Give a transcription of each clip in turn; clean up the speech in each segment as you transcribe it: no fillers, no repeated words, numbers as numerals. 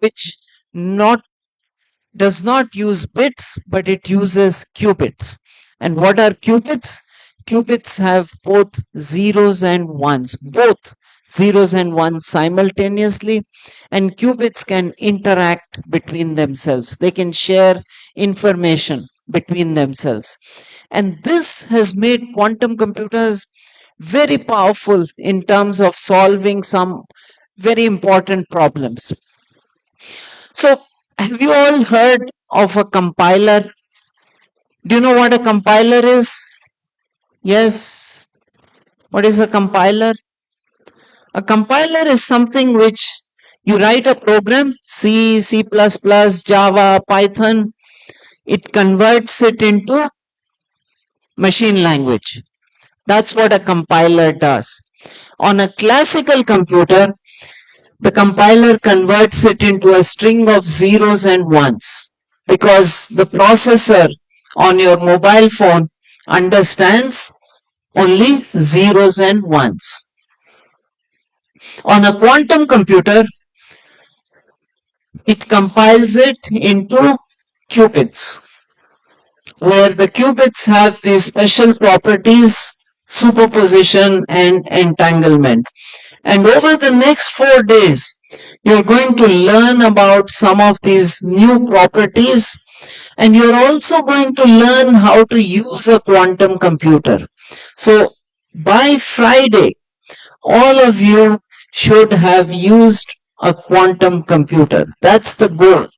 which not does not use bits, but it uses qubits. And what are qubits? Qubits have both zeros and ones, both zeros and ones simultaneously, and qubits can interact between themselves. They can share information between themselves. And this has made quantum computers very powerful in terms of solving some very important problems. So, have you all heard of a compiler? Do you know what a compiler is? Yes. What is a compiler? A compiler is something which you write a program, C, C++, Java, Python. It converts it into machine language. That's what a compiler does. On a classical computer, the compiler converts it into a string of zeros and ones because the processor on your mobile phone understands only zeros and ones. On a quantum computer, it compiles it into qubits, where the qubits have these special properties, superposition and entanglement. And over the next 4 days, you're going to learn about some of these new properties, and you're also going to learn how to use a quantum computer. So by Friday, all of you should have used a quantum computer. That's the goal.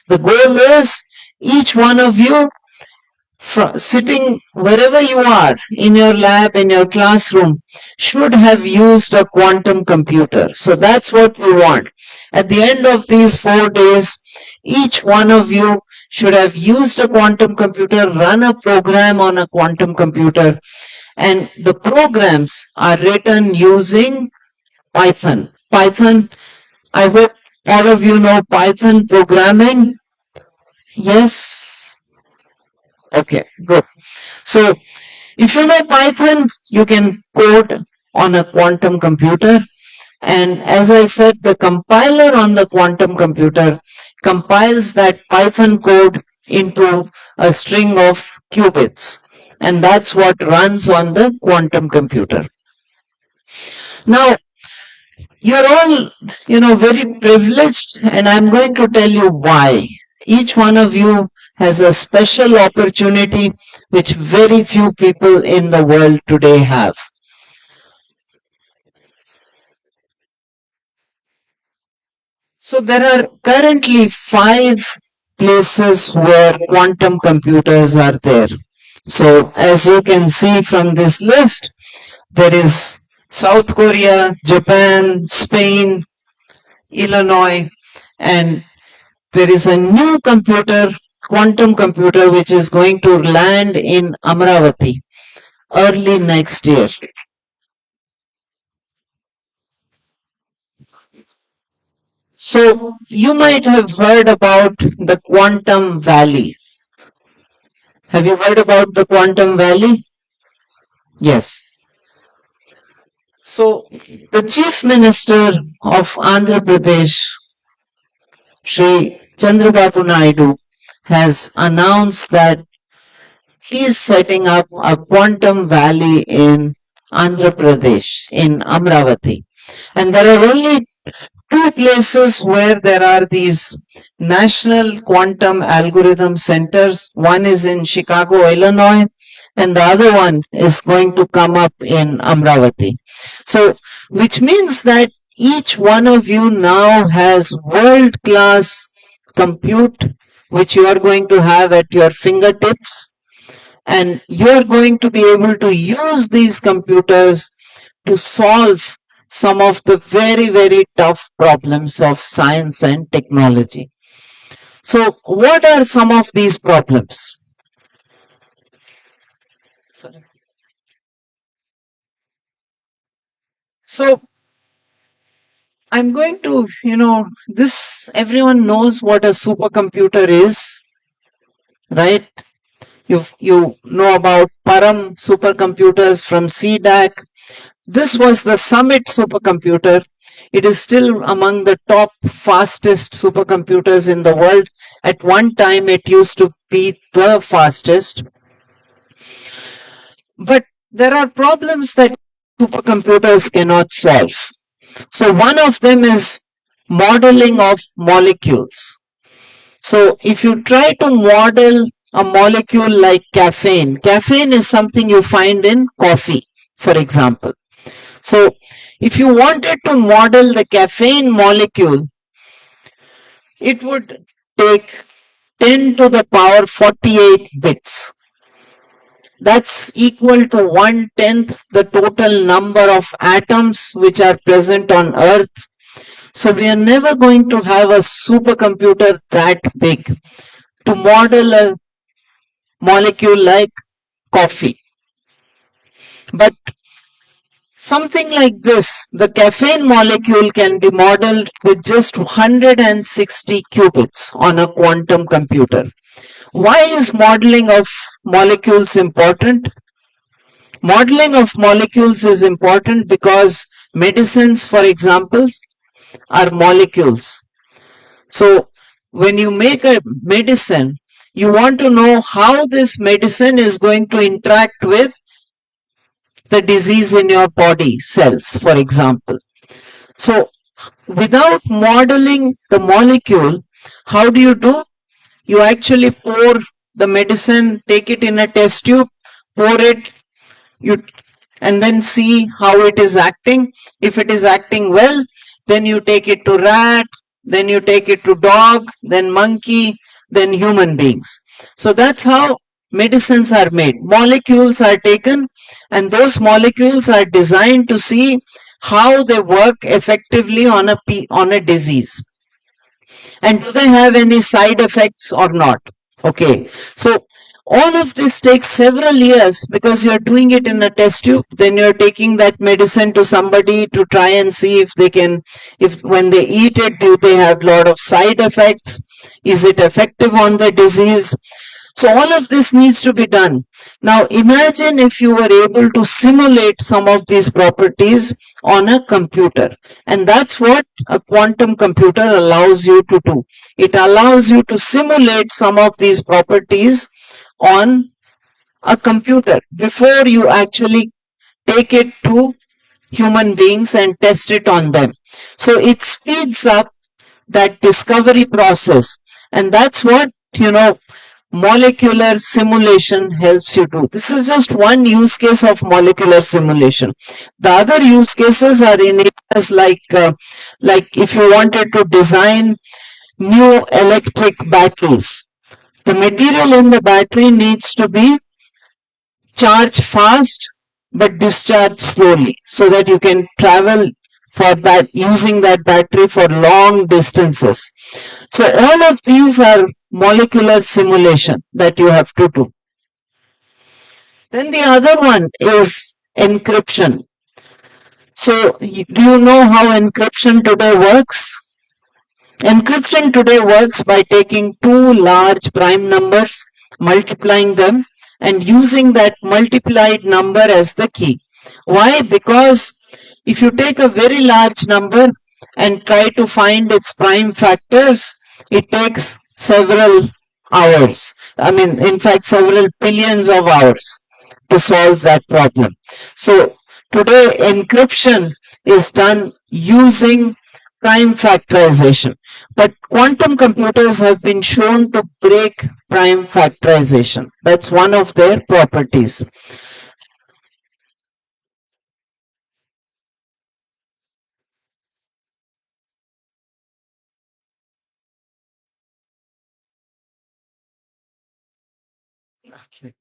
The goal is each one of you sitting wherever you are in your lab, in your classroom, should have used a quantum computer. So that's what we want. At the end of these 4 days, each one of you should have used a quantum computer, run a program on a quantum computer, and the programs are written using Python. Python, I hope all of you know Python programming. Yes? Okay, good. So, if you know Python, you can code on a quantum computer. And as I said, the compiler on the quantum computer compiles that Python code into a string of qubits. And that's what runs on the quantum computer. Now, you're all, very privileged, and I'm going to tell you why. Each one of you has a special opportunity which very few people in the world today have. So there are currently 5 places where quantum computers are there. So as you can see from this list, there is South Korea, Japan, Spain, Illinois, and there is a new quantum computer, which is going to land in Amravati early next year. So you might have heard about the Quantum Valley. Have you heard about the Quantum Valley? Yes. So the Chief Minister of Andhra Pradesh, Sri Chandrababu Naidu, has announced that he is setting up a quantum valley in Andhra Pradesh, in Amravati. And there are only 2 places where there are these national quantum algorithm centers. One is in Chicago, Illinois, and the other one is going to come up in Amravati. So, which means that each one of you now has world-class compute, which you are going to have at your fingertips, and you are going to be able to use these computers to solve some of the very, very tough problems of science and technology. So, what are some of these problems? So, I'm going to, everyone knows what a supercomputer is, right? You know about Param supercomputers from CDAC. This was the Summit supercomputer. It is still among the top fastest supercomputers in the world. At one time, it used to be the fastest. But there are problems that supercomputers cannot solve. So one of them is modeling of molecules. So if you try to model a molecule like caffeine, caffeine is something you find in coffee, for example. So if you wanted to model the caffeine molecule, it would take 10 to the power 48 bits. That's equal to 1/10 the total number of atoms which are present on Earth. So we are never going to have a supercomputer that big to model a molecule like coffee. But something like this, the caffeine molecule can be modeled with just 160 qubits on a quantum computer. Why is modeling of molecules important? Modeling of molecules is important because medicines, for example, are molecules. So when you make a medicine, you want to know how this medicine is going to interact with the disease in your body cells, for example. So without modeling the molecule, how do you do? You actually pour the medicine, take it in a test tube, pour it, you and then see how it is acting. If it is acting well, then you take it to rat, then you take it to dog, then monkey, then human beings. So that's how medicines are made. Molecules are taken, and those molecules are designed to see how they work effectively on a disease, and do they have any side effects or not. Okay, so all of this takes several years because you're doing it in a test tube, then you're taking that medicine to somebody to try and see if they can, if when they eat it, do they have a lot of side effects, is it effective on the disease. So all of this needs to be done. Now imagine if you were able to simulate some of these properties on a computer. And that's what a quantum computer allows you to do. It allows you to simulate some of these properties on a computer before you actually take it to human beings and test it on them. So it speeds up that discovery process. And that's what, molecular simulation helps you do. This is just one use case of molecular simulation. The other use cases are in areas like if you wanted to design new electric batteries. The material in the battery needs to be charged fast but discharged slowly so that you can travel for that using that battery for long distances. So all of these are molecular simulation that you have to do. Then the other one is encryption. So do you know how encryption today works? Encryption today works by taking two large prime numbers, multiplying them, and using that multiplied number as the key. Why? Because if you take a very large number and try to find its prime factors, it takes several hours. I mean, in fact, several billions of hours to solve that problem. So today, encryption is done using prime factorization. But quantum computers have been shown to break prime factorization. That's one of their properties. Okay.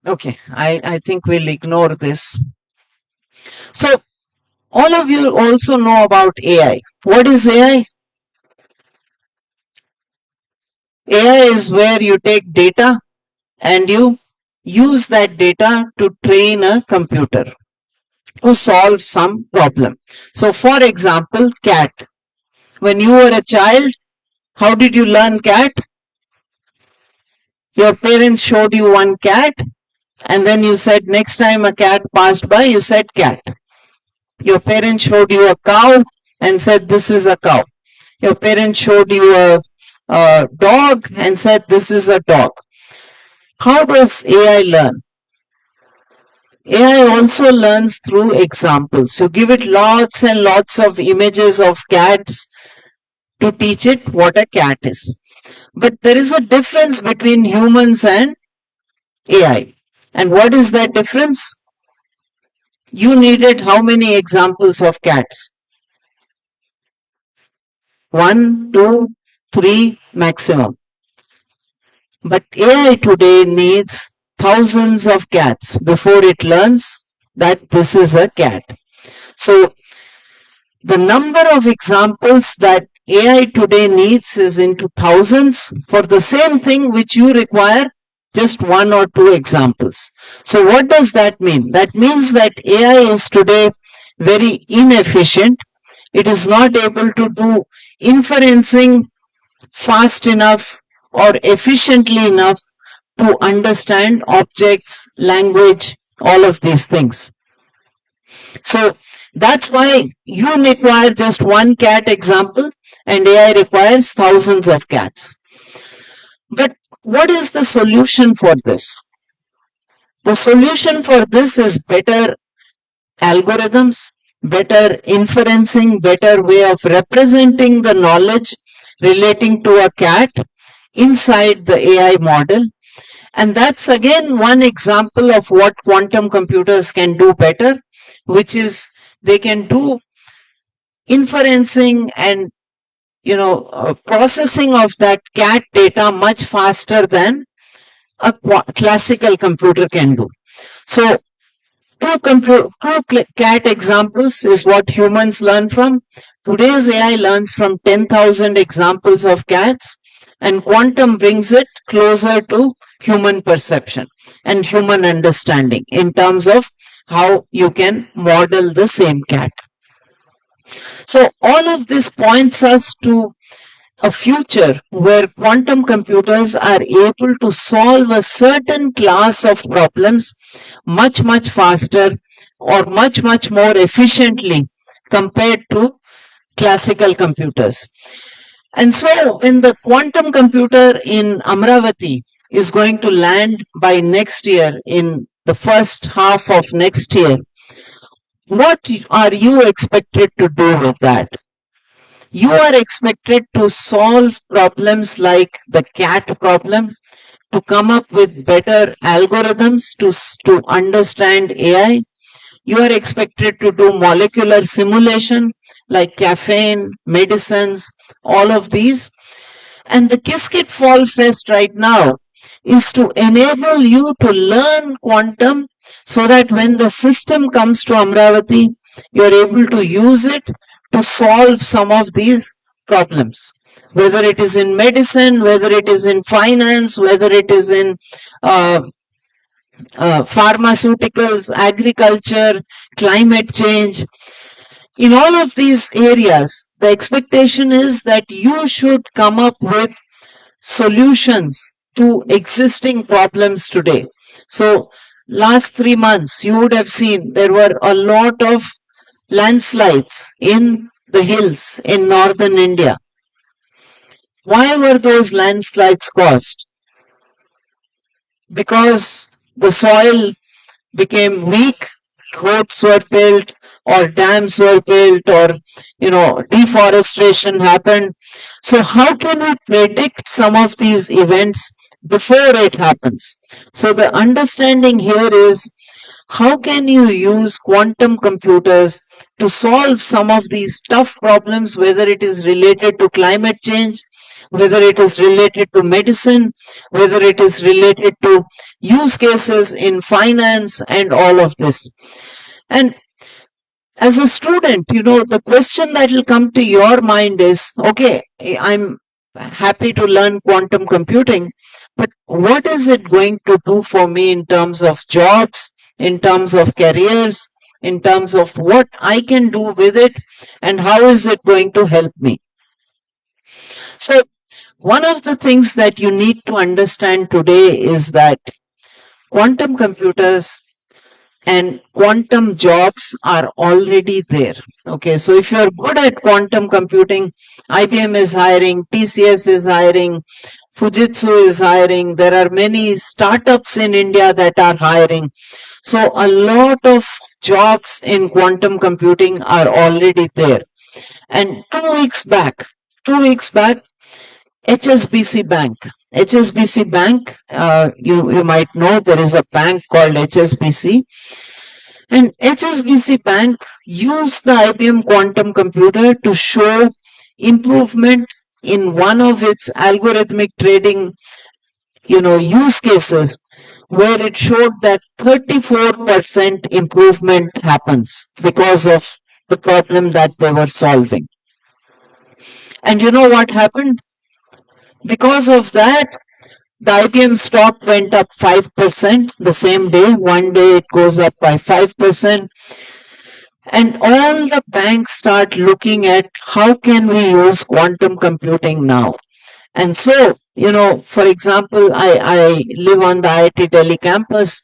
Okay, I think we'll ignore this. So, all of you also know about AI. What is AI? AI is where you take data and you use that data to train a computer to solve some problem. So, for example, cat. When you were a child, how did you learn cat? Your parents showed you one cat, and then you said, next time a cat passed by, you said cat. Your parents showed you a cow and said, this is a cow. Your parents showed you a dog and said, this is a dog. How does AI learn? AI also learns through examples. You give it lots and lots of images of cats to teach it what a cat is. But there is a difference between humans and AI. And what is that difference? You needed how many examples of cats? 1, 2, 3 maximum. But AI today needs thousands of cats before it learns that this is a cat. So the number of examples that AI today needs is into thousands for the same thing which you require just 1 or 2 examples. So what does that mean? That means that AI is today very inefficient. It is not able to do inferencing fast enough or efficiently enough to understand objects, language, all of these things. So that's why you require just one cat example and AI requires thousands of cats. But what is the solution for this? The solution for this is better algorithms, better inferencing, better way of representing the knowledge relating to a cat inside the AI model. And that's again one example of what quantum computers can do better, which is they can do inferencing and processing of that cat data much faster than a classical computer can do. So two cat examples is what humans learn from. Today's AI learns from 10,000 examples of cats, and quantum brings it closer to human perception and human understanding in terms of how you can model the same cat. So all of this points us to a future where quantum computers are able to solve a certain class of problems much, much faster or much, much more efficiently compared to classical computers. And so when the quantum computer in Amravati is going to land by next year, in the first half of next year, what are you expected to do with that? You are expected to solve problems like the cat problem, to come up with better algorithms to understand AI. You are expected to do molecular simulation like caffeine, medicines, all of these. And the Qiskit Fall Fest right now is to enable you to learn quantum so that when the system comes to Amravati, you're able to use it to solve some of these problems. Whether it is in medicine, whether it is in finance, whether it is in uh, pharmaceuticals, agriculture, climate change. In all of these areas, the expectation is that you should come up with solutions to existing problems today. So last 3 months, you would have seen there were a lot of landslides in the hills in northern India. Why were those landslides caused? Because the soil became weak, roads were built, or dams were built, or deforestation happened. So how can we predict some of these events before it happens? So the understanding here is, how can you use quantum computers to solve some of these tough problems, whether it is related to climate change, whether it is related to medicine, whether it is related to use cases in finance and all of this. And as a student, the question that will come to your mind is, okay, I'm happy to learn quantum computing, but what is it going to do for me in terms of jobs, in terms of careers, in terms of what I can do with it, and how is it going to help me? So one of the things that you need to understand today is that quantum computers and quantum jobs are already there. Okay, so if you're good at quantum computing, IBM is hiring, TCS is hiring, Fujitsu is hiring, there are many startups in India that are hiring. So a lot of jobs in quantum computing are already there. And 2 weeks back, HSBC Bank. HSBC Bank, you might know there is a bank called HSBC, and HSBC Bank used the IBM quantum computer to show improvement in one of its algorithmic trading, use cases, where it showed that 34% improvement happens because of the problem that they were solving. And you know what happened? Because of that, the IBM stock went up 5% the same day. One day it goes up by 5%. And all the banks start looking at how can we use quantum computing now. And so, for example, I live on the IIT Delhi campus.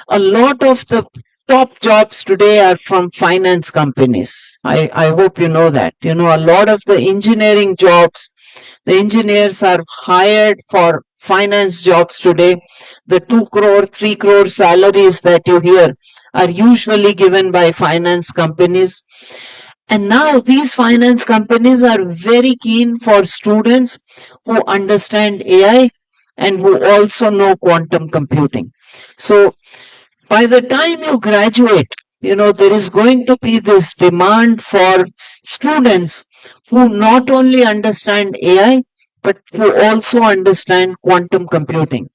A lot of the top jobs today are from finance companies. I hope you know that. A lot of the engineering jobs, the engineers are hired for finance jobs today. The 2 crore, 3 crore salaries that you hear are usually given by finance companies. And now these finance companies are very keen for students who understand AI and who also know quantum computing. So by the time you graduate, there is going to be this demand for students who not only understand AI, but who also understand quantum computing.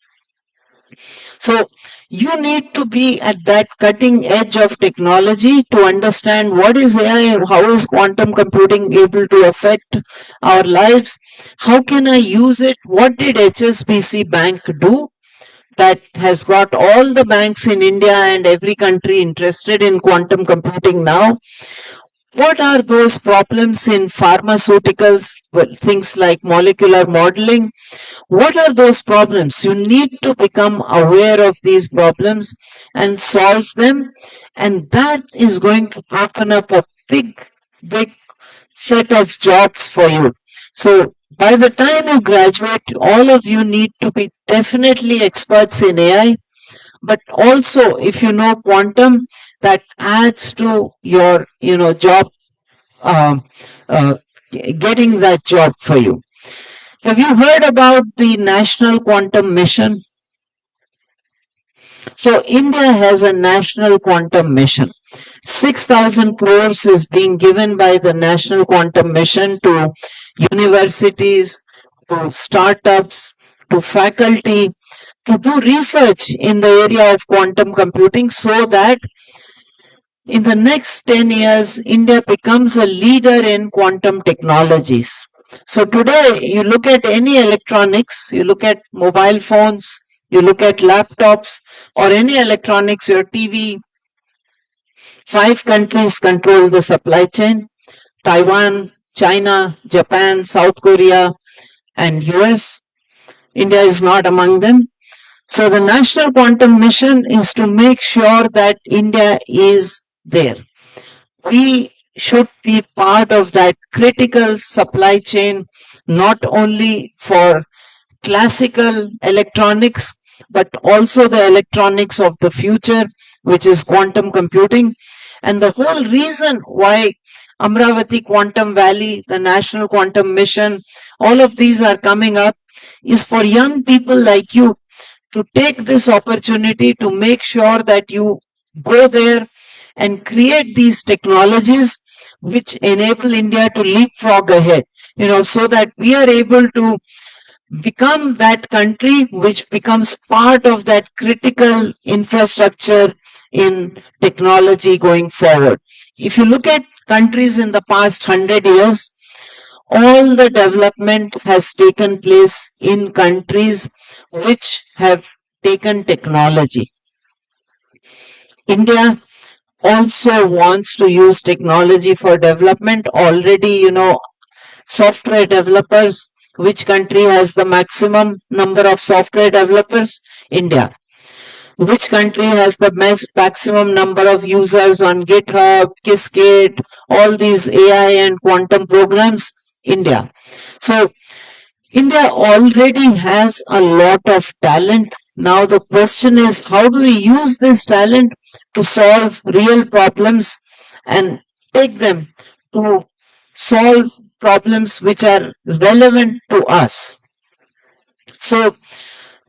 So you need to be at that cutting edge of technology to understand what is AI, how is quantum computing able to affect our lives, how can I use it, what did HSBC Bank do that has got all the banks in India and every country interested in quantum computing now. What are those problems in pharmaceuticals, things like molecular modeling? What are those problems? You need to become aware of these problems and solve them, and that is going to open up a big set of jobs for you. So by the time you graduate, all of you need to be definitely experts in AI, but also if you know quantum, that adds to your job, um, uh, getting that job for you. Have you heard about the National Quantum Mission? So India has a National Quantum Mission. 6,000 crores is being given by the National Quantum Mission to universities, to startups, to faculty, to do research in the area of quantum computing so that in the next 10 years, India becomes a leader in quantum technologies. So today, you look at any electronics, you look at mobile phones, you look at laptops, or any electronics, your TV, 5 countries control the supply chain: Taiwan, China, Japan, South Korea, and US. India is not among them. So the National Quantum Mission is to make sure that India is there. We should be part of that critical supply chain, not only for classical electronics, but also the electronics of the future, which is quantum computing. And the whole reason why Amravati Quantum Valley, the National Quantum Mission, all of these are coming up is for young people like you to take this opportunity to make sure that you go there and create these technologies which enable India to leapfrog ahead, so that we are able to become that country which becomes part of that critical infrastructure in technology going forward. If you look at countries in the past 100 years, all the development has taken place in countries which have taken technology. India also wants to use technology for development. Already, software developers Which country has the maximum number of software developers? India. Which country has the maximum number of users on GitHub, Qiskit, all these AI and quantum programs? India. So India already has a lot of talent. Now the question is, how do we use this talent to solve real problems and take them to solve problems which are relevant to us? So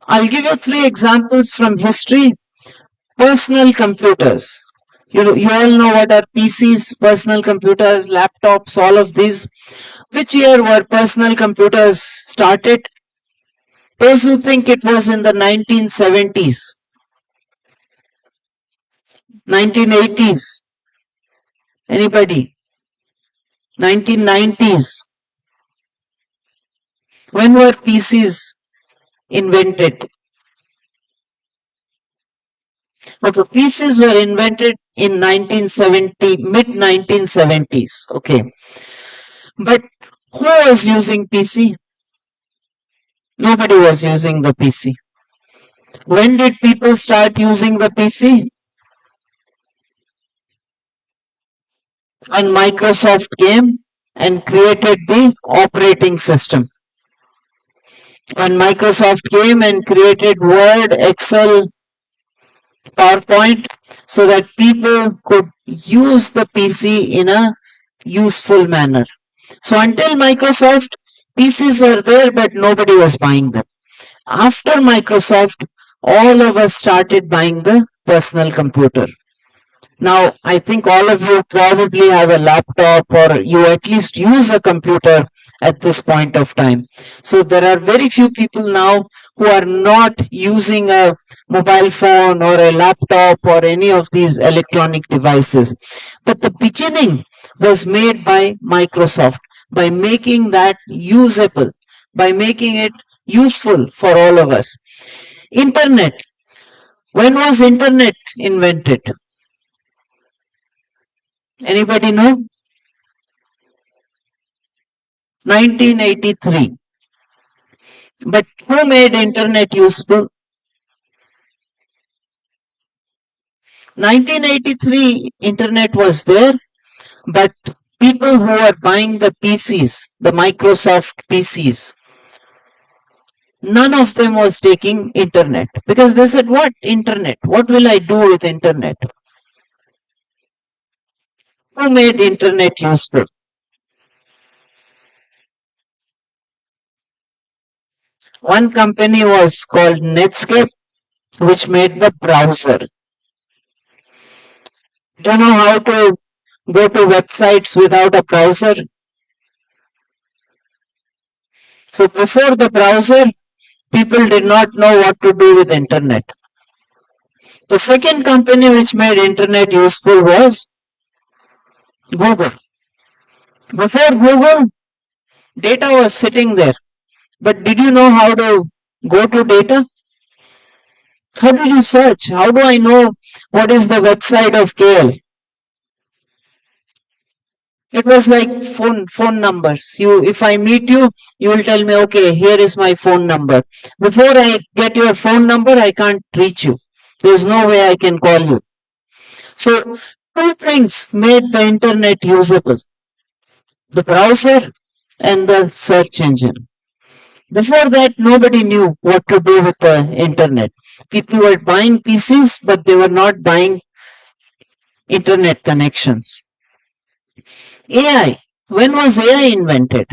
I'll give you three examples from history. Personal computers. You all know what are PCs, personal computers, laptops, all of these. Which year were personal computers started? Those who think it was in the 1970s, 1980s, anybody? 1990s. When were PCs invented? Okay, PCs were invented in 1970, mid 1970s. Okay, but who was using PC? Nobody was using the PC. When did people start using the PC? When Microsoft came and created the operating system. When Microsoft came and created Word, Excel, PowerPoint, so that people could use the PC in a useful manner. So until Microsoft, PCs were there, but nobody was buying them. After Microsoft, all of us started buying the personal computer. Now, I think all of you probably have a laptop or you at least use a computer at this point of time. So there are very few people now who are not using a mobile phone or a laptop or any of these electronic devices. But the beginning was made by Microsoft by making that usable, by making it useful for all of us. Internet. When was internet invented? Anybody know? 1983. But who made internet useful? 1983 internet was there, but people who were buying the PCs, the Microsoft PCs, none of them was taking internet because they said, what internet? What will I do with internet? Who made internet useful? One company was called Netscape, which made the browser. Do you know how to go to websites without a browser? So before the browser, people did not know what to do with internet. The second company which made internet useful was Google. Before Google, data was sitting there. But did you know how to go to data? How did you search? How do I know what is the website of KL? It was like phone numbers. If I meet you, you will tell me, okay, here is my phone number. Before I get your phone number, I can't reach you. There's no way I can call you. So two things made the internet usable: the browser and the search engine. Before that, nobody knew what to do with the internet. People were buying PCs, but they were not buying internet connections. AI. When was AI invented?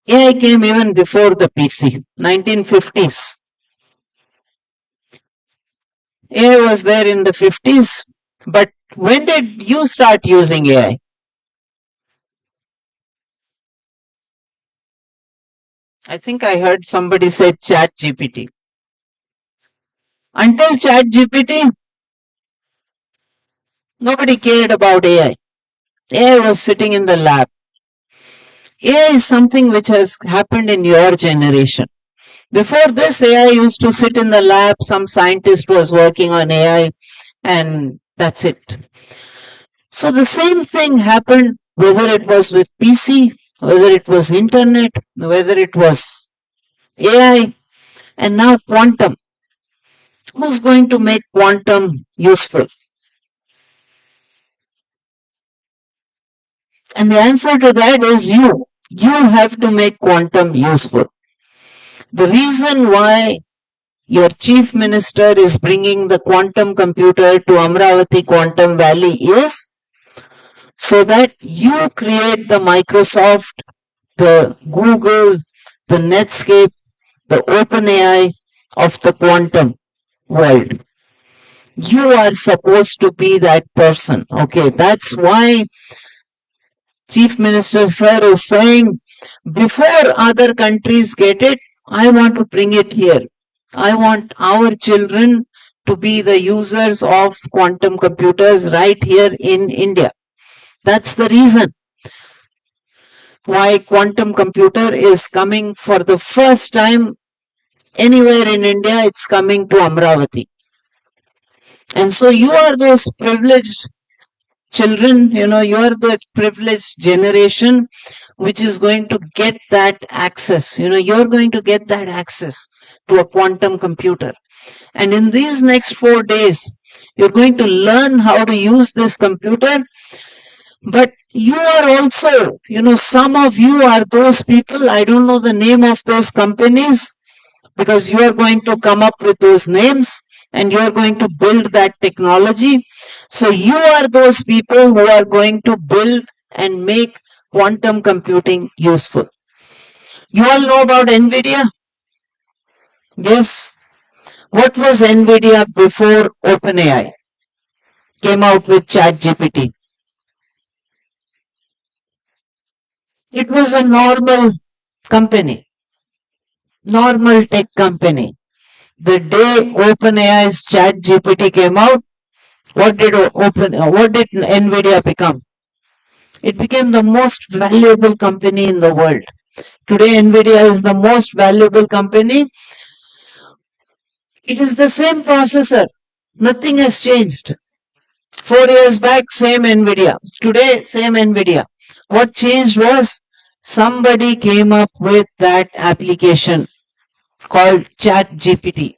AI came even before the PC, 1950s. AI was there in the 50s, but when did you start using AI? I think I heard somebody say Chat GPT. Until Chat GPT, nobody cared about AI. AI was sitting in the lab. AI is something which has happened in your generation. Before this, AI used to sit in the lab, some scientist was working on AI, and that's it. So the same thing happened whether it was with PC, whether it was internet, whether it was AI, and now quantum. Who's going to make quantum useful? And the answer to that is you. You have to make quantum useful. The reason why your chief minister is bringing the quantum computer to Amravati Quantum Valley is so that you create the Microsoft, the Google, the Netscape, the OpenAI of the quantum world. You are supposed to be that person. Okay, that's why Chief Minister Sir is saying before other countries get it, I want to bring it here. I want our children to be the users of quantum computers right here in India. That's the reason why quantum computer is coming for the first time anywhere in India. It's coming to Amravati. And so you are those privileged children, you are the privileged generation which is going to get that access. You're going to get that access to a quantum computer. And in these next 4 days, you're going to learn how to use this computer. But you are also, some of you are those people, I don't know the name of those companies, because you are going to come up with those names and you are going to build that technology. So you are those people who are going to build and make quantum computing useful. You all know about NVIDIA? Yes. What was NVIDIA before OpenAI came out with ChatGPT? It was a normal company, normal tech company. The day OpenAI's ChatGPT came out, what did NVIDIA become? It became the most valuable company in the world. Today NVIDIA is the most valuable company. It is the same processor. Nothing has changed. 4 years back, same NVIDIA. Today, same NVIDIA. What changed was somebody came up with that application called ChatGPT.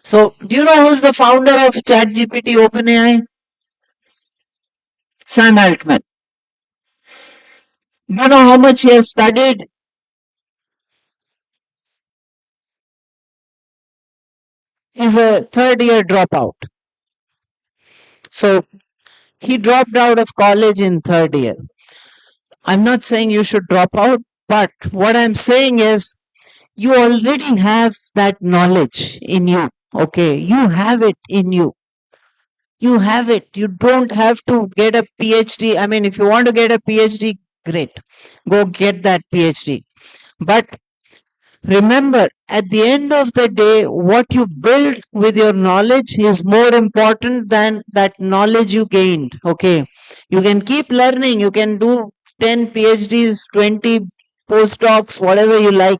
So, do you know who's the founder of ChatGPT OpenAI? Sam Altman. Do you know how much he has studied? He's a third year dropout. So, he dropped out of college in third year. I'm not saying you should drop out, but what I'm saying is you already have that knowledge in you. Okay, you have it in you. You have it. You don't have to get a PhD. I mean, if you want to get a PhD, great. Go get that PhD. But remember, at the end of the day, what you build with your knowledge is more important than that knowledge you gained. Okay, you can keep learning. You can do 10 PhDs, 20 postdocs, whatever you like.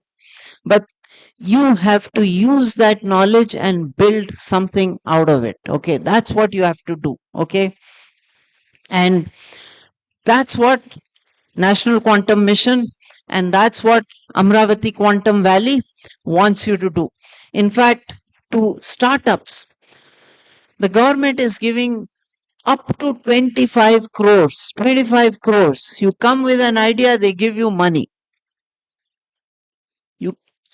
But you have to use that knowledge and build something out of it. Okay, that's what you have to do. Okay, and that's what National Quantum Mission and that's what Amravati Quantum Valley wants you to do. In fact, to startups, the government is giving up to 25 crores. 25 crores. You come with an idea, they give you money.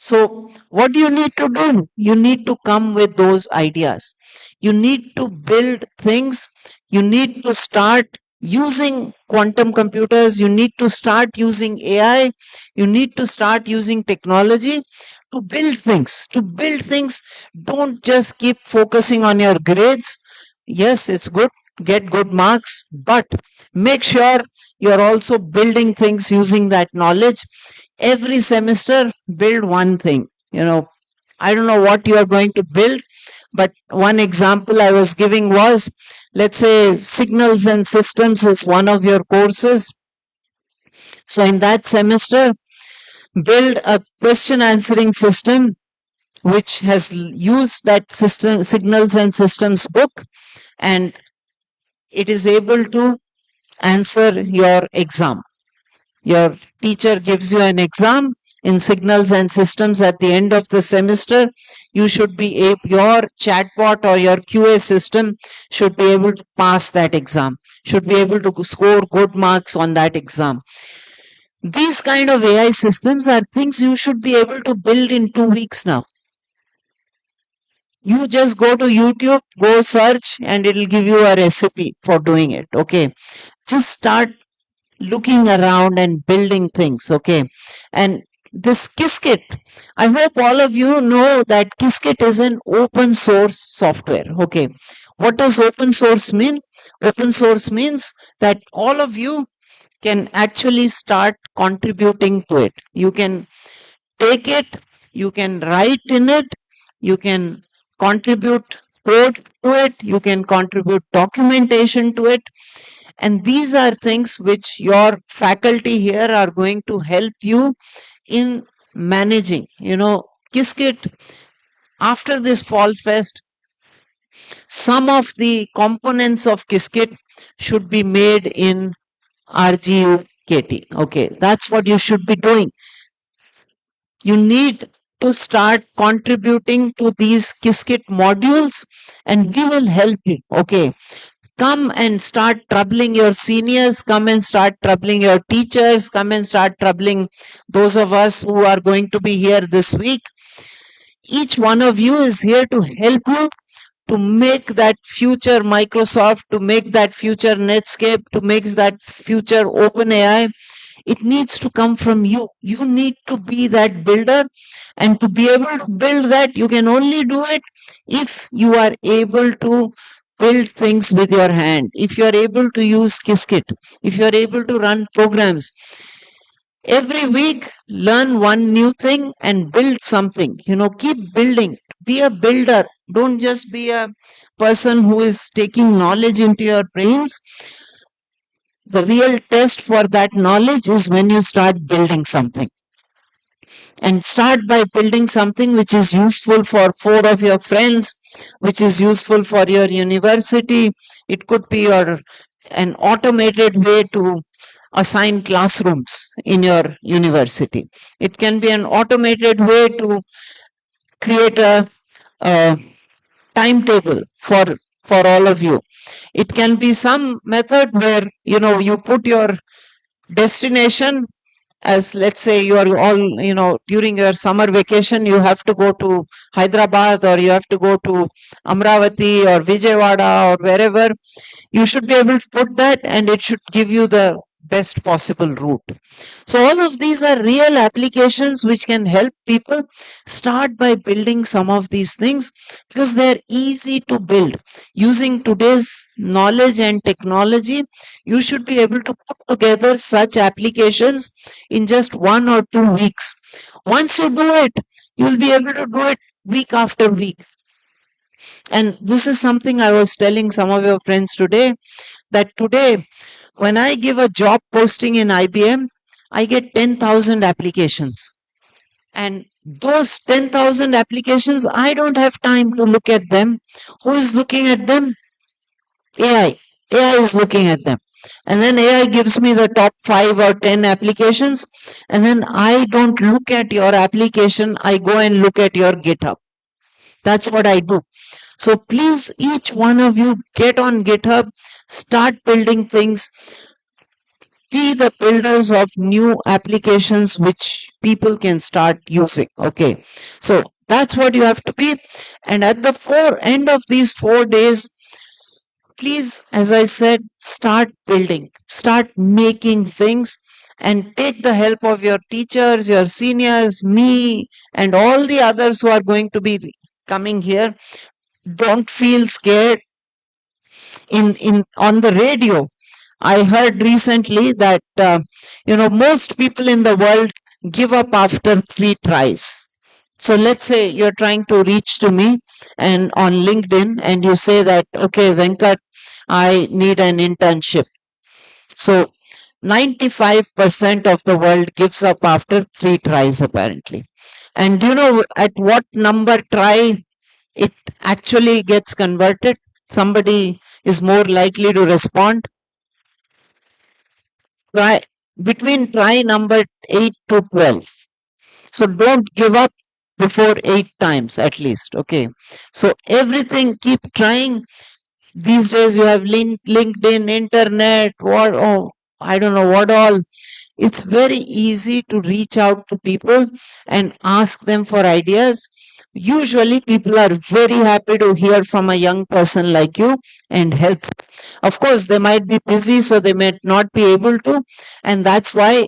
So, what do you need to do? You need to come with those ideas. You need to build things. You need to start using quantum computers. You need to start using AI. You need to start using technology to build things. To build things, don't just keep focusing on your grades. Yes, it's good, get good marks, but make sure you're also building things using that knowledge. Every semester build one thing. I don't know what you are going to build, but one example I was giving was, let's say signals and systems is one of your courses. So in that semester, build a question answering system which has used that system signals and systems book, and it is able to answer your exam. Your teacher gives you an exam in signals and systems at the end of the semester. You should be your chatbot or your QA system should be able to pass that exam, should be able to score good marks on that exam. These kind of AI systems are things you should be able to build in 2 weeks now. You just go to YouTube, go search, and it'll give you a recipe for doing it. Okay. Just start looking around and building things. Okay. And this Qiskit, I hope all of you know that Qiskit is an open source software. Okay. What does open source mean? Open source means that all of you can actually start contributing to it. You can take it, you can write in it, you can contribute code to it, you can contribute documentation to it. And these are things which your faculty here are going to help you in managing. Qiskit, after this Fall Fest, some of the components of Qiskit should be made in RGUKT. Okay, that's what you should be doing. You need to start contributing to these Qiskit modules, and we will help you. Okay, come and start troubling your seniors, come and start troubling your teachers, come and start troubling those of us who are going to be here this week. Each one of you is here to help you to make that future Microsoft, to make that future Netscape, to make that future OpenAI. It needs to come from you. You need to be that builder, and to be able to build that, you can only do it if you are able to build things with your hand, if you are able to use Qiskit, if you are able to run programs. Every week, learn one new thing and build something. Keep building. Be a builder. Don't just be a person who is taking knowledge into your brains. The real test for that knowledge is when you start building something. And start by building something which is useful for 4 of your friends, which is useful for your university. It could be an automated way to assign classrooms in your university. It can be an automated way to create a timetable for all of you. It can be some method where you put your destination as, let's say, you are all, during your summer vacation, you have to go to Hyderabad, or you have to go to Amravati or Vijayawada or wherever. You should be able to put that, and it should give you the best possible route. So all of these are real applications which can help people. Start by building some of these things, because they're easy to build. Using today's knowledge and technology, you should be able to put together such applications in just 1 or 2 weeks. Once you do it, you'll be able to do it week after week. And this is something I was telling some of your friends today, that today, when I give a job posting in IBM, I get 10,000 applications. And those 10,000 applications, I don't have time to look at them. Who is looking at them? AI. AI is looking at them. And then AI gives me the top 5 or 10 applications. And then I don't look at your application, I go and look at your GitHub. That's what I do. So please, each one of you, get on GitHub, start building things, be the builders of new applications which people can start using. Okay, so that's what you have to be. And at the end of these 4 days, please, as I said, start building, start making things, and take the help of your teachers, your seniors, me, and all the others who are going to be coming here. Don't feel scared. In on the radio, I heard recently that most people in the world give up after 3 tries. So let's say you're trying to reach to me and on LinkedIn, and you say that, okay, Venkat, I need an internship. So 95% of the world gives up after 3 tries, apparently. And at what number try it actually gets converted? Somebody is more likely to respond. Try try number 8 to 12. So don't give up before 8 times at least. Okay. So everything, keep trying. These days you have LinkedIn, internet, what, oh, I don't know what all. It's very easy to reach out to people and ask them for ideas. Usually, people are very happy to hear from a young person like you and help. Of course, they might be busy, so they may not be able to, and that's why,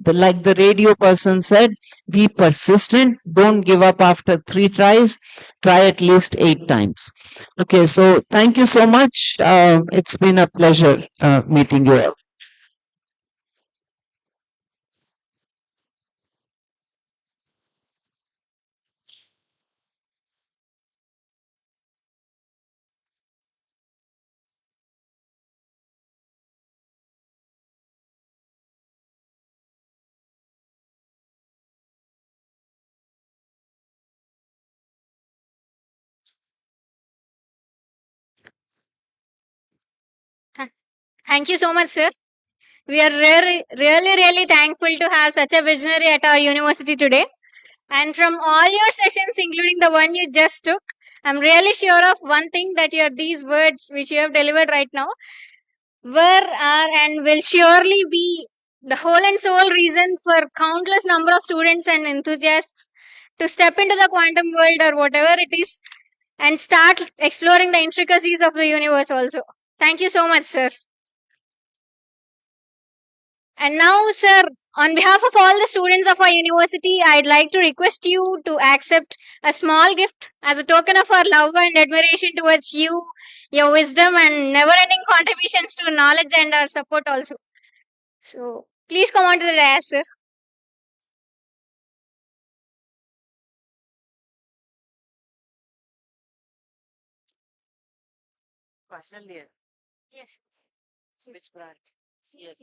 like the radio person said, be persistent. Don't give up after 3 tries. Try at least 8 times. Okay, so thank you so much. It's been a pleasure meeting you all. Th- Thank you so much, sir. We are really thankful to have such a visionary at our university today. And from all your sessions, including the one you just took, I'm really sure of one thing, that your these words which you have delivered right now were, are, and will surely be the whole and sole reason for countless number of students and enthusiasts to step into the quantum world or whatever it is and start exploring the intricacies of the universe also. Thank you so much, sir. And now, sir, on behalf of all the students of our university, I'd like to request you to accept a small gift as a token of our love and admiration towards you, your wisdom, and never ending contributions to knowledge and our support also. So, please come on to the dais, sir. Yes. Which brand? Yes.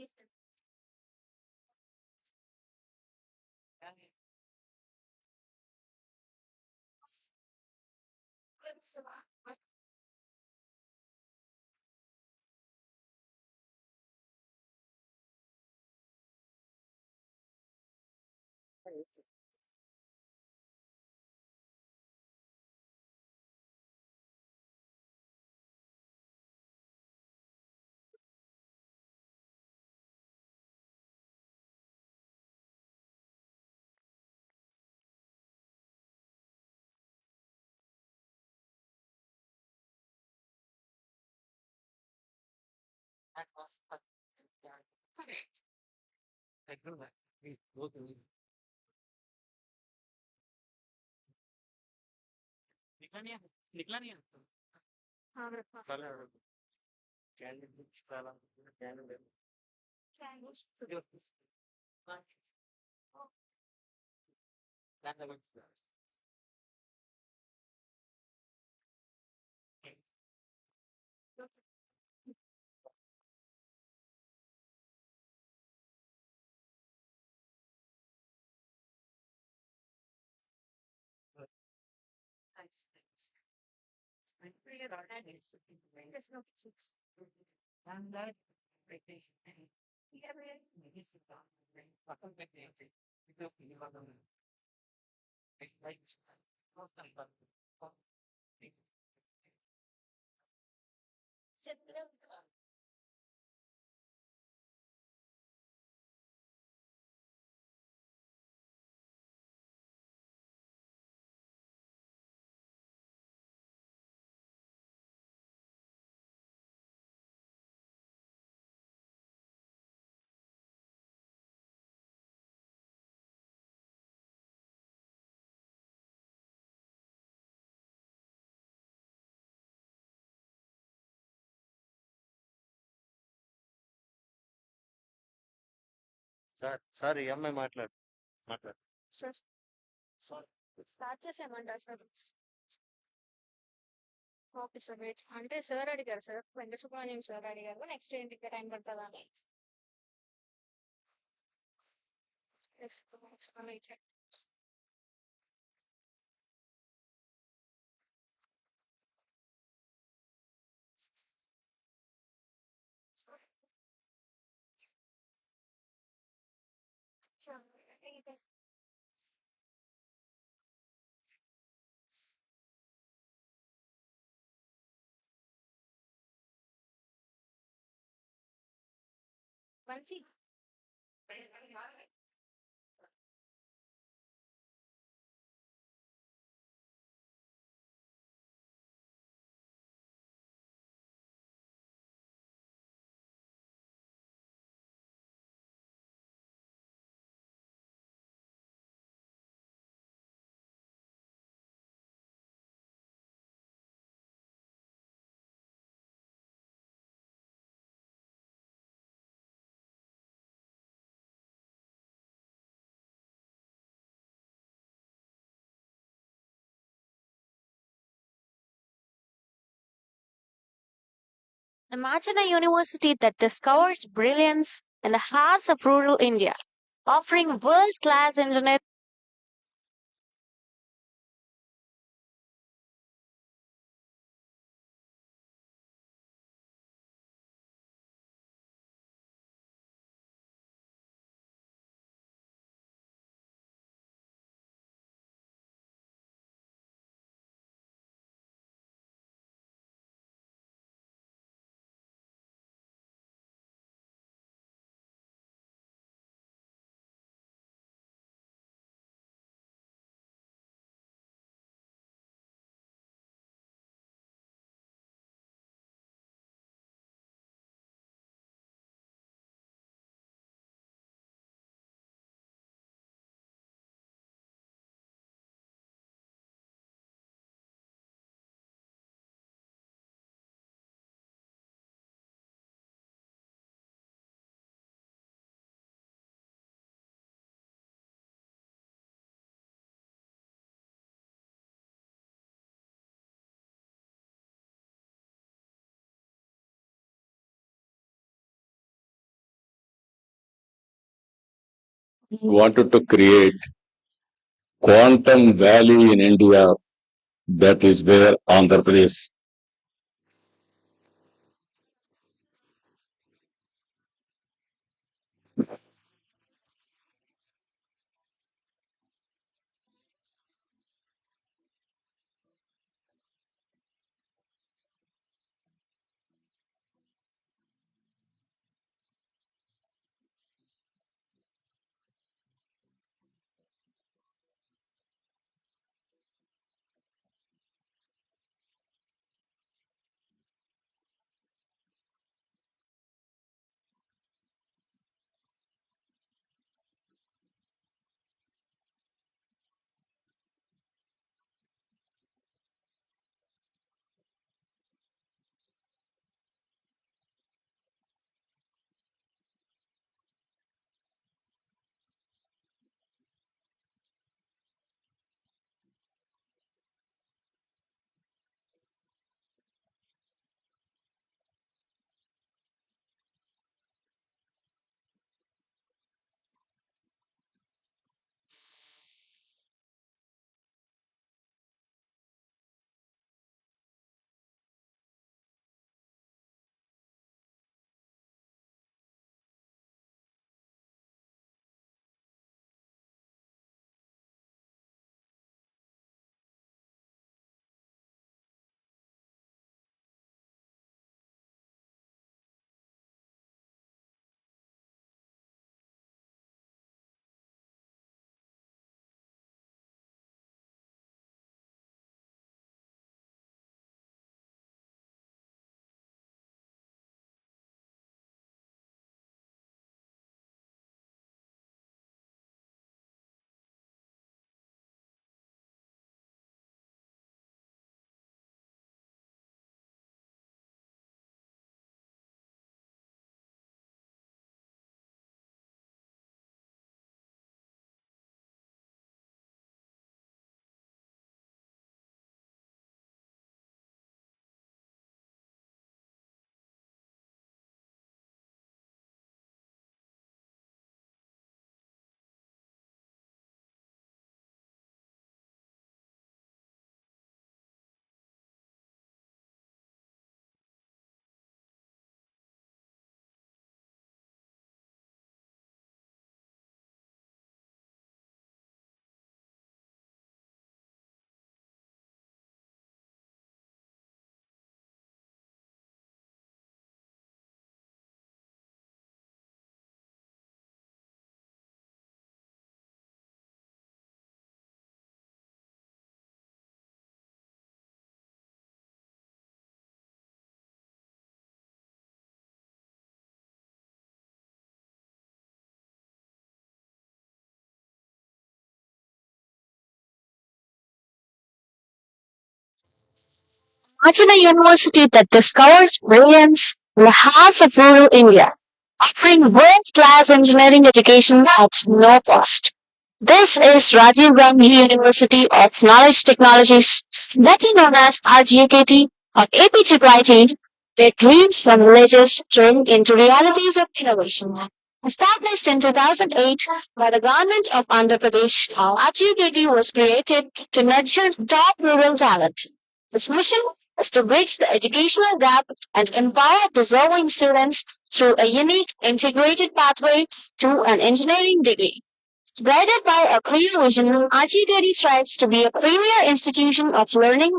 Sir, start చేసేయమంటారా sir? Okay sir, wait. అంటే sir అడిగారు sir, Venkatasubramanyam sir అడిగారు. Next ఏంటి time పడుతుందా అని. Yes, wait. Imagine a university that discovers brilliance in the hearts of rural India, offering world class engineering. Wanted to create quantum valley in India, that is where Andhra Pradesh. Imagine a university that discovers brilliance in the hearts of rural India, offering world-class engineering education at no cost. This is Rajiv Gandhi University of Knowledge Technologies, better known as RGKT or AP'25, where dreams from villages turn into realities of innovation. Established in 2008 by the government of Andhra Pradesh, RGKT was created to nurture top rural talent. Its mission is to bridge the educational gap and empower deserving students through a unique integrated pathway to an engineering degree. Guided by a clear vision, RGKT strives to be a premier institution of learning.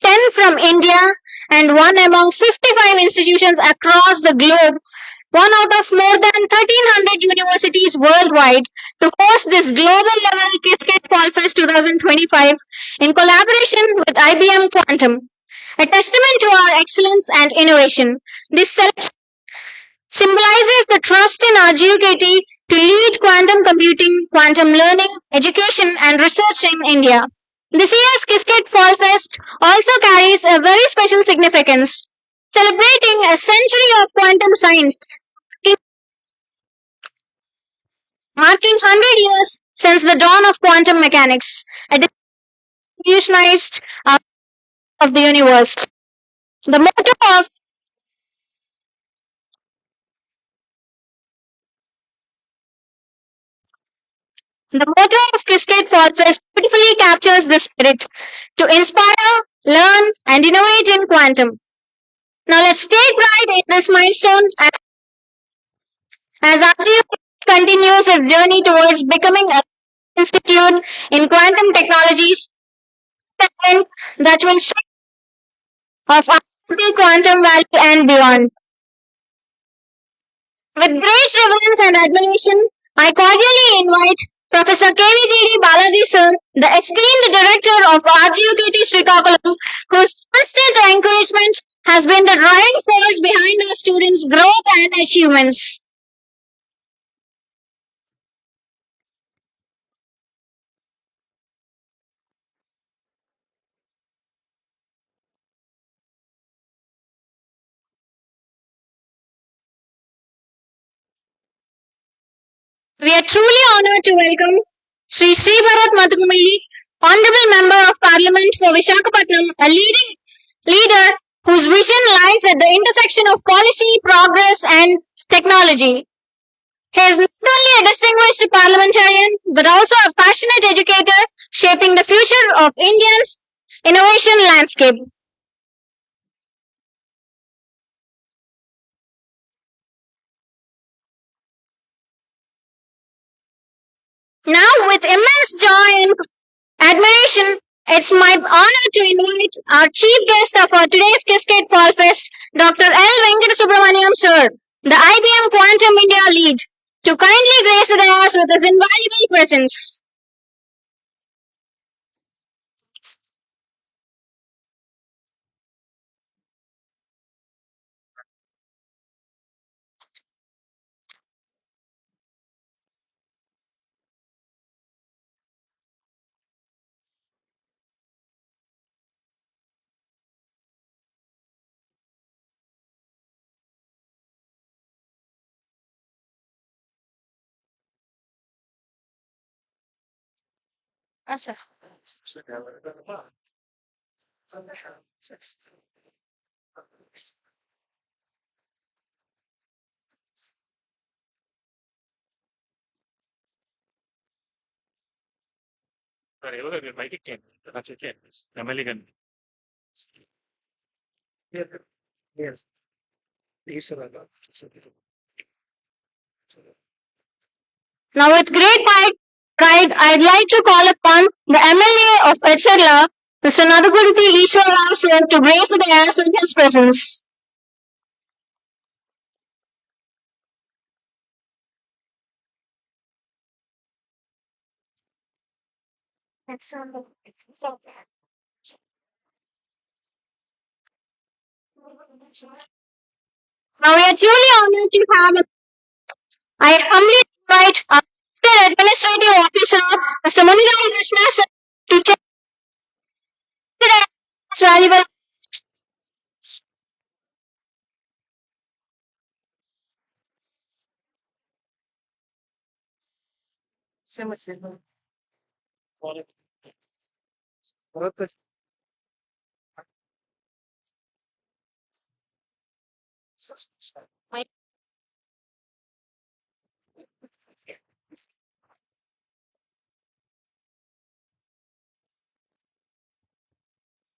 Ten from India and one among 55 institutions across the globe, one out of more than 1,300 universities worldwide, to host this global level Qiskit Fall Fest 2025 in collaboration with IBM Quantum. A testament to our excellence and innovation, this selection symbolizes the trust in RGUKT to lead quantum computing, quantum learning, education, and research in India. This year's Qiskit Fall Fest also carries a very special significance, celebrating a century of quantum science, marking 100 years since the dawn of quantum mechanics, a revolutionized of the universe. The motto of The motto of Qiskit Fall Fest beautifully captures the spirit to inspire, learn, and innovate in quantum. Now let's take pride in this milestone as RGU continues its journey towards becoming an institute in quantum technologies that will shape of our quantum valley and beyond. With great reverence and admiration, I cordially invite Professor KVGD Balaji Sir, the esteemed director of RGUKT Srikakulam, whose constant encouragement has been the driving force behind our students' growth and achievements. We are truly honored to welcome Sri Sri Bharat Madhumalli, Honorable Member of Parliament for Visakhapatnam, a leading leader whose vision lies at the intersection of policy, progress, and technology. He is not only a distinguished parliamentarian, but also a passionate educator shaping the future of India's innovation landscape. tremendous joy and admiration, it's my honor to invite our chief guest of our today's Qiskit Fall Fest, Dr. L. Venkata sir, the IBM Quantum India lead, to kindly grace the dais with his invaluable presence. Now, with great pride, I'd like to call upon the MLA of Echarla, Mr. Nadagurti Ishwarrao sir, to grace the dais with his presence. Now, we are truly honored to have. I humbly invite our Administrative Officer, Mr. Munigal Krishna sir, to chair the dais valuable.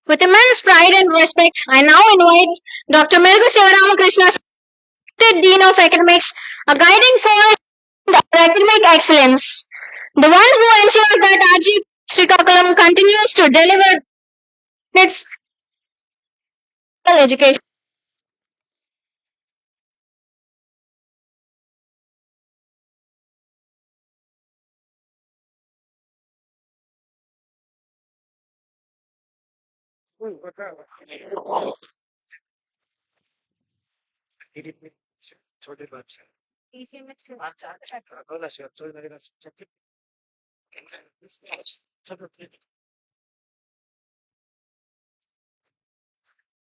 With immense pride and respect, I now invite Dr. Melgu Sivaramakrishna, Dean of Academics, a guiding force in academic excellence, the one who ensures that RG Srikakulam continues to deliver its education.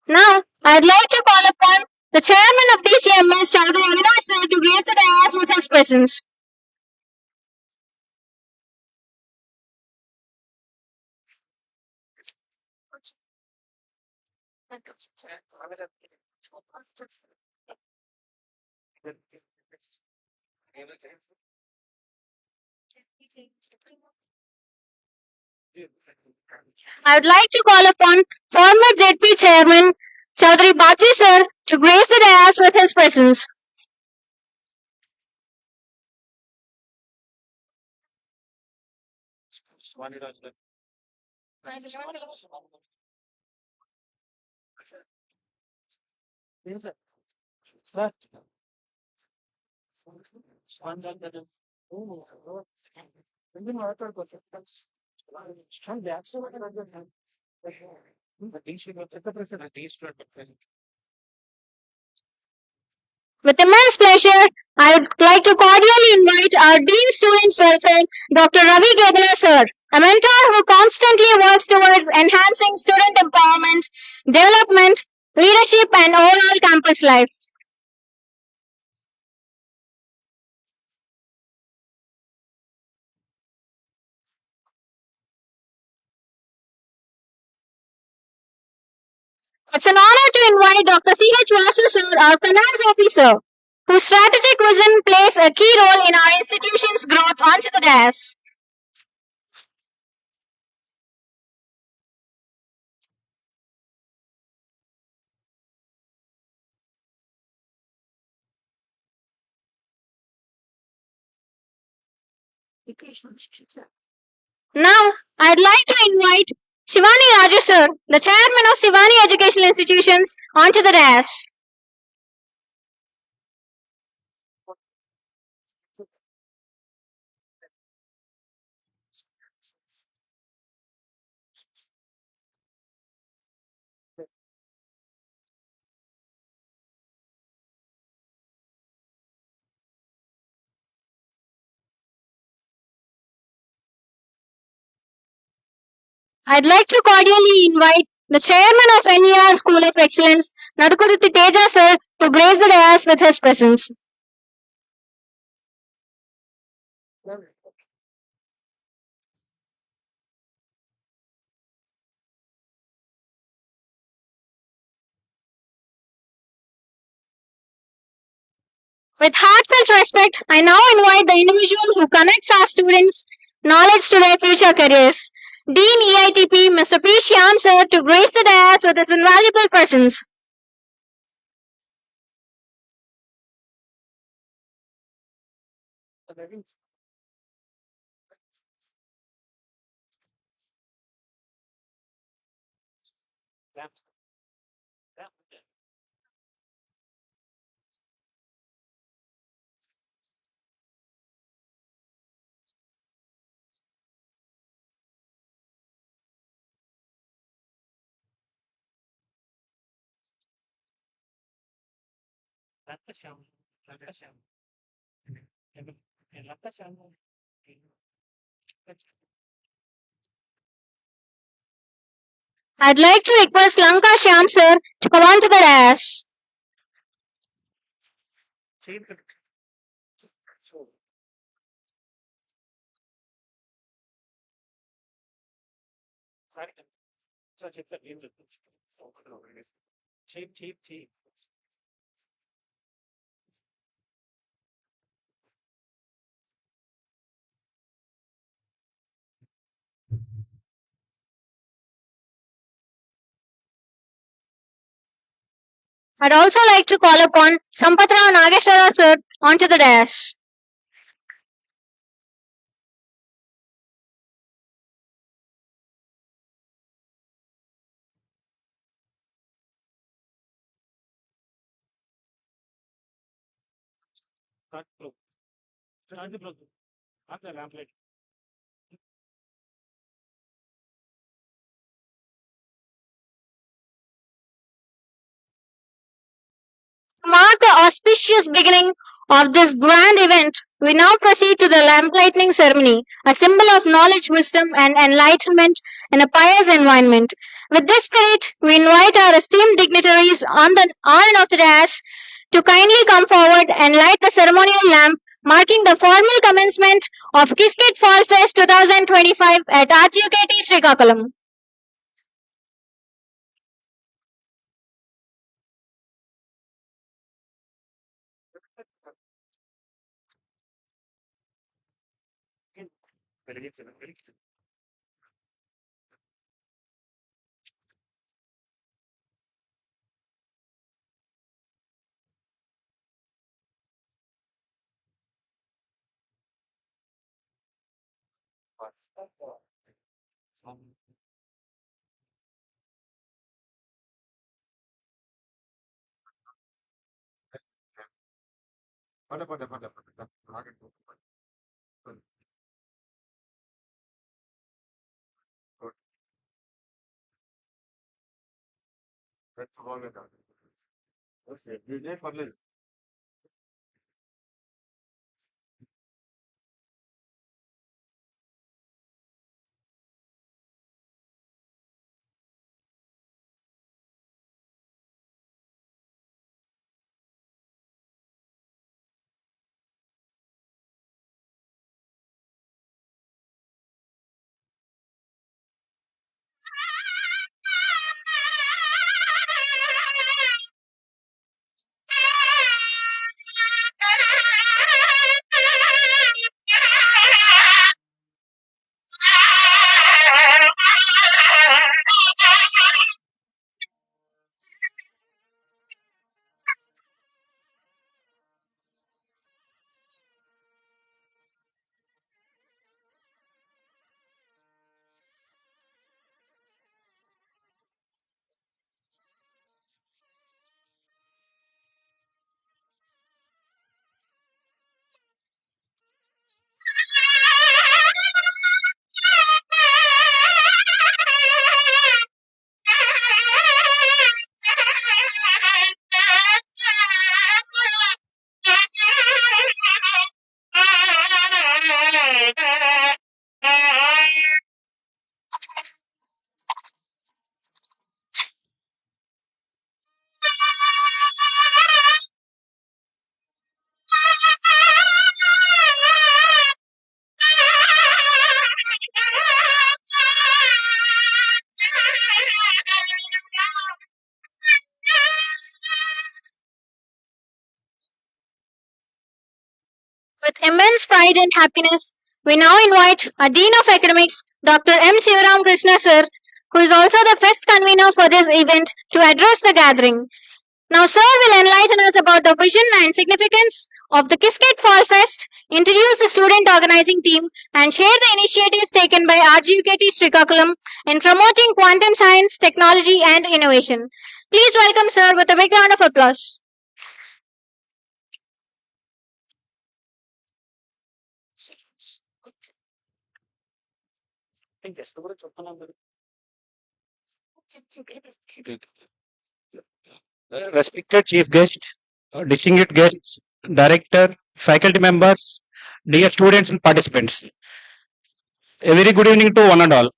Now, I'd like to call upon the chairman of DCMS, Chaudhary Avinash sir, to grace the dais with his presence. I would like to call upon former ZP chairman Chaudhary Baji sir to grace the dais with his presence. With immense pleasure, I would like to cordially invite our Dean Students Welfare, Dr. Ravi Gedala sir, a mentor who constantly works towards enhancing student empowerment, development, leadership, and overall campus life. It's an honor to invite Dr. C.H. Vasu sir, our finance officer, whose strategic vision plays a key role in our institution's growth onto the dais. Now, I'd like to invite Shivani Raju sir, the chairman of Shivani Educational Institutions, onto the dais. I'd like to cordially invite the chairman of NER School of Excellence, Nadukuruti Teja sir, to grace the dais with his presence. With heartfelt respect, I now invite the individual who connects our students' knowledge to their future careers, Dean EITP, Mr. P. Shyam sir, to grace the dais with his invaluable presence. I'd like to request Lanka Shyam sir to come on to the dais. I'd also like to call upon Sampatra Nageshwara sir onto the dais. To mark the auspicious beginning of this grand event, we now proceed to the lamp lighting ceremony, a symbol of knowledge, wisdom, and enlightenment in a pious environment. With this spirit, we invite our esteemed dignitaries on and off the dais to kindly come forward and light the ceremonial lamp, marking the formal commencement of Qiskit Fall Fest 2025 at RGUKT Srikakulam. With immense pride and happiness, we now invite our Dean of Academics, Dr. M. Sivaram Krishna sir, who is also the FEST convener for this event, to address the gathering. Now, sir will enlighten us about the vision and significance of the Qiskit Fall Fest, introduce the student organizing team, and share the initiatives taken by RGUKT Srikakulam in promoting quantum science, technology, and innovation. Please welcome sir with a big round of applause. Respected chief guest, distinguished guests, director, faculty members, dear students and participants. A very good evening to one and all.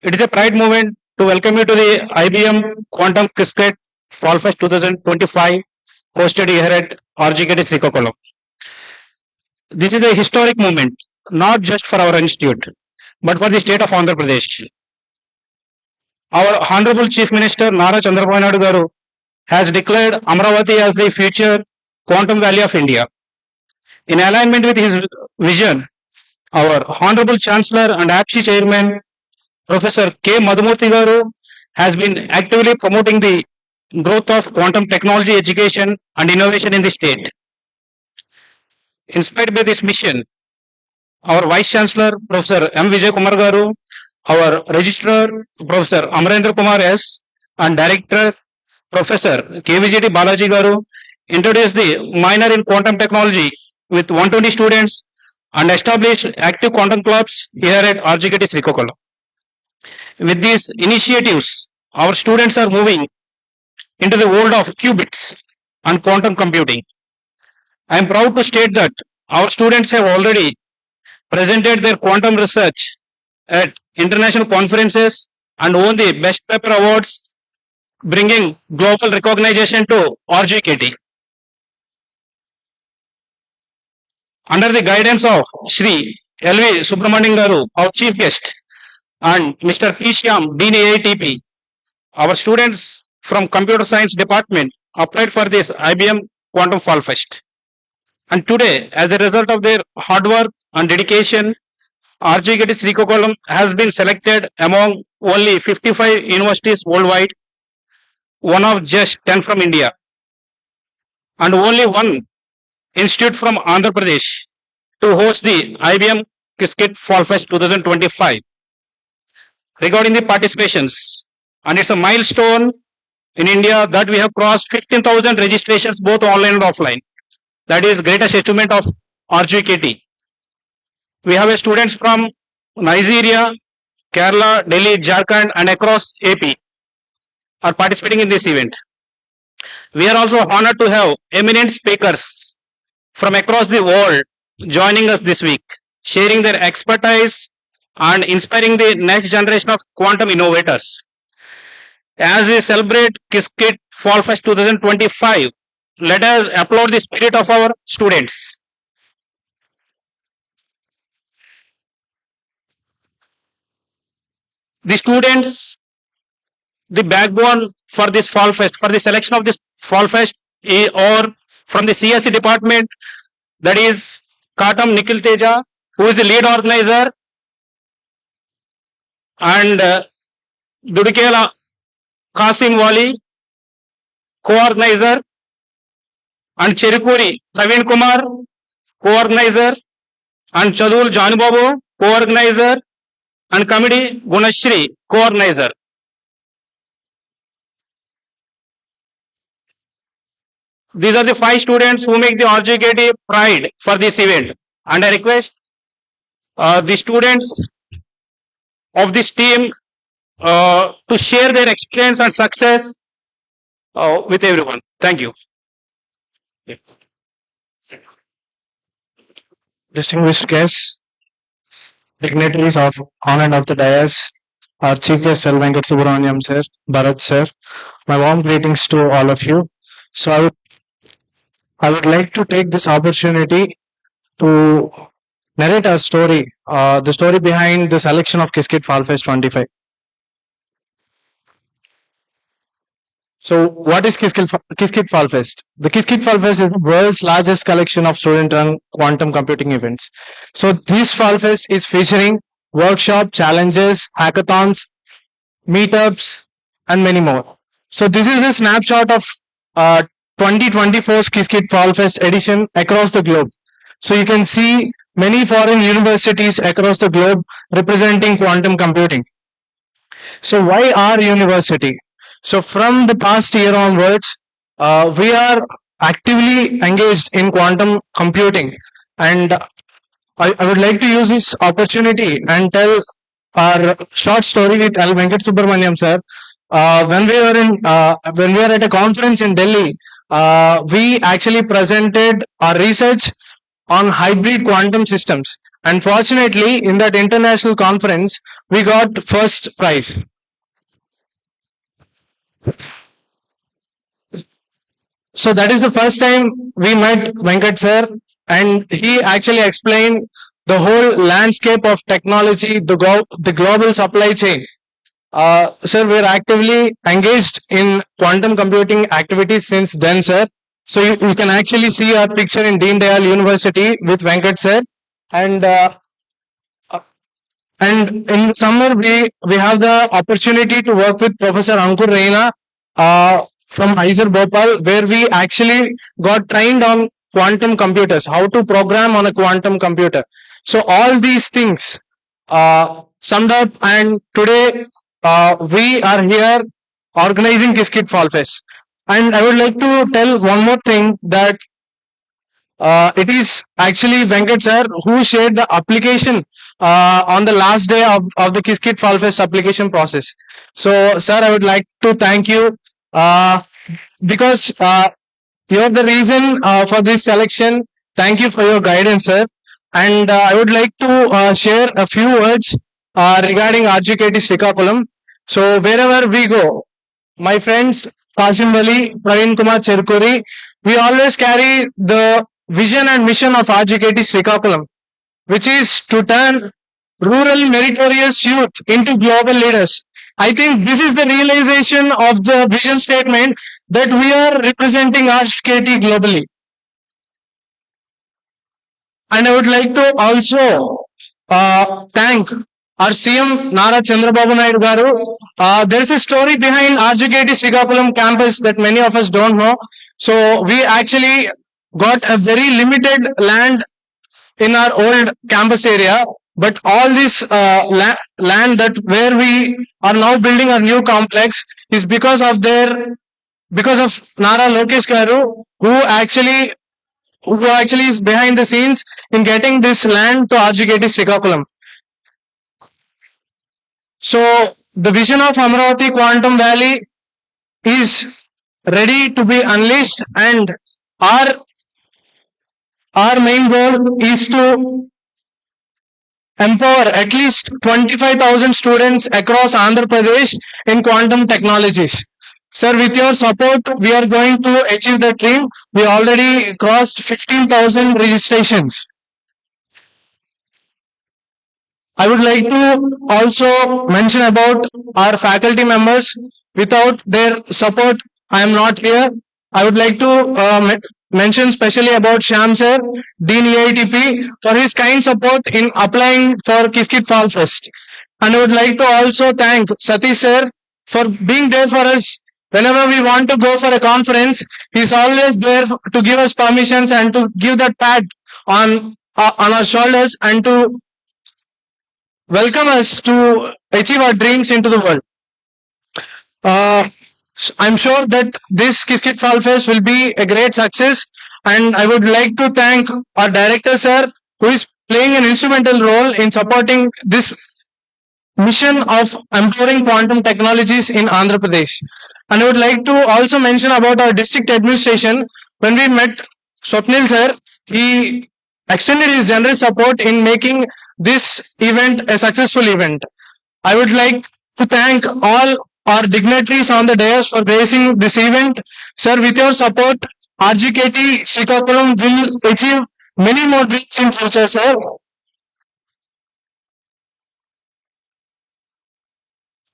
It is a pride moment to welcome you to the IBM Quantum Qiskit Fall Fest 2025 hosted here at RGKT Srikakulam. This is a historic moment, not just for our institute, but for the state of Andhra Pradesh. Our Honorable Chief Minister Nara Chandrababu Naidu Garu has declared Amravati as the future quantum valley of India. In alignment with his vision, our Honorable Chancellor and APSI Chairman, Professor K. Madhumurthy Garu, has been actively promoting the growth of quantum technology education and innovation in the state. Inspired by this mission, our Vice Chancellor, Professor M. Vijay Kumar Garu, our Registrar, Professor Amarendra Kumar S., and Director, Professor KVGT Balaji Garu, introduced the minor in quantum technology with 120 students and established active quantum clubs here at RGKT Srikakulam. With these initiatives, our students are moving into the world of qubits and quantum computing. I am proud to state that our students have already presented their quantum research at international conferences and won the Best Paper Awards, bringing global recognition to RGKT. Under the guidance of Shri L.V. Subramanian Garu, our chief guest, and Mr. P. Shyam, Dean AITP, our students from Computer Science Department applied for this IBM Quantum Fall Fest. And today, as a result of their hard work and dedication, RGKT Srikakulam has been selected among only 55 universities worldwide, one of just 10 from India, and only one institute from Andhra Pradesh to host the IBM Qiskit Fall Fest 2025. Regarding the participations, and it's a milestone in India that we have crossed 15,000 registrations both online and offline. That is greatest achievement of RGKT. We have students from Nigeria, Kerala, Delhi, Jharkhand, and across AP are participating in this event. We are also honored to have eminent speakers from across the world joining us this week, sharing their expertise and inspiring the next generation of quantum innovators. As we celebrate Qiskit Fall Fest 2025, let us applaud the spirit of our students. The students, the backbone for this Fall Fest, for the selection of this Fall Fest, or from the CSE department, that is Katam Nikhil Teja, who is the lead organizer, and Dudikela Qasim Wali, co-organizer, and Cherikuri Praveen Kumar, co-organizer, and Chadul Janbabu, co-organizer, and committee Gunashri, co-organizer. These are the 5 students who make the RGKT pride for this event. And I request the students of this team to share their experience and success with everyone. Thank you. Distinguished guests, dignitaries of on and off the dais, our Chief Guest Sir Venkat Subramaniam sir, Bharat sir, my warm greetings to all of you. So I would like to take this opportunity to narrate a story, the story behind the selection of Qiskit Fall Fest 25. So, what is Qiskit Fall Fest? The Qiskit Fall Fest is the world's largest collection of student-run quantum computing events. So, this Fall Fest is featuring workshop, challenges, hackathons, meetups, and many more. So, this is a snapshot of 2024's Qiskit Fall Fest edition across the globe. So, you can see many foreign universities across the globe representing quantum computing. So why our university? So from the past year onwards, we are actively engaged in quantum computing, and I would like to use this opportunity and tell our short story with L. Venkat Subramaniam sir. When we were at a conference in Delhi, we actually presented our research on hybrid quantum systems. And fortunately, in that international conference, we got first prize. So that is the first time we met Venkat sir, and he actually explained the whole landscape of technology, the global supply chain. Sir, we're actively engaged in quantum computing activities since then, sir. So you can actually see our picture in Deen Dayal University with Venkat sir, and in summer we have the opportunity to work with Professor Ankur Reina from IISER Bhopal, where we actually got trained on quantum computers, how to program on a quantum computer. So all these things summed up, and today we are here organizing Qiskit Fall Fest. And I would like to tell one more thing, that it is actually Venkat sir who shared the application on the last day of the Qiskit Fall Fest application process. So, sir, I would like to thank you because you're the reason for this selection. Thank you for your guidance, sir. And I would like to share a few words regarding RGKT Srikakulam. So, wherever we go, my friends Qasim Wali, Praveen Kumar Cherkuri, we always carry the vision and mission of RGKT Srikakulam, which is to turn rural meritorious youth into global leaders. I think this is the realization of the vision statement, that we are representing RGKT globally. And I would like to also thank our CM Nara Chandrababu Naidu Garu. There is a story behind RGKT Srikakulam campus that many of us don't know. So we actually got a very limited land in our old campus area, but all this land that where we are now building our new complex is because of Nara Lokesh Garu, who actually is behind the scenes in getting this land to RGKT Srikakulam. So the vision of Amravati Quantum Valley is ready to be unleashed, and our main goal is to empower at least 25,000 students across Andhra Pradesh in quantum technologies. Sir, with your support, we are going to achieve the dream. We already crossed 15,000 registrations. I would like to also mention about our faculty members. Without their support, I am not here. I would like to mention specially about Shyam sir, Dean EITP, for his kind support in applying for Qiskit Fall Fest. And I would like to also thank Satish sir for being there for us. Whenever we want to go for a conference, he's always there to give us permissions and to give that pat on our shoulders and to welcome us to achieve our dreams into the world. I'm sure that this Qiskit Fall Fest will be a great success, and I would like to thank our director sir, who is playing an instrumental role in supporting this mission of empowering quantum technologies in Andhra Pradesh. And I would like to also mention about our district administration. When we met Swapnil sir, he extended his generous support in making this event a successful event. I would like to thank all our dignitaries on the dais for gracing this event. Sir, with your support, RGKT Srikakulam will achieve many more dreams in future, sir.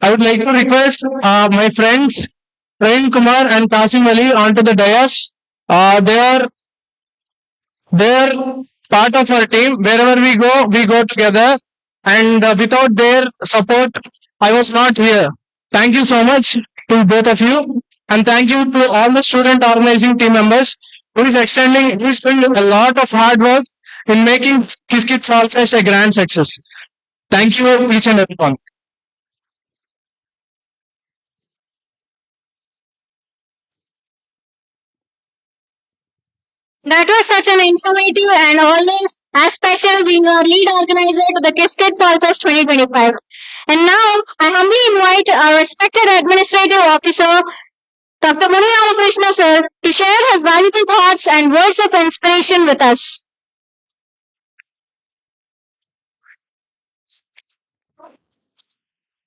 I would like to request my friends Praveen Kumar and Kasim Ali onto the dais. They are part of our team. Wherever we go together. And without their support, I was not here. Thank you so much to both of you. And thank you to all the student organizing team members who is doing a lot of hard work in making Qiskit Fall Fest a grand success. Thank you each and everyone. That was such an informative and always as special being our lead organizer to the Qiskit Fall Fest 2025. And now I humbly invite our respected administrative officer, Dr. Krishna sir, to share his valuable thoughts and words of inspiration with us.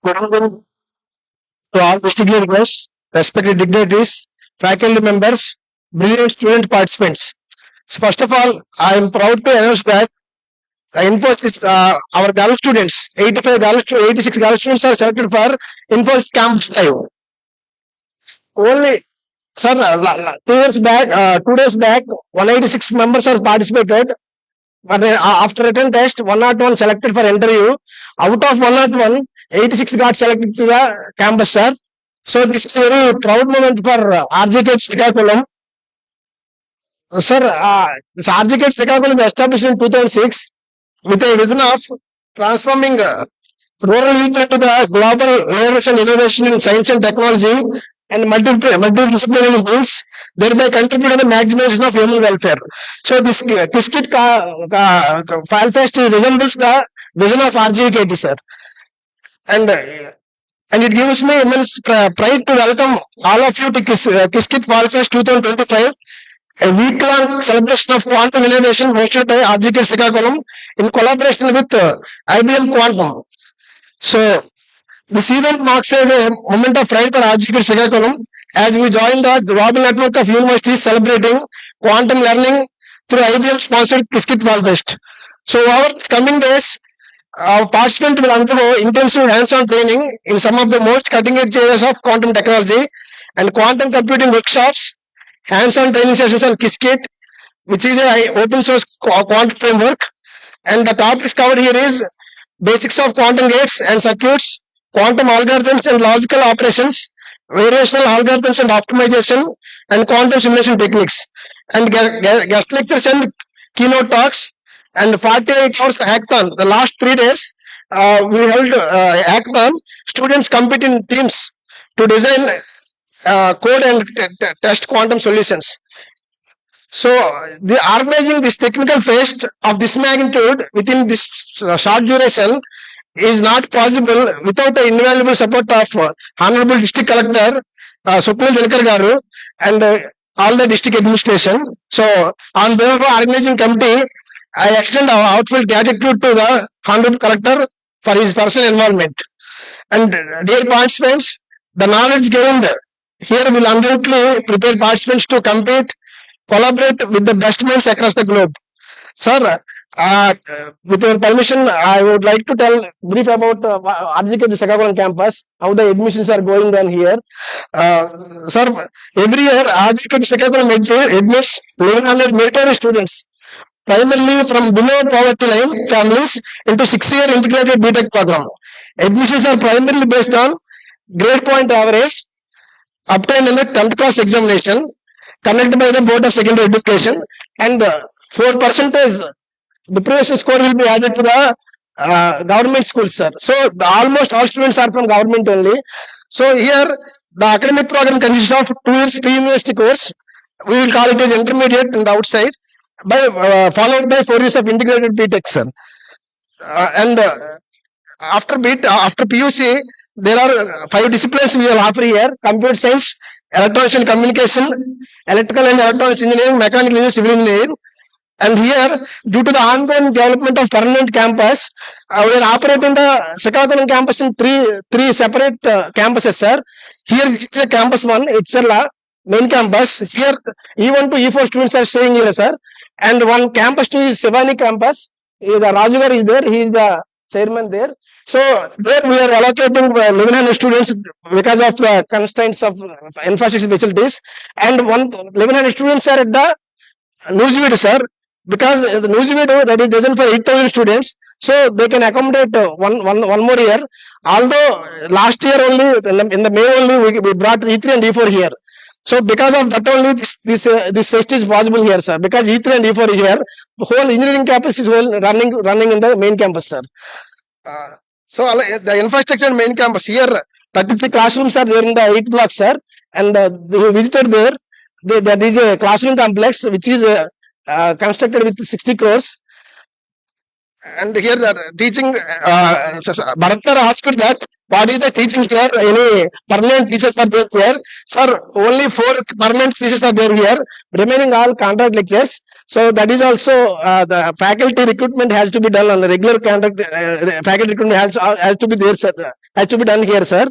Good evening to all distinguished guests, respected dignitaries, faculty members, brilliant student participants. So first of all, I am proud to announce that Infosys, our girl students, 86 girl students are selected for Infosys Campus 5. Only, sir, 2 days back, 186 members are participated. But after written test, 101 selected for interview. Out of 101, 86 got selected to the campus, sir. So this is a very proud moment for RGK Srikakulam. Sir, this RGK Srikakulam was established in 2006 with a vision of transforming rural youth into the global leaders and innovation in science and technology and multidisciplinary goals, thereby contributing to the maximization of human welfare. So this Qiskit Fall Fest resembles the vision of RGKT, sir. And it gives me immense pride to welcome all of you to Qiskit Fall Fest 2025, a week-long celebration of quantum innovation hosted by RGK Srikakulam in collaboration with IBM Quantum. So this event marks as a moment of pride for RGK Srikakulam as we join the global network of universities celebrating quantum learning through IBM-sponsored Qiskit Fall Fest. So over the coming days, our participants will undergo intensive hands-on training in some of the most cutting-edge areas of quantum technology and quantum computing workshops, hands-on training sessions on Qiskit, which is an open source quantum framework. And the topics covered here is basics of quantum gates and circuits, quantum algorithms and logical operations, variational algorithms and optimization, and quantum simulation techniques. And guest lectures and keynote talks, and 48 hours hackathon. The last 3 days, we held hackathon. Students compete in teams to design, code and test quantum solutions. So, the organizing this technical fest of this magnitude within this short duration is not possible without the invaluable support of Honorable District Collector Supnil Dilkar Garu and all the district administration. So, on behalf of organizing committee, I extend our heartfelt gratitude to the Honorable Collector for his personal involvement. And dear participants, the knowledge gained here will undoubtedly prepare participants to compete, collaborate with the best minds across the globe. Sir, with your permission, I would like to tell brief about RGK Srikakulam campus, how the admissions are going on here. Sir, every year RGK Srikakulam admits 1100 meritorious students, primarily from below poverty line families, into 6-year integrated BTech program. Admissions are primarily based on grade point average obtained in the 10th class examination conducted by the Board of Secondary Education, and 4% deprivation score will be added to the government schools, sir. So almost all students are from government only. So here the academic program consists of 2 years pre-university course. We will call it as intermediate and outside, followed by 4 years of integrated BTech, sir. And after PUC, there are 5 disciplines we will offer here: computer science, electronics and communication, electrical and electronics engineering, mechanical engineering, civil engineering. And here, due to the ongoing development of permanent campus, we are operating the Srikakulam campus in three separate campuses, sir. Here is the campus 1, Itcherla, main campus. Here, E1 to E4 students are staying here, sir. And one campus 2 is Sivani campus. The Rajugar is there. He is the chairman there. So there we are allocating 1100 students because of the constraints of infrastructure facilities, and 1100 students are at the Newsweed, sir, because the Newsweed that is designed for 8,000 students, so they can accommodate one more year. Although last year only in the May only we brought E3 and E4 here. So because of that only this fest is possible here, sir. Because E3 and E4 is here, the whole engineering campus is running in the main campus, sir. So the infrastructure in main campus here, 33 classrooms are there in the 8 blocks, sir. And we visited there. There is a classroom complex which is constructed with 60 crores. And here the teaching, Bharat sir asked that what is the teaching here? Any permanent teachers are there here? Sir, only 4 permanent teachers are there here. Remaining all contract lectures. So that is also the faculty recruitment has to be done on the regular contract. Faculty recruitment has to be there, sir. Has to be done here, sir.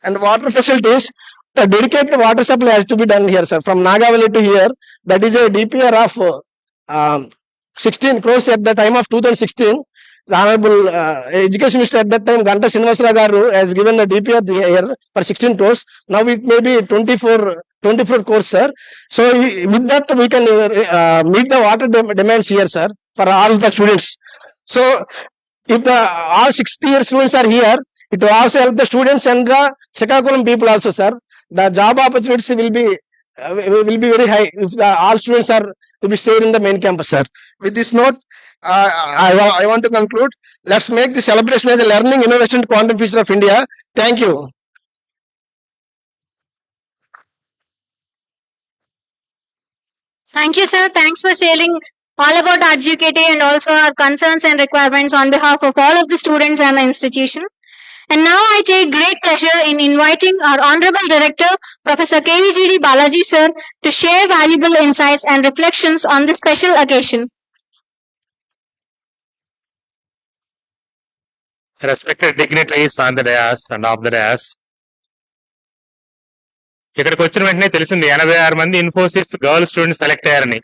And water facilities, the dedicated water supply has to be done here, sir. From Nagavali to here, that is a DPR of 16 crores at the time of 2016. The Honorable Education Minister at that time, Ganta Srinivasarao Garu, has given the DPR here for 16 crores. Now it may be 24 crores, sir. So with that we can meet the water demands here, sir, for all the students. So if all 60 students are here, it will also help the students and the Srikakulam people also, sir. The job opportunities will be very high if all students will be staying in the main campus, sir. With this note, I want to conclude. Let's make the celebration as a learning, innovation, quantum future of India. Thank you. Thank you, sir. Thanks for sharing all about RGKT and also our concerns and requirements on behalf of all of the students and the institution. And now I take great pleasure in inviting our Honorable Director, Professor KVGD Balaji sir, to share valuable insights and reflections on this special occasion. Respected dignitaries on the dais and off the dais. ఇక్కడికి వచ్చిన వెంటనే తెలిసింది 86 మంది Infosys girl students select అయ్యారని.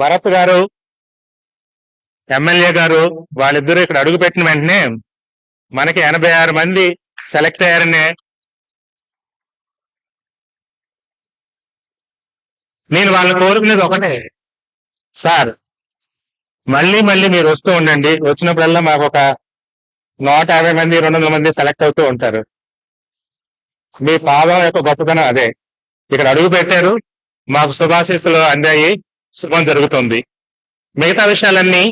భరత్ గారు, MLA గారు వాళ్ళిద్దరూ ఇక్కడ అడుగు పెట్టిన వెంటనే మనకి 86 మంది సెలెక్ట్ అయ్యారని నేను వాళ్ళని కోరుకునేది ఒకటే, సార్ మళ్ళీ మీరు వస్తూ ఉండండి. వచ్చినప్పుడల్లా మాకు ఒక 150 మంది 200 మంది సెలెక్ట్ అవుతూ ఉంటారు. మీ పాదం యొక్క గొప్పతనం అదే. ఇక్కడ అడుగు పెట్టారు, మాకు శుభాశీస్సులు అందాయి, శుభం జరుగుతుంది. మిగతా విషయాలన్నీ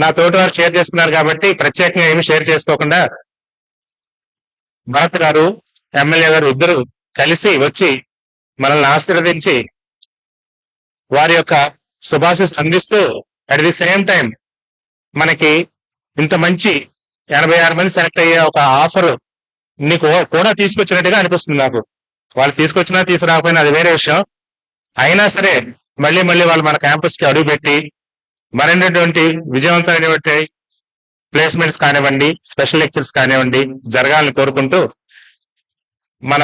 నా తోటి వారు షేర్ చేస్తున్నారు కాబట్టి ప్రత్యేకంగా ఏమి షేర్ చేసుకోకుండా భరత్ గారు, ఎమ్మెల్యే గారు ఇద్దరు కలిసి వచ్చి మనల్ని ఆశీర్వదించి వారి యొక్క శుభాశీస్సులు అందిస్తూ అట్ ది సేమ్ టైం మనకి ఇంత మంచి 86 మంది సెలెక్ట్ అయ్యే ఒక ఆఫర్ నీకు కూడా తీసుకొచ్చినట్టుగా అనిపిస్తుంది నాకు. వాళ్ళు తీసుకొచ్చినా తీసుకురాకపోయినా అది వేరే విషయం. అయినా సరే మళ్ళీ వాళ్ళు మన క్యాంపస్ కి అడుగుపెట్టి మరిన్నటువంటి విజయవంతమైనటువంటి ప్లేస్మెంట్స్ కానివ్వండి, స్పెషల్ లెక్చర్స్ కానివ్వండి జరగాలని కోరుకుంటూ మన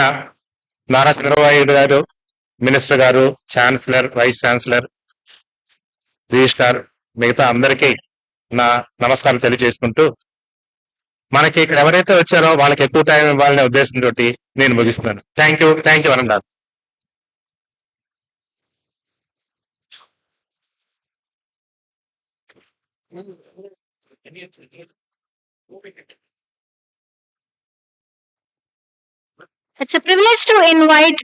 నారా చంద్రబాబు గారు, మినిస్టర్ గారు, ఛాన్సలర్, వైస్ ఛాన్సలర్, రిజిస్ట్రార్, మిగతా అందరికీ నా నమస్కారం తెలియజేసుకుంటూ మనకి ఇక్కడ ఎవరైతే వచ్చారో వాళ్ళకి ఎక్కువ టైం ఇవ్వాలనే ఉద్దేశంతో నేను ముగిస్తున్నాను. థ్యాంక్ యూ అనండి. It's a privilege to invite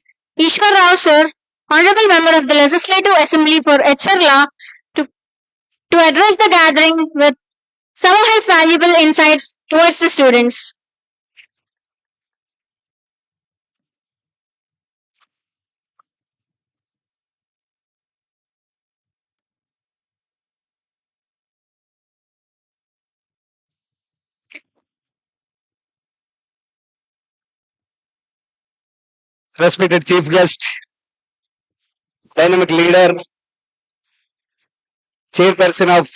Ishwar Rao sir, Honorable Member of the Legislative Assembly for Echarla, to address the gathering with some of his valuable insights towards the students. Respected Chief Guest, Dynamic Leader, Chairperson of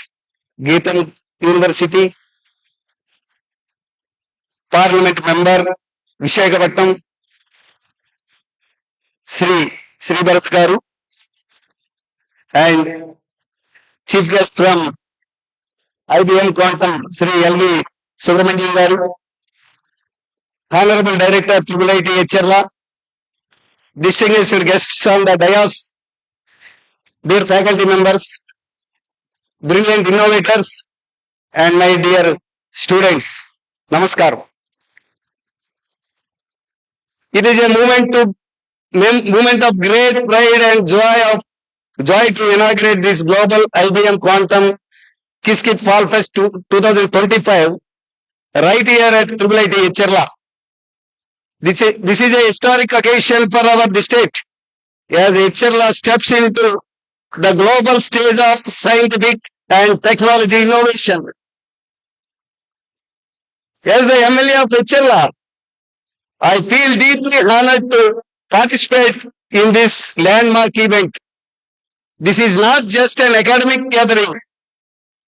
Geetam University, Parliament Member, Visakhapatnam, Sri Bharat Garu, and chief guest from IBM Quantum, Sri L.V. Subramanian Garu, Honorable Director, Iiit Cherla, distinguished guests on the dais, dear faculty members, brilliant innovators, and my dear students. Namaskar. It is a moment of great pride and joy to inaugurate this global IBM Quantum Qiskit Fall Fest 2025 right here at Iiit Cherla. This is a historic occasion for our district as Cherla steps into the global stage of scientific and technology innovation. As the MLA of Cherla, I feel deeply honored to participate in this landmark event. This is not just an academic gathering.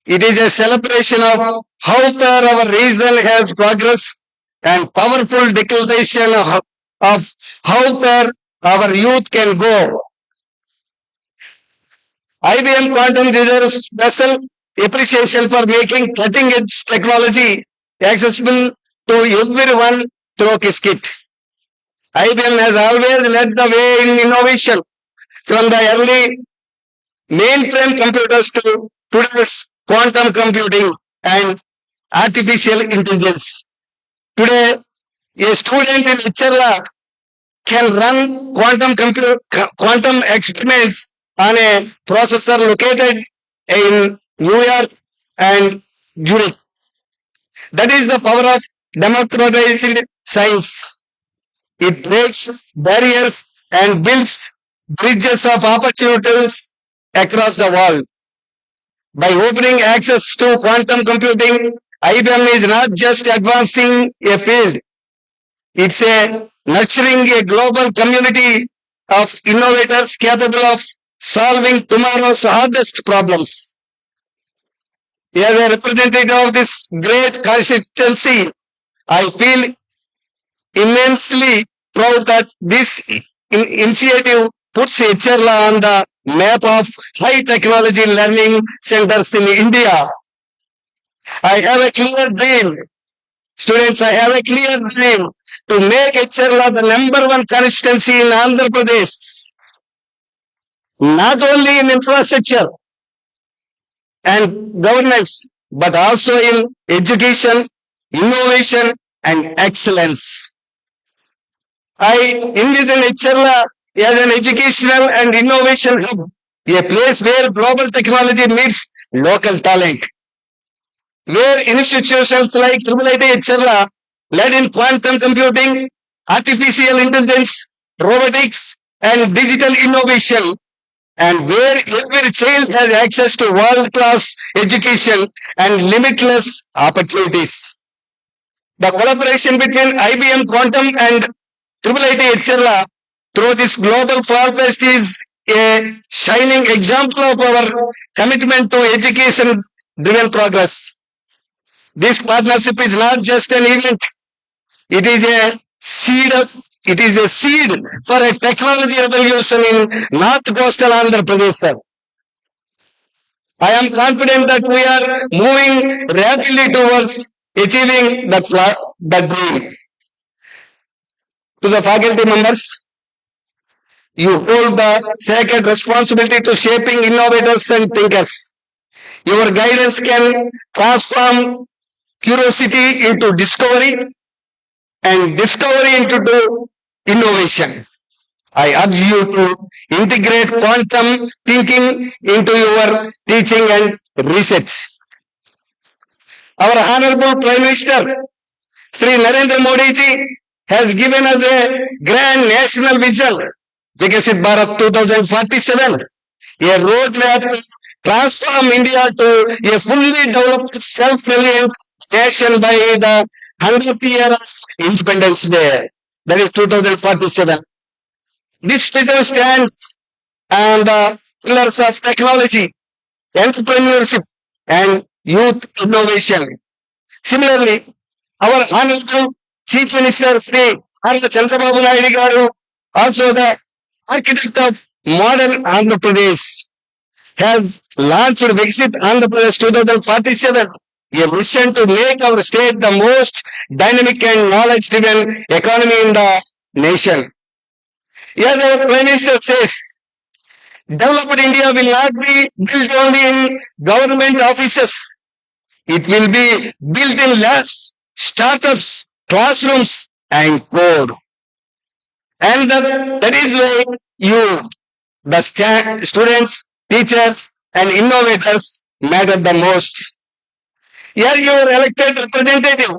It is a celebration of how far our region has progressed and powerful declaration of how far our youth can go. IBM Quantum deserves special appreciation for making cutting-edge technology accessible to everyone through Qiskit. IBM has always led the way in innovation, from the early mainframe computers to today's quantum computing and artificial intelligence. Today, a student in Cherla can run quantum experiments on a processor located in New York and Zurich. That is the power of democratized science. It breaks barriers and builds bridges of opportunities across the world. By opening access to quantum computing, IBM is not just advancing a field, it's nurturing a global community of innovators capable of solving tomorrow's hardest problems. As a representative of this great constituency, I feel immensely proud that this initiative puts Cherla on the map of high technology learning centers in India. I have a clear dream. Students, I have a clear dream to make Cherla the #1 constituency in Andhra Pradesh. Not only in infrastructure and governance, but also in education, innovation, and excellence. I envision Cherla as an educational and innovation hub, a place where global technology meets local talent, where institutions like Iiit Cherla, led in quantum computing, artificial intelligence, robotics, and digital innovation, and where every child has access to world-class education and limitless opportunities. The collaboration between IBM Quantum and Iiit Cherla through this global Fall Fest is a shining example of our commitment to education-driven progress. This partnership is not just an event; it is a seed for a technology revolution in North Coastal Andhra Pradesh. I am confident that we are moving rapidly towards achieving that dream. To the faculty members, you hold the sacred responsibility to shaping innovators and thinkers. Your guidance can transform curiosity into discovery and discovery into innovation. I urge you to integrate quantum thinking into your teaching and research. Our Honorable Prime Minister, Sri Narendra Modi ji, has given us a grand national vision, Vikasit Bharat 2047, a roadmap to transform India to a fully developed, self-reliant nation by the 100th year of Independence Day, that is 2047. This vision stands on the pillars of technology, entrepreneurship, and youth innovation. Similarly, our Honorable Chief Minister Sri Chandrababu Naidu Garu, also the architect of modern Andhra Pradesh, has launched Viksit Andhra Pradesh 2047, a mission to make our state the most dynamic and knowledge-driven economy in the nation. As our Prime Minister says, developed India will not be built only in government offices. It will be built in labs, startups, classrooms, and code. And that is why you, the students, teachers, and innovators matter the most. Here your elected representative.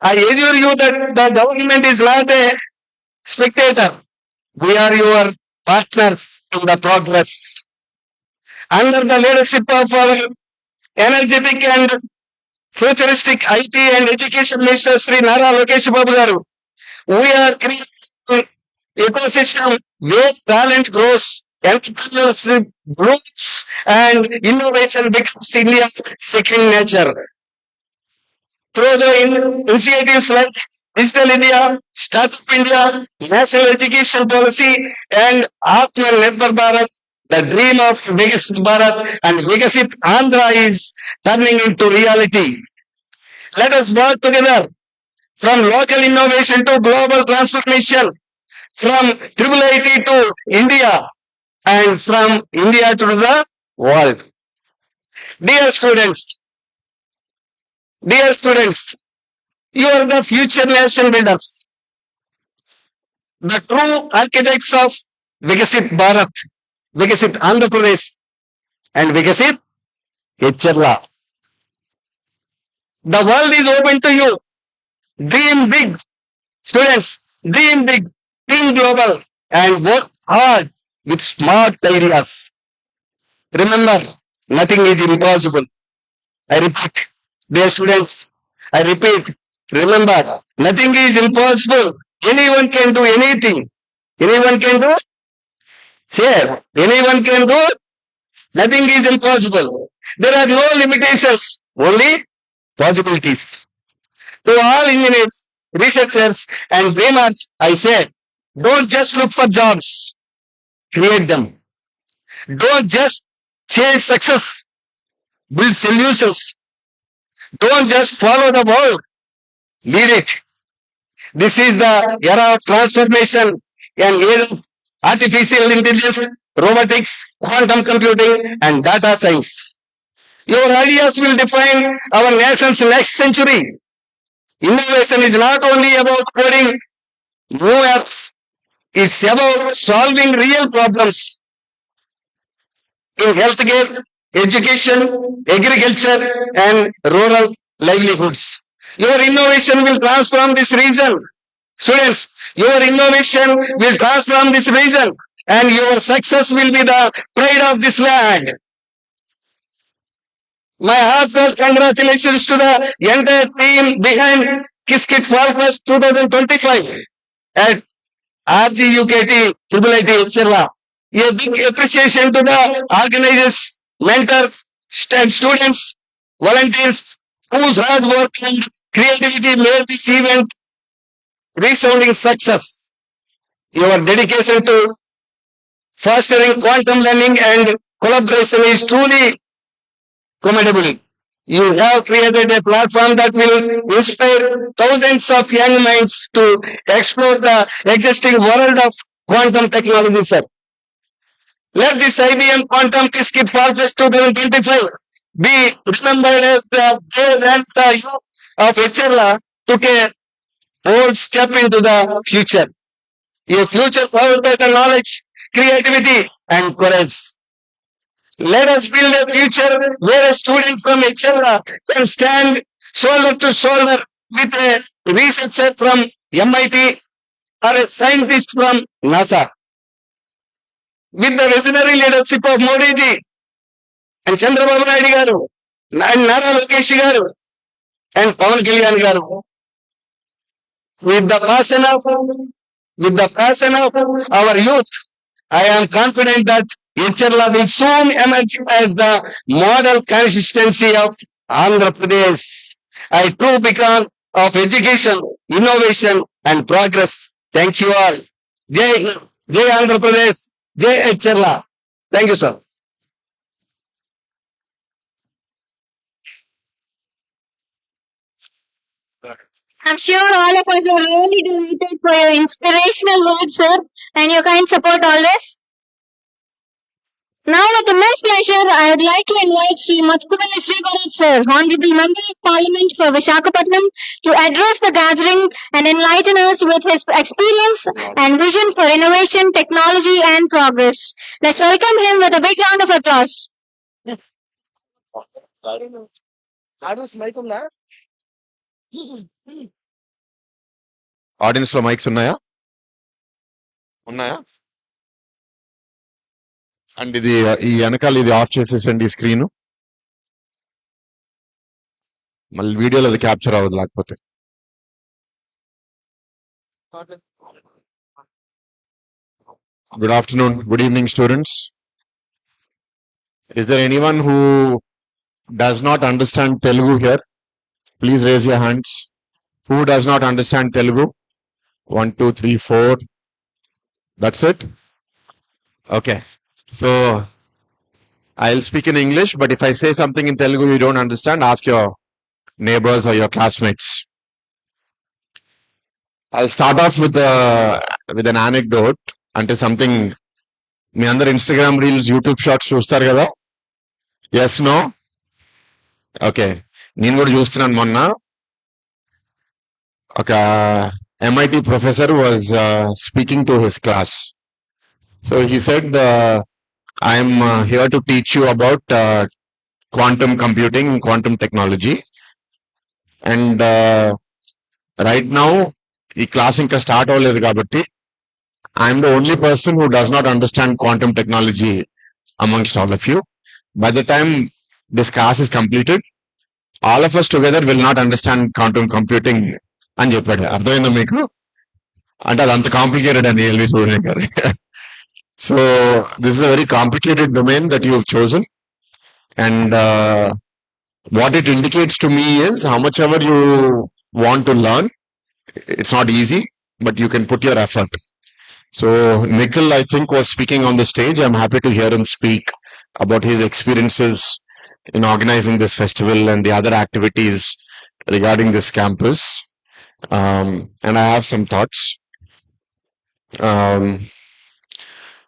I assure you that the government is not a spectator. We are your partners in the progress. Under the leadership of our energetic and futuristic IT and Education Minister Sri Nara Lokesh Babu garu, we are creating ecosystem where talent grows, entrepreneurship blooms, and innovation becomes India's second nature. Through the initiatives like Digital India, Startup India, National Education Policy, and Atmanirbhar Bharat, the dream of Viksit Bharat and Vikasit Andhra is turning into reality. Let us work together from local innovation to global transformation, from Iiit to India, and from India to the world. Dear students, you are the future nation builders, the true architects of Vikasit Bharat, Vikasit Andhra Pradesh, and Vikasit Cherla. The world is open to you. Dream big, students. Dream big, think global, and work hard with smart ideas. Remember, nothing is impossible. I repeat, dear students, I repeat, remember, nothing is impossible. Anyone can do anything. Anyone can do? Say, anyone can do? Nothing is impossible. There are no limitations, only possibilities. To all engineers, researchers, and dreamers, I say, don't just look for jobs, create them. Don't just chase success, build solutions. Don't just follow the world, lead it. This is the era of transformation, an age of artificial intelligence, robotics, quantum computing, and data science. Your ideas will define our nation's next century. Innovation is not only about coding new apps, it's about solving real problems in healthcare, education, agriculture, and rural livelihoods. Your innovation will transform this region. Students, your innovation will transform this region, and your success will be the pride of this land. My heartfelt congratulations to the entire team behind Qiskit FEST' 2025 at RGUKT Iiit Cherla. A big appreciation to the organizers, mentors, and students, volunteers whose hard work and creativity made this event resounding success. Your dedication to fostering quantum learning and collaboration is truly commendable. You have created a platform that will inspire thousands of young minds to explore the existing world of quantum technology, sir. Let this IBM Quantum Qiskit FEST' 2025 be remembered as the day when the youth of Cherla took a bold step into the future. A future powered by the knowledge, creativity, and courage. Let us build a future where a student from Cherla can stand shoulder to shoulder with a researcher from MIT or a scientist from NASA. With the visionary leadership of Modi ji and Chandrababu Naidu garu and Nara Lokesh garu and Pawan Kalyan garu, with the passion of our youth, I am confident that Cherla will soon emerge as the model consistency of Andhra Pradesh. I too beacon of education, innovation, and progress. Thank you all. Jai Andhra Pradesh. Jai Cherla. Thank you, sir. I'm sure all of us are really delighted for your inspirational words, sir, and your kind support always. Now, with immense pleasure, I would like to invite Sri Mathupalli Srikakulam, sir, Honorable Member of Parliament for Visakhapatnam, to address the gathering and enlighten us with his experience and vision for innovation, technology, and progress. Let's welcome him with a big round of applause. Audience లో mics ఉన్నాయా and ఇది ఈ వెనకాల ఇది of చేసేసండి ఈ screen మళ్ళీ వీడియోలో అది క్యాప్చర్ అవ్వదు లేకపోతే good afternoon good evening students is there anyone who does not understand Telugu here please raise your hands who does not understand Telugu 1 2 3 4 that's it okay so I'll speak in English but if I say something in Telugu you don't understand ask your neighbors or your classmates I'll start off with an anecdote ante something మీ అందరు Instagram reels YouTube shots చూస్తారు కదా yes no okay నేను కూడా చూస్తున్నాను మొన్న ఒక MIT professor was speaking to his class. So he said, I am here to teach you about quantum computing, quantum technology. And right now, ఈ class ఇంకా start అవ్వలేదు కాబట్టి I am the only person who does not understand quantum technology amongst all of you. By the time this class is completed, all of us together will not understand quantum computing అని చెప్పాడు అర్థమైందా మీకు అంటే అది అంత complicated అని LV సూర్య గారు so this is a very complicated domain that you have chosen and what it indicates to me is how much ever you want to learn it's not easy but you can put your effort so Nikhil I think was speaking on the stage I'm happy to hear him speak about his experiences in organizing this festival and the other activities regarding this campus. And I have some thoughts.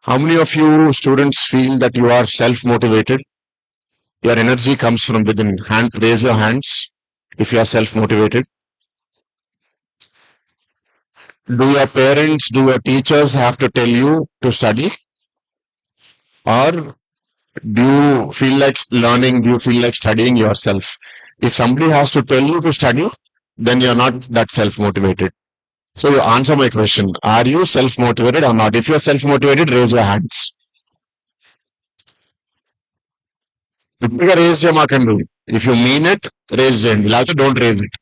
How many of you students feel that you are self-motivated? Your energy comes from within. Raise your hands if you are self-motivated. Do your parents, do your teachers have to tell you to study? Or do you feel like learning? Do you feel like studying yourself? If somebody has to tell you to study, then you're not that self-motivated. So you answer my question. Are you self-motivated or not? If you're self-motivated, raise your hands. Raise your mark and if you mean it, raise your hand. Don't raise it.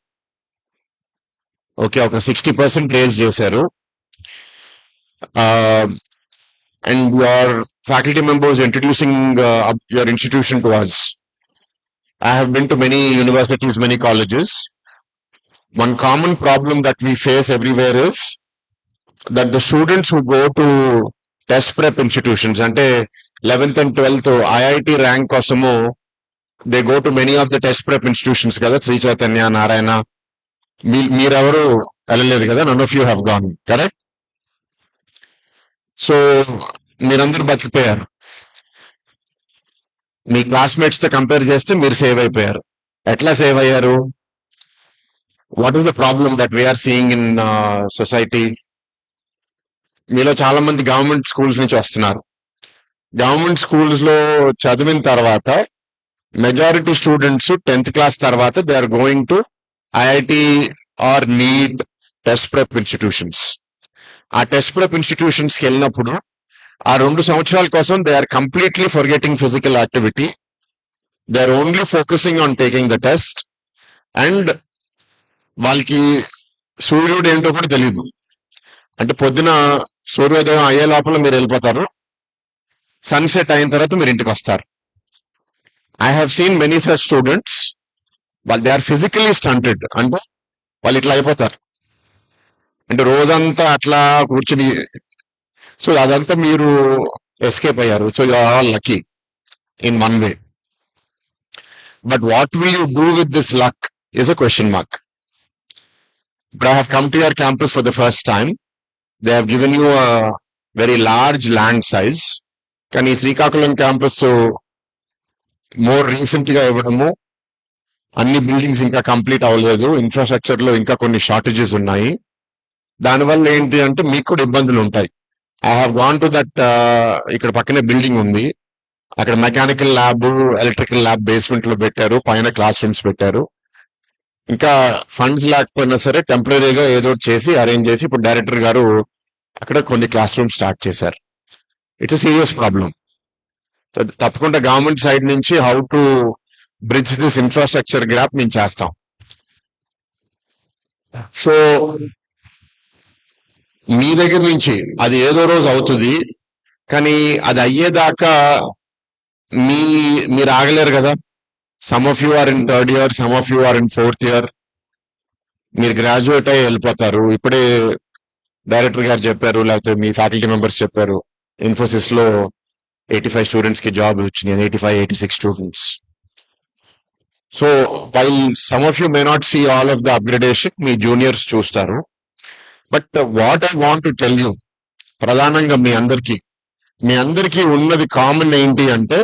Okay, 60% raise చేశారు. And your faculty members introducing your institution to us. I have been to many universities, many colleges. One common problem that we face everywhere is that the students who go to test prep institutions, ante 11th and 12th IIT rank kosamu, they go to many of the test prep institutions kada, Sri Chaitanya, Narayana. Meerevaru elaledu kada, none of you have gone, correct? So మీరందరూ బతికిపోయారు మీ classmates తో compare చేస్తే మీరు save అయిపోయారు ఎట్లా save అయ్యారు what is the problem that we are seeing in society మీలో చాలా మంది గవర్నమెంట్ స్కూల్స్ నుంచి వస్తున్నారు గవర్నమెంట్ స్కూల్స్ లో చదివిన తర్వాత మెజారిటీ స్టూడెంట్స్ 10th క్లాస్ తర్వాత they are going to IIT or NEET test prep institutions ఆ టెస్ట్ ప్రెప్ ఇన్స్టిట్యూషన్స్ కి వెళ్ళినప్పుడు ఆ 2 సంవత్సరాల కోసం they are completely forgetting physical activity they are only focusing on taking the test and వాళ్ళకి సూర్యుడు ఏంటో కూడా తెలియదు అంటే పొద్దున సూర్యోదయం అయ్యే లోపల మీరు వెళ్ళిపోతారు సన్సెట్ అయిన తర్వాత మీరు ఇంటికి వస్తారు I have seen many such students వాళ్ళు దే ఆర్ ఫిజికలీ స్టంటెడ్ అంటే వాళ్ళు ఇట్లా అయిపోతారు అంటే రోజంతా అట్లా కూర్చుని సో అదంతా మీరు ఎస్కేప్ అయ్యారు so you are all lucky in one way but what will you do with this luck is a question mark but I have come to your campus for the first time. They have given you a very large land size. కానీ Srikakulam campus more recent గా ఇవ్వడము, అన్ని buildings ఇంకా complete అవ్వలేదు, infrastructure లో ఇంకా కొన్ని shortages ఉన్నాయి. దానివల్ల ఏంటి అంటే మీకు కూడా ఇబ్బందులు ఉంటాయి. I have gone to that, ఇక్కడ పక్కనే బిల్డింగ్ ఉంది, అక్కడ mechanical lab, electrical lab basement లో పెట్టారు, పైన క్లాస్ రూమ్స్ పెట్టారు. ఇంకా ఫండ్స్ లేకపోయినా సరే టెంపరీగా ఏదో చేసి అరేంజ్ చేసి ఇప్పుడు డైరెక్టర్ గారు అక్కడ కొన్ని క్లాస్ రూమ్స్ స్టార్ట్ చేశారు. It's a serious problem. తప్పకుండా గవర్నమెంట్ సైడ్ నుంచి how to bridge this infrastructure gap మేము చేస్తాం. సో మీ దగ్గర నుంచి అది ఏదో రోజు అవుతుంది, కానీ అది అయ్యేదాకా మీరు ఆగలేరు కదా. Some of you are in 3rd year, some of you are in 4th year. మీరు గ్రాడ్యుయేట్ అయ్యి వెళ్ళిపోతారు. ఇప్పుడే డైరెక్టర్ గారు చెప్పారు, లేకపోతే మీ ఫ్యాకల్టీ మెంబర్స్ చెప్పారు, ఇన్ఫోసిస్ లో 85 స్టూడెంట్స్ కి జాబ్ వచ్చినాయి, 85-86 students. So while some of you may not see all of the upgradation, మీ జూనియర్స్ చూస్తారు. But what I want to tell you, ప్రధానంగా మీ అందరికీ ఉన్నది కామన్ ఏంటి అంటే,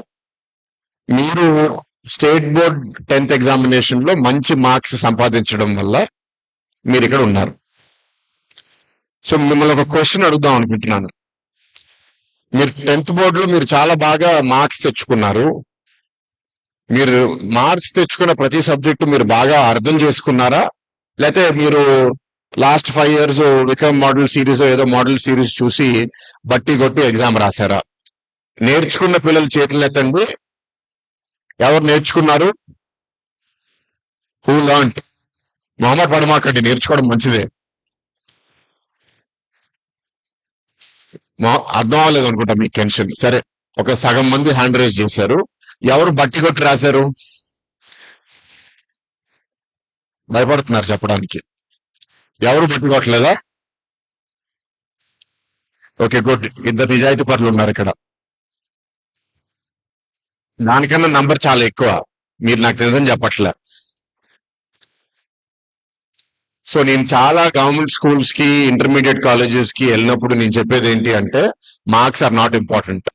మీరు స్టేట్ బోర్డ్ 10th ఎగ్జామినేషన్ లో మంచి మార్క్స్ సంపాదించడం వల్ల మీరు ఇక్కడ ఉన్నారు. సో మిమ్మల్ని ఒక క్వశ్చన్ అడుగుదాం అనుకుంటున్నాను. మీరు 10th బోర్డులో మీరు చాలా బాగా మార్క్స్ తెచ్చుకున్నారు. మీరు మార్క్స్ తెచ్చుకున్న ప్రతి సబ్జెక్టు మీరు బాగా అర్థం చేసుకున్నారా, లేకపోతే మీరు last 5 years Vikram model series ఏదో మోడల్ సిరీస్ చూసి బట్టి కొట్టి ఎగ్జామ్ రాశారా? నేర్చుకున్న పిల్లల చేతులు ఎత్తండి. ఎవరు నేర్చుకున్నారు? Who learned? మొహమ్మద్ పడమాకండి, నేర్చుకోవడం మంచిదే. అర్థం అవ్వలేదు అనుకుంటా మీకు టెన్షన్. సరే, ఒక సగం మంది హ్యాండ్ రైజ్ చేశారు. ఎవరు బట్టి కొట్టి రాశారు? భయపడుతున్నారు చెప్పడానికి. ఎవరు బట్టి కొట్టలేదా? Okay, good. 2 నిజాయితీ పరులు ఉన్నారు ఇక్కడ. దానికన్నా నంబర్ చాలా ఎక్కువ. మీరు నాకు నిజం చెప్పట్లే. సో నేను చాలా గవర్నమెంట్ స్కూల్స్ కి, ఇంటర్మీడియట్ కాలేజెస్ కి వెళ్ళినప్పుడు నేను చెప్పేది ఏంటి అంటే, marks are not important,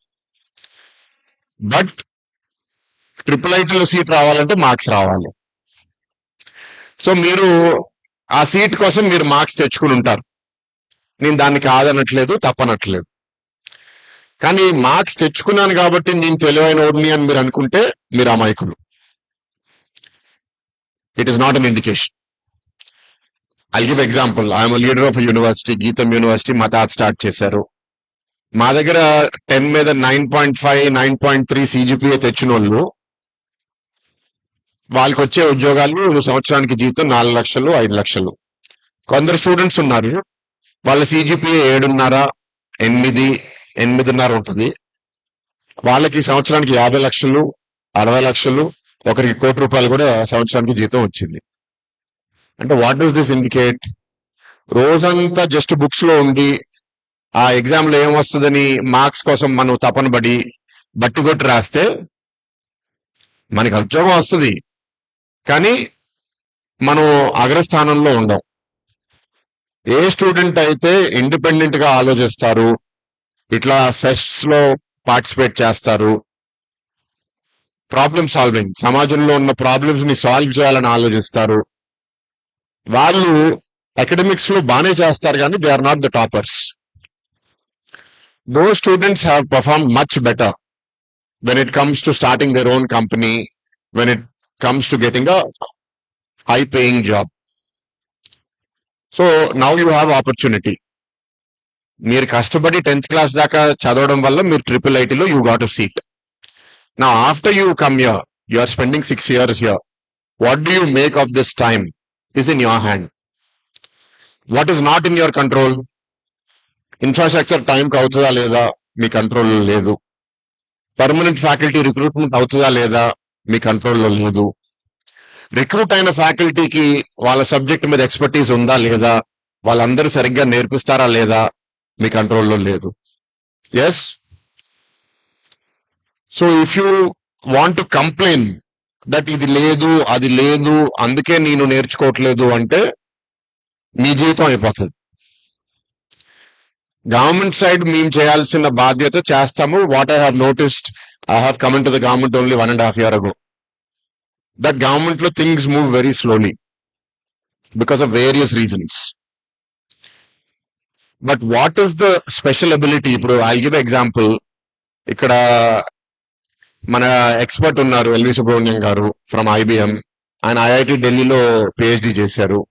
but IIITలో సీట్ రావాలంటే మార్క్స్ రావాలి. సో మీరు ఆ సీట్ కోసం మీరు మార్క్స్ తెచ్చుకుని ఉంటారు. నేను దాన్ని కాదనట్లేదు, తప్పనట్లేదు. కానీ మార్క్స్ తెచ్చుకున్నాను కాబట్టి నేను తెలివైన ఓడిని అని మీరు అనుకుంటే మీరు అమాయకులు. It is not an indication. I'll give example. I'm a leader of a university, గీతం యూనివర్సిటీ. మా తాత స్టార్ట్ చేశారు. మా దగ్గర 10 మీద 9.5, 9.3 CGPA తెచ్చిన వాళ్ళు, వాళ్ళకి వచ్చే ఉద్యోగాలు సంవత్సరానికి జీతం 4 లక్షలు, 5 లక్షలు. కొందరు స్టూడెంట్స్ ఉన్నారు, వాళ్ళ CGPA 7.5, 8, 8.5 ఉంటుంది. వాళ్ళకి సంవత్సరానికి 50 లక్షలు, 60 లక్షలు, ఒకరికి 1 కోటి రూపాయలు కూడా సంవత్సరానికి జీతం వచ్చింది. అంటే వాట్ డస్ దిస్ ఇండికేట్? రోజంతా జస్ట్ బుక్స్ లో ఉండి ఆ ఎగ్జామ్ లో ఏమొస్తుందని మార్క్స్ కోసం మనం తపన పడి బట్టి కొట్టి రాస్తే మనకి ఉద్యోగం వస్తుంది, కానీ మనం అగ్రస్థానంలో ఉండం. ఏ స్టూడెంట్ అయితే ఇండిపెండెంట్ గా ఆలోచిస్తారు, ఇట్లా ఫెస్ట్స్ లో పార్టిసిపేట్ చేస్తారు, ప్రాబ్లమ్ సాల్వింగ్, సమాజంలో ఉన్న ప్రాబ్లమ్స్ ని సాల్వ్ చేయాలని ఆలోచిస్తారు, వాళ్ళు అకాడమిక్స్ లో బాగానే చేస్తారు, కానీ they are not the toppers. Those students have performed much better when it comes to starting their own company, when it comes to getting a high paying job. So now you have opportunity. మీరు కష్టపడి 10th class దాకా చదవడం వల్ల మీరు IIITలో you got a seat. Now after you come here, you are spending 6 years here. What do you make of this time is in your hand. What is not in your control? Infrastructure టైంకి అవుతుందా లేదా మీ కంట్రోల్లో లేదు. Permanent faculty recruitment అవుతుందా లేదా మీ కంట్రోల్లో లేదు. రిక్రూట్ అయిన ఫ్యాకల్టీకి వాళ్ళ సబ్జెక్ట్ మీద ఎక్స్పర్టీస్ ఉందా లేదా, వాళ్ళందరూ సరిగ్గా నేర్పిస్తారా లేదా మీ కంట్రోల్లో లేదు. Yes, so if you want to complain that ఇది లేదు, అది లేదు, అందుకే నేను నేర్చుకోవట్లేదు అంటే మీ జీవితం అయిపోతుంది. గవర్నమెంట్ సైడ్ మేము చేయాల్సిన బాధ్యత చేస్తాము. What I have noticed, I have come in to the government only 1.5 years ago. That government లో things move very slowly because of various reasons. But what is the special ability? ఇప్పుడు I give example. ఇక్కడ మన expert ఉన్నారు LV Subrahmanyam గారు from IBM. ఆయన IIT ఢిల్లీలో PhD చేశారు.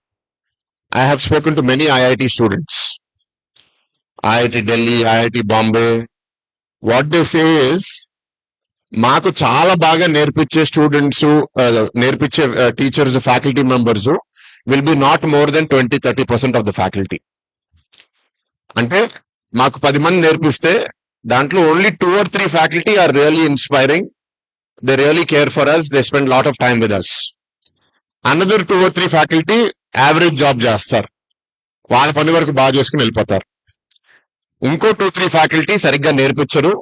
I have spoken to many IIT students, IIT Delhi, IIT Bombay. What they say is, మాకు చాలా బాగా నేర్పించే స్టూడెంట్స్, నేర్పించే teachers, faculty members will be not more then 20-30% of the faculty. అంటే మాకు 10 మంది నేర్పిస్తే దాంట్లో only 2 or 3 faculty are really inspiring. They really care for us, they spend lot of time with us. Another 2 or 3 faculty average job చేస్తారు, వాళ్ళ పని వరకు బాగా చేసుకుని వెళ్ళిపోతారు. ఇంకో 2-3 ఫ్యాకల్టీ సరిగ్గా నేర్పించరు,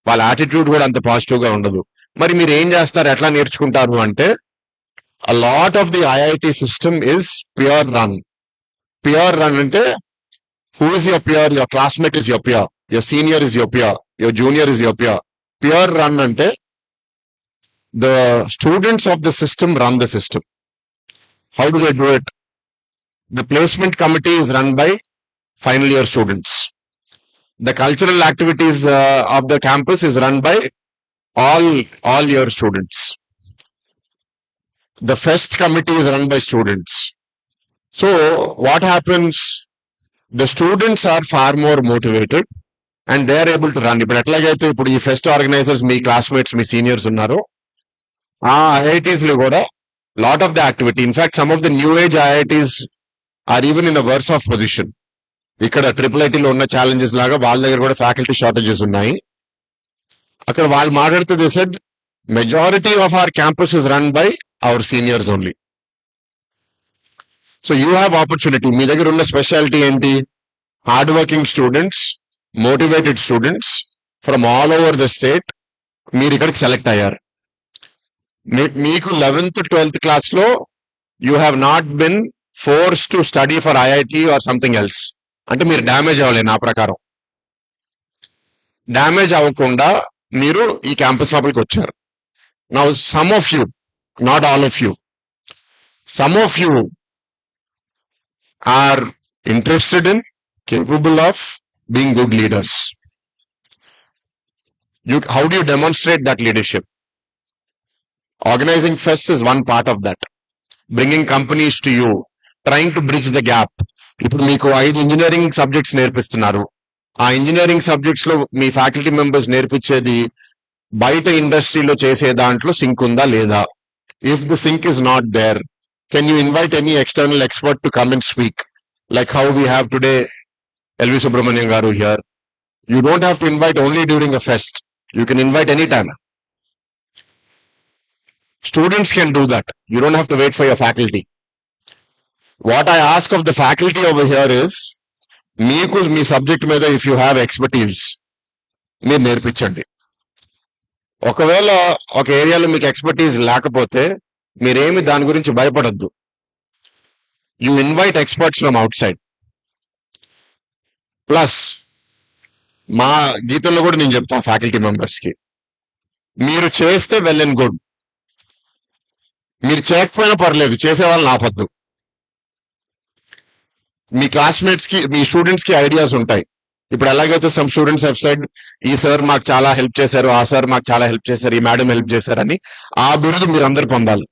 వాళ్ళ యాటిట్యూడ్ కూడా అంత పాజిటివ్ గా ఉండదు. మరి మీరు ఏం చేస్తారు, ఎట్లా నేర్చుకుంటారు అంటే, a lot of the IIT system is pure run. Pure run అంటే who is your peer? Your classmate is your peer, your senior is your peer, your junior is your peer. Pure run అంటే the students of the system run the system. How do they do it? The placement committee is run by final year students. The cultural activities of the campus is run by all year students. The FEST committee is run by students. So what happens? The students are far more motivated and they are able to run. ఇప్పుడు ఎట్లాగైతే ఇప్పుడు ఈ pest organisers మీ classmates, మీ seniors ఉన్నారో, ఆ IITs లో కూడా lot of the activity, in fact some of the new age IITs are even in a worse off position. ఇక్కడ IIIT లో ఉన్న ఛాలెంజెస్ లాగా వాళ్ళ దగ్గర కూడా ఫ్యాకల్టీ షార్టేజెస్ ఉన్నాయి. అక్కడ వాళ్ళు మాట్లాడుతూ they said majority of our campus is run by our seniors only. So you have opportunity. మీ దగ్గర ఉన్న స్పెషాలిటీ ఏంటి? Hard working students, motivated students from all over the state మీరు ఇక్కడికి సెలెక్ట్ అయ్యారు. మీకు 11th 12th క్లాస్ లో you have not been force to study for IIT or something else. అంటే మీరు డ్యామేజ్ అవ్వలేదు. నా ప్రకారం డ్యామేజ్ అవ్వకుండా మీరు ఈ క్యాంపస్ లోపలికి వచ్చారు. Now some of you, not all of you, some of you are interested in, capable of being good leaders. How do you demonstrate that leadership? Organizing fests is one part of that. Bringing companies to you, trying to bridge the gap. ఇప్పుడు మీకు 5 engineering subjects నేర్పిస్తున్నారు. ఆ engineering subjects లో మీ faculty members నేర్పించేది బయట ఇండస్ట్రీలో చేసే దాంట్లో sync ఉందా లేదా? If the sync is not there, can you invite any external expert to come and speak, like how we have today LV Subrahmanyam garu here. You don't have to invite only during a fest. You can invite anytime. Students can do that. You don't have to wait for your faculty. What I ask of the faculty over here is, మీకు మీ subject మీద if you have expertise మీరు నేర్పించండి. ఒకవేళ ఒక ఏరియాలో మీకు expertise లేకపోతే మీరేమి దాని గురించి భయపడద్దు. You invite experts from out side. Plus మా గీతల్లో కూడా నేను చెప్తాను ఫ్యాకల్టీ మెంబర్స్ కి, మీరు చేస్తే వెల్ అండ్ గుడ్, మీరు చేయకపోయినా పర్లేదు, చేసే వాళ్ళని ఆపద్దు. మీ క్లాస్మేట్స్ కి, మీ స్టూడెంట్స్ కి ఐడియాస్ ఉంటాయి. ఇప్పుడు ఎలాగైతే సమ్ స్టూడెంట్స్ హెవ్ సెడ్, ఈ సార్ మాకు చాలా హెల్ప్ చేశారు, ఆ సార్ మాకు చాలా హెల్ప్ చేశారు, ఈ మేడం హెల్ప్ చేశారని, ఆ బిరుదు మీరు అందరు పొందాలి.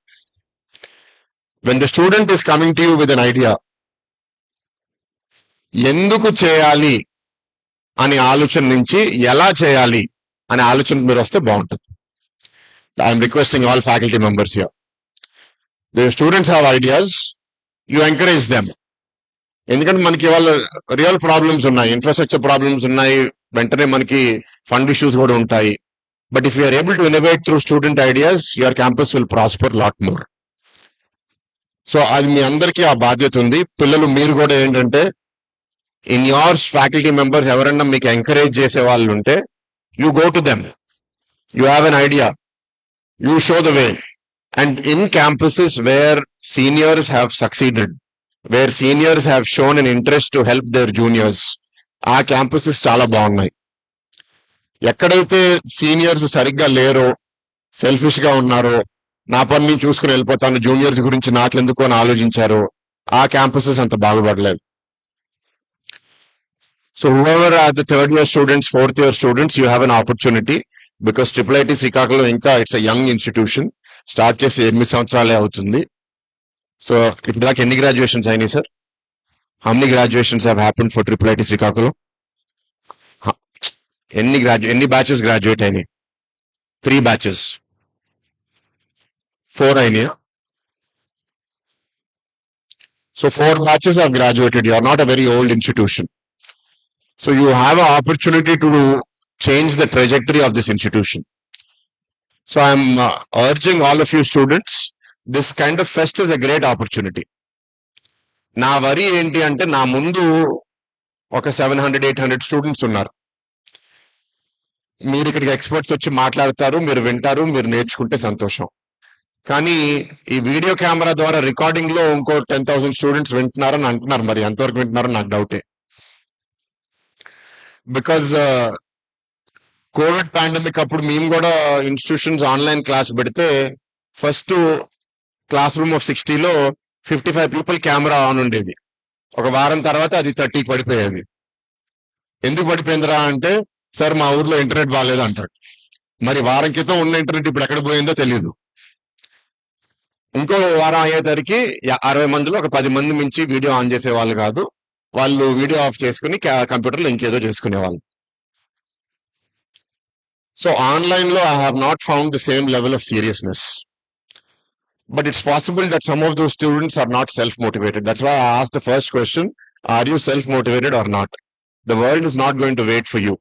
When the student is coming to you with an idea, ఎందుకు చేయాలి అనే ఆలోచన నుంచి ఎలా చేయాలి అనే ఆలోచన మీరు వస్తే బాగుంటుంది. I'm requesting all faculty members here, the students have ideas, you encourage them. ఎందుకంటే మనకి ఇవాళ రియల్ ప్రాబ్లమ్స్ ఉన్నాయి, ఇన్ఫ్రాస్ట్రక్చర్ ప్రాబ్లమ్స్ ఉన్నాయి, వెంటనే మనకి ఫండ్ ఇష్యూస్ కూడా ఉంటాయి. But if you're able to innovate through student ideas, your campus will prosper lot more. So అది మీ అందరికీ ఆ బాధ్యత ఉంది. పిల్లలు మీరు కూడా ఏంటంటే, ఇన్ యువర్ ఫ్యాకల్టీ మెంబర్స్ ఎవరన్నా మీకు ఎంకరేజ్ చేసే వాళ్ళు ఉంటే, you go to them, you have an idea, you show the way. And in campuses where seniors have succeeded, where seniors have shown an interest to help their juniors. ఆ campuses చాలా బాగున్నాయి. ఎక్కడైతే seniors సరిగ్గా లేరో, selfish గా ఉన్నారో, నా పని నేను చూసుకుని వెళ్ళిపోతాను, జూనియర్స్ గురించి నాకెందుకు అని ఆలోచించారో, ఆ క్యాంపసెస్ అంత బాగుపడలేదు. So whoever are the third year students, fourth year students, you have an opportunity because IIIT Srikakulam ఇంకా it's a young institution. Start చేసి 8 సంవత్సరాలే అవుతుంది. సో ఇప్పుడు దాకా ఎన్ని గ్రాడ్యుయేషన్స్ అయినాయి sir? How many graduations have happened for IIIT Srikakulam? ఎన్ని batches graduate అయినాయి? 3 batches. 4 అయినాయా? So 4 batches have graduated. You are not a very old institution. So you have an opportunity to change the trajectory of this institution. So I'm urging all of you students, this kind of fest is a great opportunity. నా వరి ఏంటి అంటే నా ముందు ఒక 700-800 students ఉన్నారు. మీరు ఇక్కడికి ఎక్స్పర్ట్స్ వచ్చి మాట్లాడతారు, మీరు వింటారు, మీరు నేర్చుకుంటే సంతోషం. కానీ ఈ వీడియో కెమెరా ద్వారా రికార్డింగ్ లో ఇంకో 10,000 స్టూడెంట్స్ వింటున్నారని అంటున్నారు. మరి ఎంతవరకు వింటున్నారో నాకు డౌటే. బికాజ్ కోవిడ్ పాండమిక్ అప్పుడు మేము కూడా ఇన్స్టిట్యూషన్స్ ఆన్లైన్ క్లాస్ పెడితే ఫస్ట్ క్లాస్ రూమ్ ఆఫ్ 60లో 55 people కెమెరా ఆన్ ఉండేది. ఒక వారం తర్వాత అది 30 పడిపోయేది. ఎందుకు పడిపోయిందిరా అంటే, సార్ మా ఊర్లో ఇంటర్నెట్ బాగాలేదు అంటాడు. మరి వారం క్రితం ఉన్న ఇంటర్నెట్ ఇప్పుడు ఎక్కడ పోయిందో తెలియదు. ఇంకో వారం అయ్యేసరికి 60 మందిలో ఒక 10 మంది మించి వీడియో ఆన్ చేసే వాళ్ళు కాదు. వాళ్ళు వీడియో ఆఫ్ చేసుకుని కంప్యూటర్లో ఇంకేదో చేసుకునేవాళ్ళు. సో ఆన్లైన్ లో I have not found the same level of seriousness. But it's possible that some of those students are not self-motivated. That's why I asked the first question, are you self-motivated or not? The world is not going to wait for you.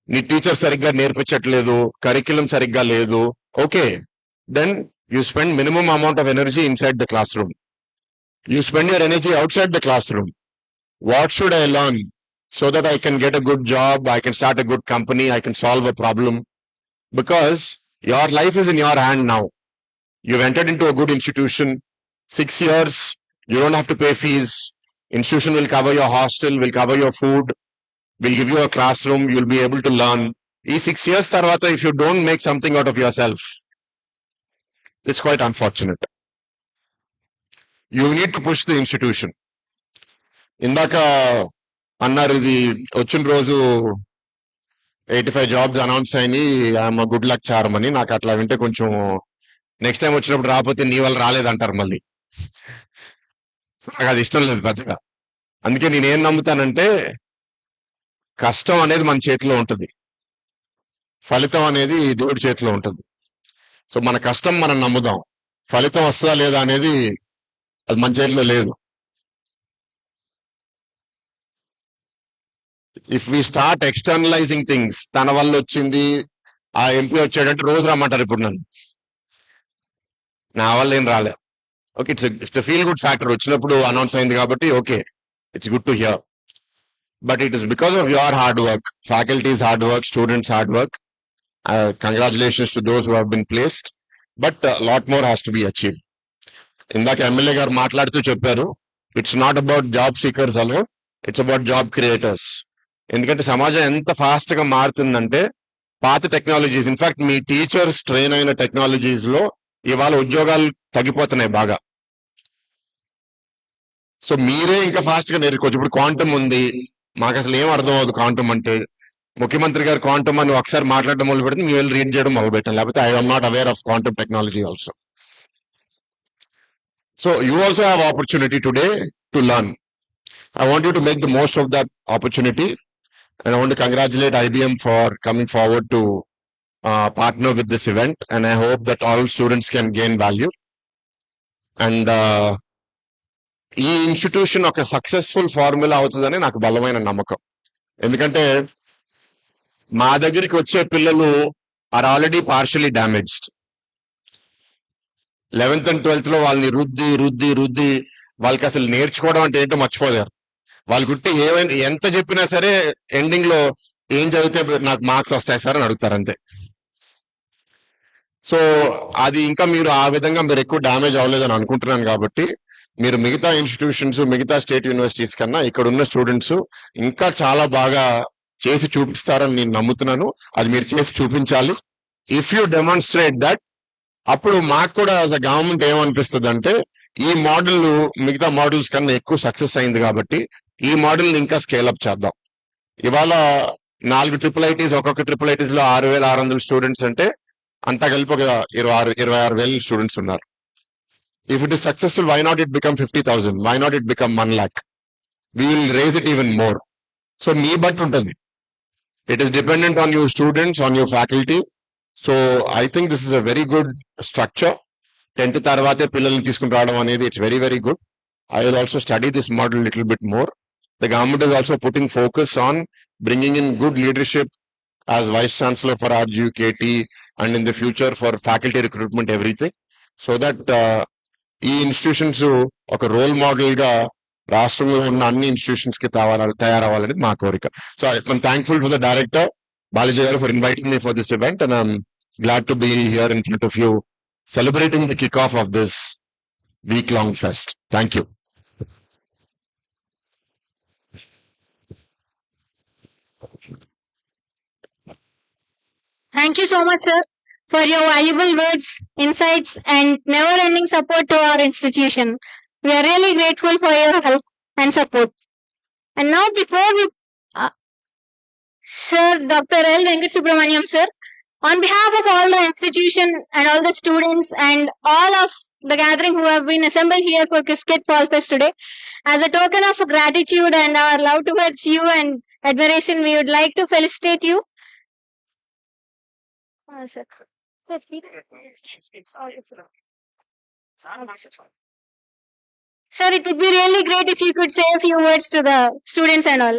నీ teacher సరిగ్గా నేర్పించట్లేదు, curriculum సరిగ్గా లేదు, okay, then you spend minimum amount of energy inside the classroom. You spend your energy outside the classroom. What should I learn so that I can get a good job, I can start a good company, I can solve a problem? Because your life is in your hand now. You've entered into a good institution. 6 years, you don't have to pay fees. Institution will cover your hostel, will cover your food, will give you a classroom, you'll be able to learn. Ee 6 years tarvata, if you don't make something out of yourself, it's quite unfortunate. You need to push the institution. Indaka annaru idi వచ్చిన రోజు 85 jobs announce ayini, I'm a good luck charm ani. నాకు అట్లా వింటే కొంచెం next time వచ్చినప్పుడు రాకపోతే నీ వాళ్ళు రాలేదంటారు మళ్ళీ. నాకు అది ఇష్టం లేదు పెద్దగా. అందుకే నేనేం నమ్ముతానంటే, కష్టం అనేది మన చేతిలో ఉంటుంది, ఫలితం అనేది దేవుడి చేతిలో ఉంటుంది. సో మన కష్టం మనం నమ్ముదాం, ఫలితం వస్తుందా లేదా అనేది అది మన చేతిలో లేదు. ఇఫ్ వి స్టార్ట్ ఎక్స్టర్నలైజింగ్ థింగ్స్, తన వల్ల వచ్చింది, ఆ ఎంపీ వచ్చాడంటే రోజు రమ్మంటారు ఇప్పుడు నన్ను, నా వల్ల ఏం రాలే. Okay, it's feel good factor. వచ్చినప్పుడు అనౌన్స్ అయింది కాబట్టి okay, it's good to hear. But it is because of your hard work, faculties hard work, students hard work. Congratulations to those who have been placed, but lot more has to be achieved. ఇందాక MLA గారు మాట్లాడుతూ చెప్పారు, it's not about job seekers alone, it's about job creators. ఎందుకంటే సమాజం ఎంత fast గా మారుతుందంటే, పాత టెక్నాలజీస్, ఇన్ఫాక్ట్ మీ టీచర్స్ ట్రైన్ అయిన టెక్నాలజీస్ లో ఇవాళ ఉద్యోగాలు తగ్గిపోతున్నాయి బాగా. సో మీరే ఇంకా ఫాస్ట్ గా నేర్చుకోవచ్చు. ఇప్పుడు క్వాంటమ్ ఉంది, మాకు అసలు ఏం అర్థం అవుతుంది క్వాంటమ్ అంటే. ముఖ్యమంత్రి గారు క్వాంటమ్ అని ఒకసారి మాట్లాడడం మొదలు పెడితే మేము వెళ్ళి రీడ్ చేయడం మొదలు పెట్టాం, లేకపోతే I'm not aware of quantum technology also. So you also have opportunity today to learn. I want you to make the most of that opportunity, and I want to congratulate IBM for coming forward to partner with this event, and I hope that all students can gain value. And ఈ institution ఒక successful formula అవుతుందని నాకు బలమైన నమ్మకం. ఎందుకంటే మా దగ్గరికి వచ్చే పిల్లలు are already partially damaged. 11th and 12th లో వాళ్ళని రుద్ది రుద్ది రుద్ది వాళ్ళకి అసలు నేర్చుకోవడం అంటే ఏంటో మర్చిపోయారు. వాళ్ళు కుట్టి ఏమైనా ఎంత చెప్పినా సరే ఎండింగ్ లో ఏం చదివితే నాకు మార్క్స్ వస్తాయి సార్ అని అడుగుతారు అంతే. సో అది ఇంకా మీరు ఆ విధంగా మీరు ఎక్కువ డ్యామేజ్ అవ్వలేదని అనుకుంటున్నాను. కాబట్టి మీరు మిగతా ఇన్స్టిట్యూషన్స్ మిగతా స్టేట్ యూనివర్సిటీస్ కన్నా ఇక్కడ ఉన్న స్టూడెంట్స్ ఇంకా చాలా బాగా చేసి చూపిస్తారని నేను నమ్ముతున్నాను. అది మీరు చేసి చూపించాలి. ఇఫ్ యూ డెమాన్స్ట్రేట్ దట్, అప్పుడు మాకు కూడా యాజ్ అ గవర్నమెంట్ ఏమనిపిస్తుంది అంటే ఈ మోడల్ మిగతా మోడల్స్ కన్నా ఎక్కువ సక్సెస్ అయింది కాబట్టి ఈ మోడల్ ని ఇంకా స్కేల్ అప్ చేద్దాం. ఇవాళ 4 ట్రిపుల్ ఐటీస్, ఒక్కొక్క ట్రిపుల్ ఐటీస్ లో 6,600 స్టూడెంట్స్ అంటే అంతా కలిపి ఒక 26,000 స్టూడెంట్స్ ఉన్నారు. If it is successful, why not it become 50,000? Why not it become 1 lakh? We will raise it even more. So me but ఉంటుంది. It is dependent on your students, on your faculty. So I think this is a very good structure. 10th తర్వాతే పిల్లల్ని తీసుకుని రావడం అనేది it's very, very good. I will also study this model a little bit more. The government is also putting focus on bringing in good leadership as Vice Chancellor for RGUKT and in the future for faculty recruitment, everything. So that ఈ institutions ఒక role model గా రాష్ట్రంలో ఉన్న అన్ని institutions కి తయారవ్వాలనేది మా కోరిక. So I'm thankful for the director Balaji గారు for inviting me for this event and I'm glad to be here in front of you celebrating the kick off this week long fest. Thank you. Thank you so much, sir, for your valuable words, insights, and never-ending support to our institution. We are really grateful for your help and support. And now, before we, Sir Dr. L. Venkat Subramaniam, sir, on behalf of all the institution and all the students and all of the gathering who have been assembled here for Qiskit Fall Fest today, as a token of gratitude and our love towards you and admiration, we would like to felicitate you. Sir. Sir, it would be really great if you could say a few words to the students and all.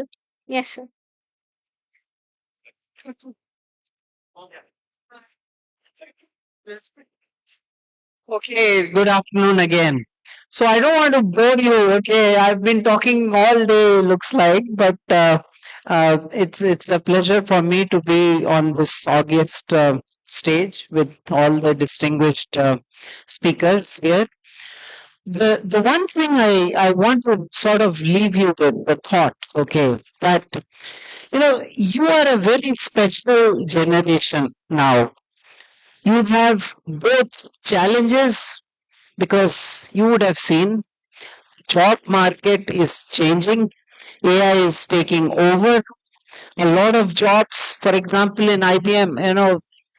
Yes, sir. Okay, good afternoon again. So I don't want to bore you. Okay, I've been talking all day, looks like, but it's a pleasure for me to be on this August stage with all the distinguished speakers here. The one thing I want to sort of leave you with the thought, okay, that you are a very special generation now. You have both challenges because you would have seen job market is changing, AI is taking over. A lot of jobs, for example, in IBM,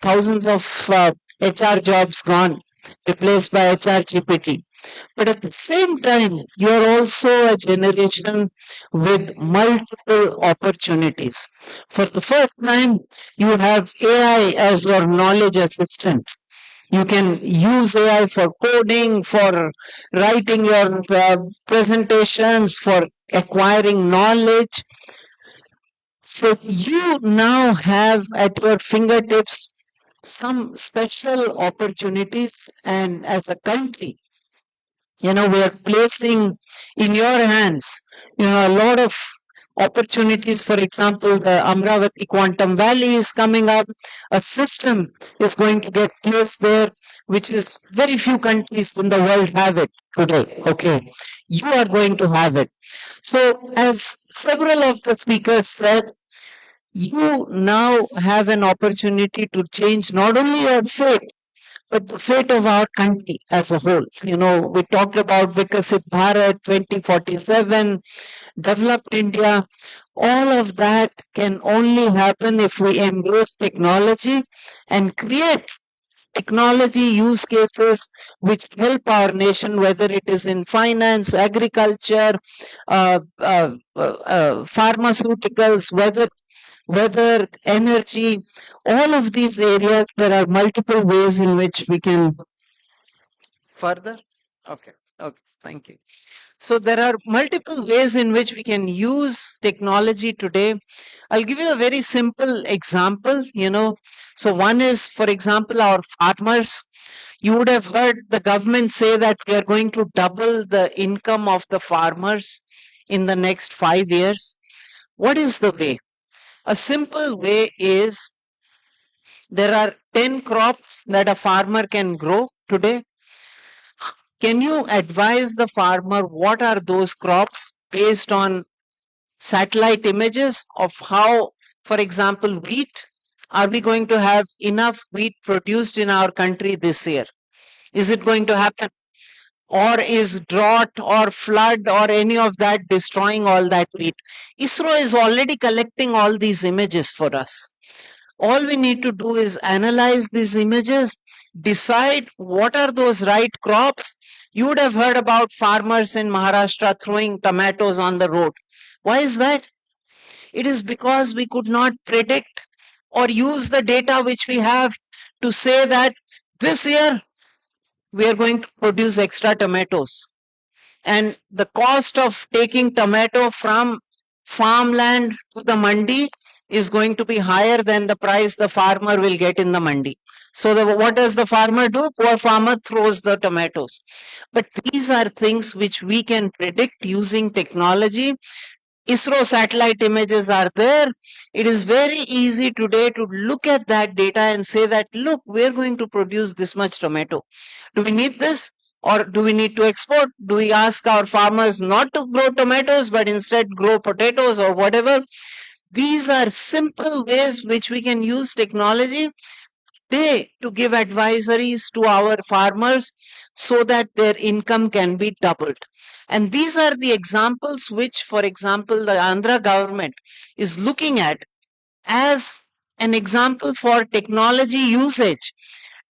thousands of HR jobs gone, replaced by HR GPT. But at the same time, you are also a generation with multiple opportunities. For the first time, you have AI as your knowledge assistant. You can use AI for coding, for writing your presentations, for acquiring knowledge. So you now have at your fingertips some special opportunities, and as a country, we are placing in your hands, a lot of opportunities. For example, the Amravati Quantum Valley is coming up. A system is going to get placed there, which is very few countries in the world have it today. Okay, you are going to have it. So, as several of the speakers said, you now have an opportunity to change not only your fate, but the fate of our country as a whole. We talked about Vikasit Bharat 2047, developed India. All of that can only happen if we embrace technology and create technology use cases which help our nation, whether it is in finance, agriculture, pharmaceuticals, weather, energy, all of these areas. There are multiple ways in which we can further. Okay, thank you. So there are multiple ways in which we can use technology today. I'll give you a very simple example. So one is, for example, our farmers. You would have heard the government say that we are going to double the income of the farmers in the next 5 years. What is the way? A simple way is there are 10 crops that a farmer can grow today. Can you advise the farmer what are those crops based on satellite images of how, for example, wheat? Are we going to have enough wheat produced in our country this year? Is it going to happen? Or is drought or flood or any of that destroying all that wheat? ISRO is already collecting all these images for us. All we need to do is analyze these images, decide what are those right crops. You would have heard about farmers in Maharashtra throwing tomatoes on the road. Why is that? It is because we could not predict or use the data which we have to say that this year we are going to produce extra tomatoes. And the cost of taking tomato from farmland to the mandi is going to be higher than the price the farmer will get in the mandi. So what does the farmer do? Poor farmer throws the tomatoes. But these are things which we can predict using technology. ISRO satellite images are there. It is very easy today to look at that data and say that, look, we're going to produce this much tomato. Do we need this? Or do we need to export? Do we ask our farmers not to grow tomatoes but instead grow potatoes or whatever? These are simple ways which we can use technology today to give advisories to our farmers so that their income can be doubled. And these are the examples which, for example, the Andhra government is looking at as an example for technology usage.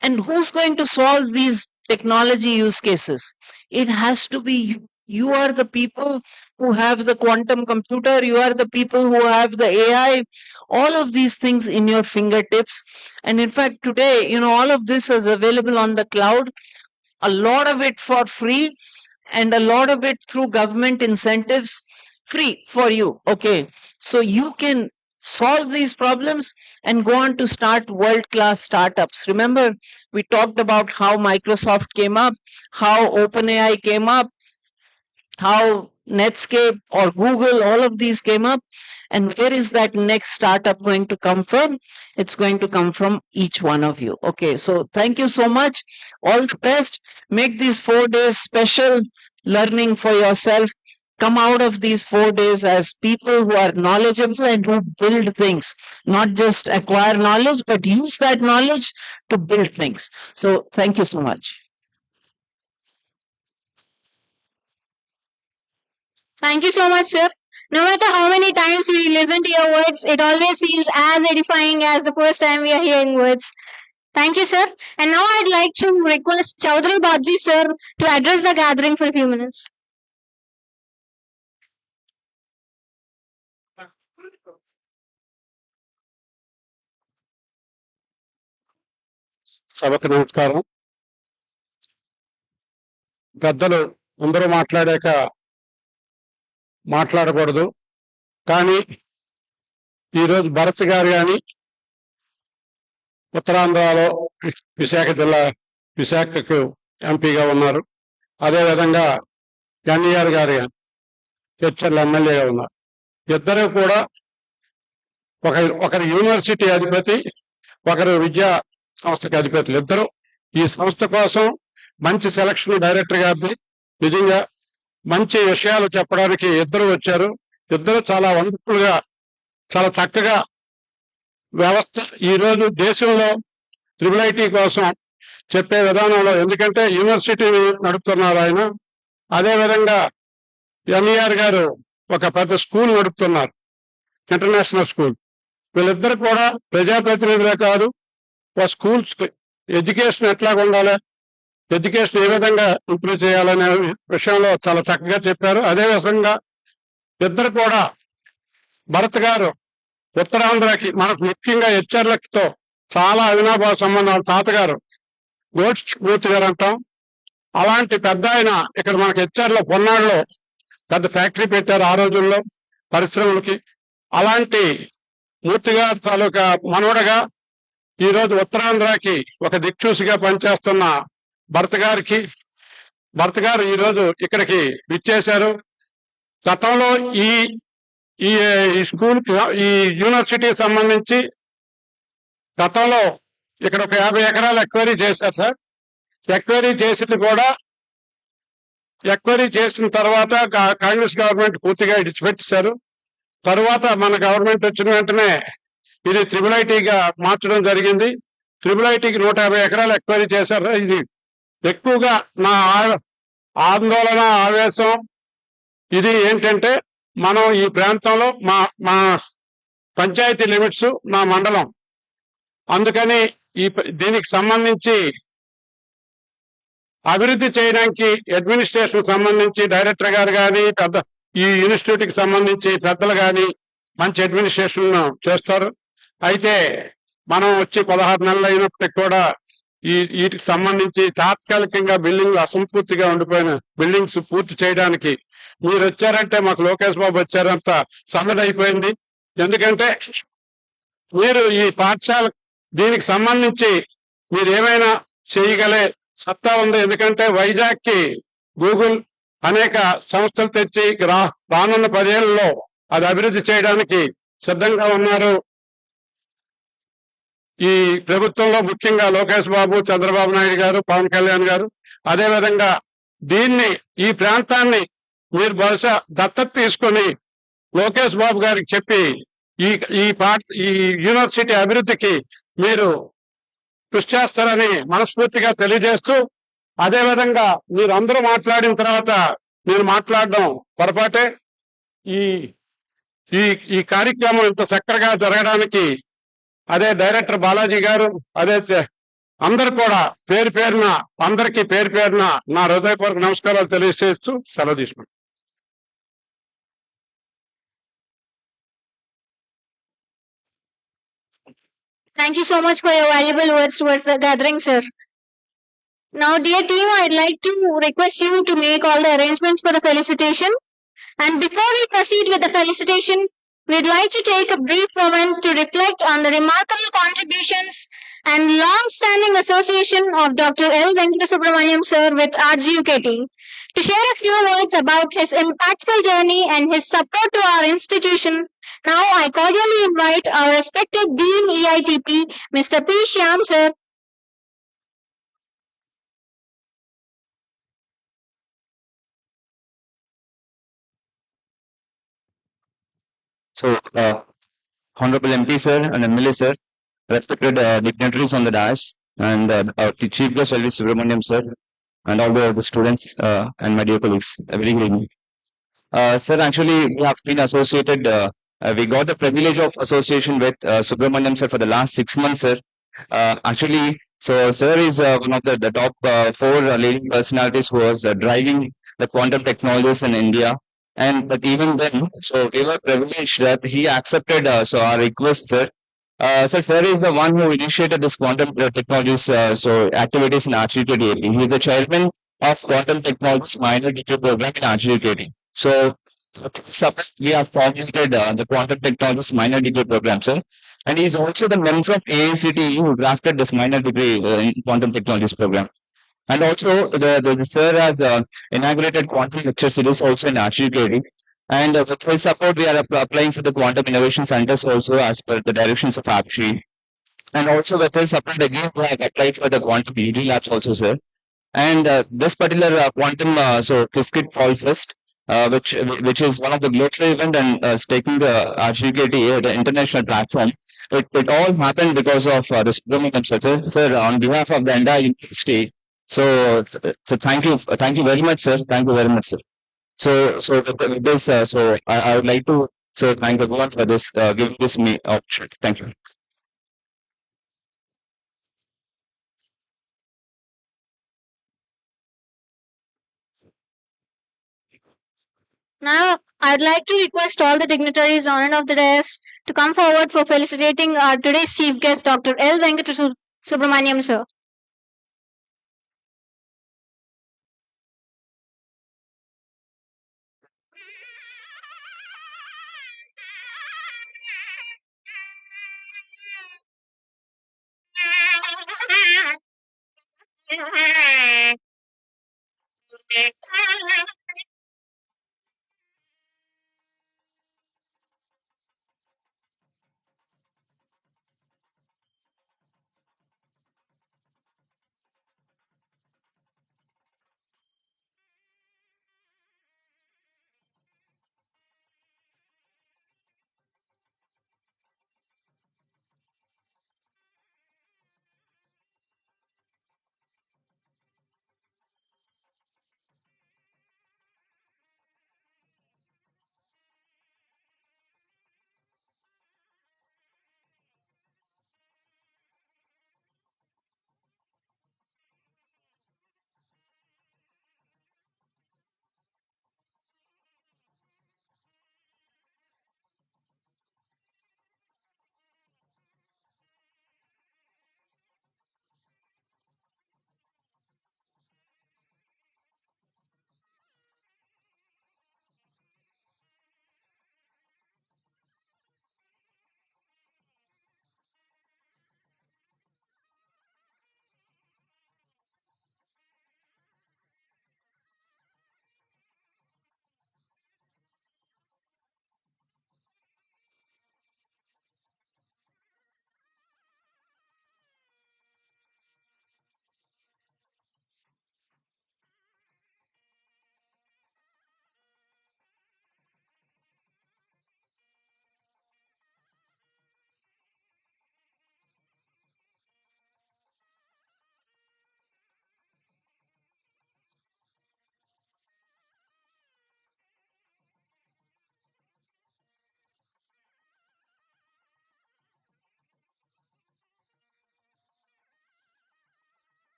And who's going to solve these technology use cases? It has to be you. You are the people who have the quantum computer, you are the people who have the AI, all of these things in your fingertips. And in fact, today, all of this is available on the cloud, a lot of it for free, and a lot of it through government incentives free for you. Okay, so you can solve these problems and go on to start world class startups. Remember, we talked about how Microsoft came up, how OpenAI came up, how Netscape or Google, all of these came up. And where is that next startup going to come from? It's going to come from each one of you. Okay, so thank you so much. All the best. Make these 4 days special learning for yourself. Come out of these 4 days as people who are knowledgeable and who build things, not just acquire knowledge, but use that knowledge to build things. So thank you so much. Thank you so much, sir. No matter how many times we listen to your words, it always feels as edifying as the first time we are hearing words. Thank you, sir. And now I'd like to request Chaudhary Babji, sir, to address the gathering for a few minutes. సభకు నమస్కారం. పెద్దలు అందరూ మాట్లాడాక మాట్లాడకూడదు, కానీ ఈరోజు భరత్ గారు కానీ ఉత్తరాంధ్రలో విశాఖకు ఎంపీగా ఉన్నారు. అదేవిధంగా ఎన్ఈఆర్ గారు కానీ హెచ్ఎల్ ఎమ్మెల్యేగా ఉన్నారు. ఇద్దరు కూడా ఒకరు యూనివర్సిటీ అధిపతి, ఒకరు విద్యా సంస్థకి అధిపతులు. ఇద్దరు ఈ సంస్థ కోసం మంచి సెలక్షన్ డైరెక్టర్ గారిది. నిజంగా మంచి విషయాలు చెప్పడానికి ఇద్దరు వచ్చారు. ఇద్దరు చాలా వండర్ఫుల్ గా, చాలా చక్కగా వ్యవస్థ ఈరోజు దేశంలో IIIT కోసం చెప్పే విధానంలో, ఎందుకంటే యూనివర్సిటీ నడుపుతున్నారు ఆయన. అదేవిధంగా ఎన్ఈఆర్ గారు ఒక పెద్ద స్కూల్ నడుపుతున్నారు, ఇంటర్నేషనల్ స్కూల్. వీళ్ళిద్దరు కూడా ప్రజాప్రతినిధులే కాదు, స్కూల్స్ ఎడ్యుకేషన్ ఎట్లా ఉండాలి, ఎడ్యుకేషన్ ఏ విధంగా ఇంప్రూవ్ చేయాలనే విషయంలో చాలా చక్కగా చెప్పారు. అదేవిధంగా ఇద్దరు కూడా భరత్ గారు ఉత్తరాంధ్రకి, మనకు ముఖ్యంగా హెచ్ఆర్లతో చాలా అవినాభావ సంబంధాలు. తాతగారు గోడ్స్ మూర్తి గారు అంటాం, అలాంటి పెద్ద ఆయన ఇక్కడ మనకు హెచ్ఆర్లో పొన్నాడులో పెద్ద ఫ్యాక్టరీ పెట్టారు ఆ రోజుల్లో పరిశ్రమలకి. అలాంటి మూర్తి గారి తాలూకా మనవడగా ఈరోజు ఉత్తరాంధ్రకి ఒక దిక్చూసిగా పనిచేస్తున్న భరత్ గారు ఈరోజు ఇక్కడికి విచ్చేశారు. గతంలో ఈ స్కూల్, ఈ యూనివర్సిటీకి సంబంధించి గతంలో ఇక్కడ ఒక 50 ఎకరాలు ఎక్వైరీ చేశారు సార్. ఎక్వైరీ చేసింది కూడా ఎక్వైరీ చేసిన తర్వాత కాంగ్రెస్ గవర్నమెంట్ పూర్తిగా ఇడిచిపెట్టేశారు. తర్వాత మన గవర్నమెంట్ వచ్చిన వెంటనే ఇది త్రిబుల్ ఐటీగా మార్చడం జరిగింది. త్రిబుల్ ఐటీకి 150 ఎకరాలు ఎక్వైరీ చేశారు. ఇది ఎక్కువగా నా ఆందోళన ఆవేశం ఇది ఏంటంటే, మనం ఈ ప్రాంతంలో మా పంచాయతీ లిమిట్స్ నా మండలం, అందుకని దీనికి సంబంధించి అభివృద్ధి చేయడానికి అడ్మినిస్ట్రేషన్ సంబంధించి డైరెక్టర్ గారు కానీ ఈ ఇన్స్టిట్యూట్ కి సంబంధించి పెద్దలు కానీ మంచి అడ్మినిస్ట్రేషన్ చేస్తారు. అయితే మనం వచ్చి 16 నెలలు అయినప్పటికి కూడా వీటికి సంబంధించి తాత్కాలికంగా బిల్డింగ్లు అసంపూర్తిగా ఉండిపోయిన బిల్డింగ్స్ పూర్తి చేయడానికి మీరు వచ్చారంటే మాకు లోకేష్ బాబు వచ్చారంత సందడి అయిపోయింది. ఎందుకంటే మీరు ఈ పాఠశాల దీనికి సంబంధించి మీరు ఏమైనా చేయగలే సత్తా ఉంది. ఎందుకంటే వైజాగ్ కి గూగుల్ అనేక సంస్థలు తెచ్చి రానున్న 10 ఏళ్లలో అది అభివృద్ధి చేయడానికి సిద్ధంగా ఉన్నారు. ఈ ప్రభుత్వంలో ముఖ్యంగా లోకేష్ బాబు, చంద్రబాబు నాయుడు గారు, పవన్ కళ్యాణ్ గారు. అదేవిధంగా ఈ ప్రాంతాన్ని మీరు బహుశా దత్తత తీసుకొని లోకేష్ బాబు గారికి చెప్పి ఈ యూనివర్సిటీ అభివృద్ధికి మీరు కృషి చేస్తారని మనస్ఫూర్తిగా తెలియజేస్తూ, అదేవిధంగా మీరు అందరూ మాట్లాడిన తర్వాత నేను మాట్లాడడం పొరపాటే. ఈ కార్యక్రమం ఇంత చక్కగా జరగడానికి అదే డైరెక్టర్ బాలాజీ గారు, అదే అందరు కూడా పేరు పేరున అందరికీ పేరు పేరున నా హృదయపూర్వక నమస్కారాలు తెలియజేస్తూ సెలవు తీసుకుంటాను. Thank you so much for your valuable words towards the gathering, sir. Now, dear team, I'd like to request you to make all the arrangements for the felicitation. And before we proceed with the felicitation, we'd like to take a brief moment to reflect on the remarkable contributions and long-standing association of Dr. L. Venkatasubramaniam sir with RGUKT. To share a few words about his impactful journey and his support to our institution, now I cordially invite our respected Dean EITP, Mr. P. Shyam sir. So, Honorable MP sir and MLA sir, respected dignitaries on the dais, and our Chief Guest L. Subramaniam sir, and all the students and my dear colleagues, a very good evening. Sir, actually, we have been associated, we got the privilege of association with Subramaniam sir for the last 6 months, sir. Actually, so sir is one of the top 4 leading personalities who was driving the quantum technologies in India. And but even then, so we were privileged that he accepted so our request, sir. So sir is the one who initiated this quantum technologies so activities in RGKT. He is the chairman of quantum technologies minor degree program in RGKT. So we have formulated the quantum technologies minor degree program, sir. And he is also the member of AICTE who drafted this minor degree in quantum technologies program. And also, the sir has inaugurated quantum lecture series also in RGKT. And with his support, we are applying for the quantum innovation centers also as per the directions of APSHI. And also with his support again, we have applied for the quantum UG labs also, sir. And this particular quantum, so Qiskit Fall Fest, which is one of the global event and is taking the RGKT, the international platform. It all happened because of the Subramaniam sir. Sir, on behalf of the entire university. So thank you very much, sir. Thank you very much, sir. So with this, so I would like to thank everyone for this giving this me opportunity. Thank you. Now, I'd like to request all the dignitaries on and off the dais to come forward for felicitating our today's chief guest, Dr. L. Venkatasubramaniam sir.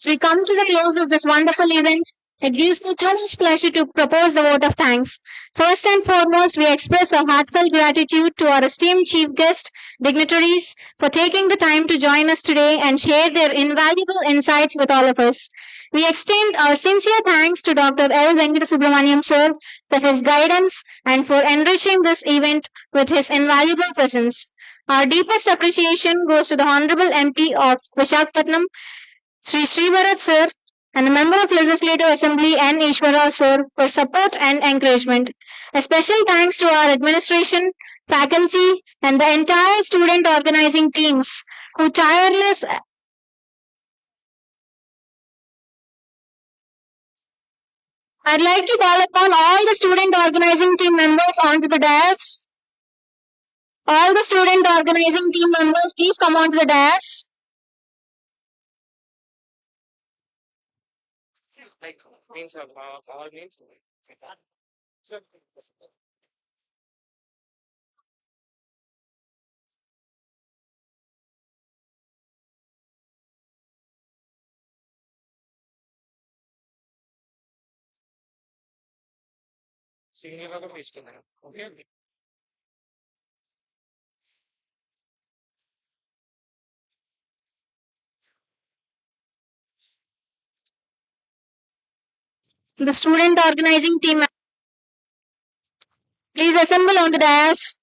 As we come to the close of this wonderful event, it gives me too much pleasure to propose the vote of thanks. First and foremost, we express our heartfelt gratitude to our esteemed chief guest, dignitaries, for taking the time to join us today and share their invaluable insights with all of us. We extend our sincere thanks to Dr. L. Venkata sir for his guidance and for enriching this event with his invaluable presence. Our deepest appreciation goes to the Honorable MP of Vishakhapatnam, Sri Srivarat sir, and the Member of Legislative Assembly N. Ishwara sir for support and encouragement. A special thanks to our administration, faculty, and the entire student organizing teams who tireless. I'd like to call upon all the student organizing team members onto the dais. All the student organizing team members, please come onto the dais. The student organizing team, please assemble on the dais.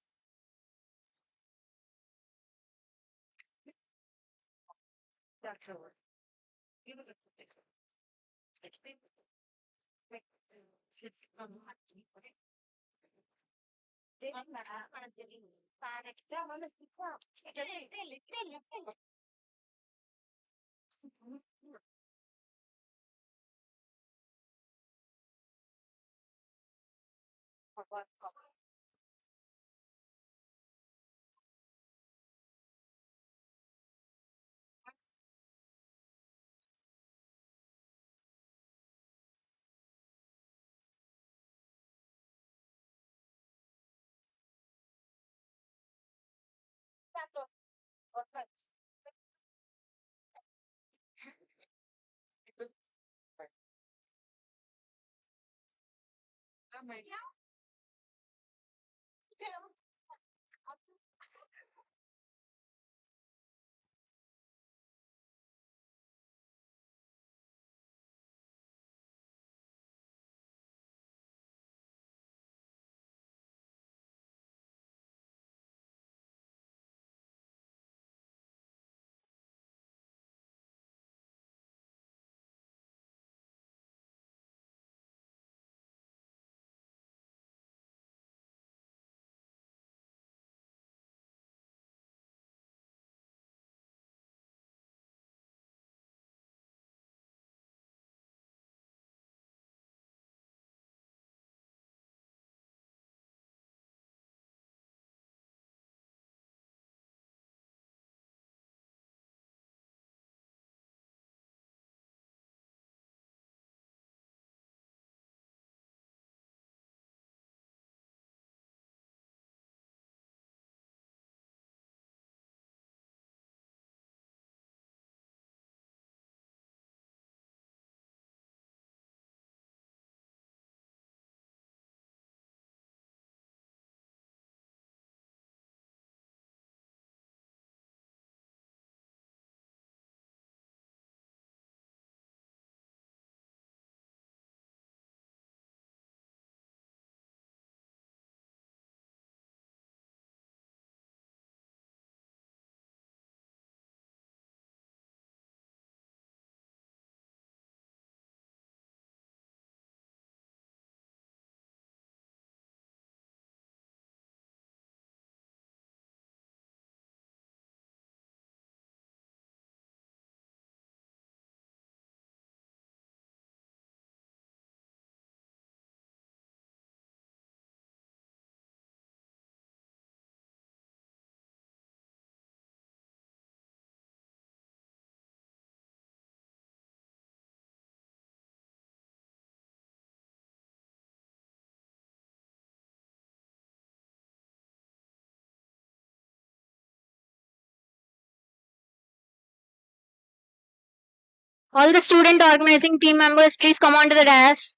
All the student organizing team members, please come on to the dais.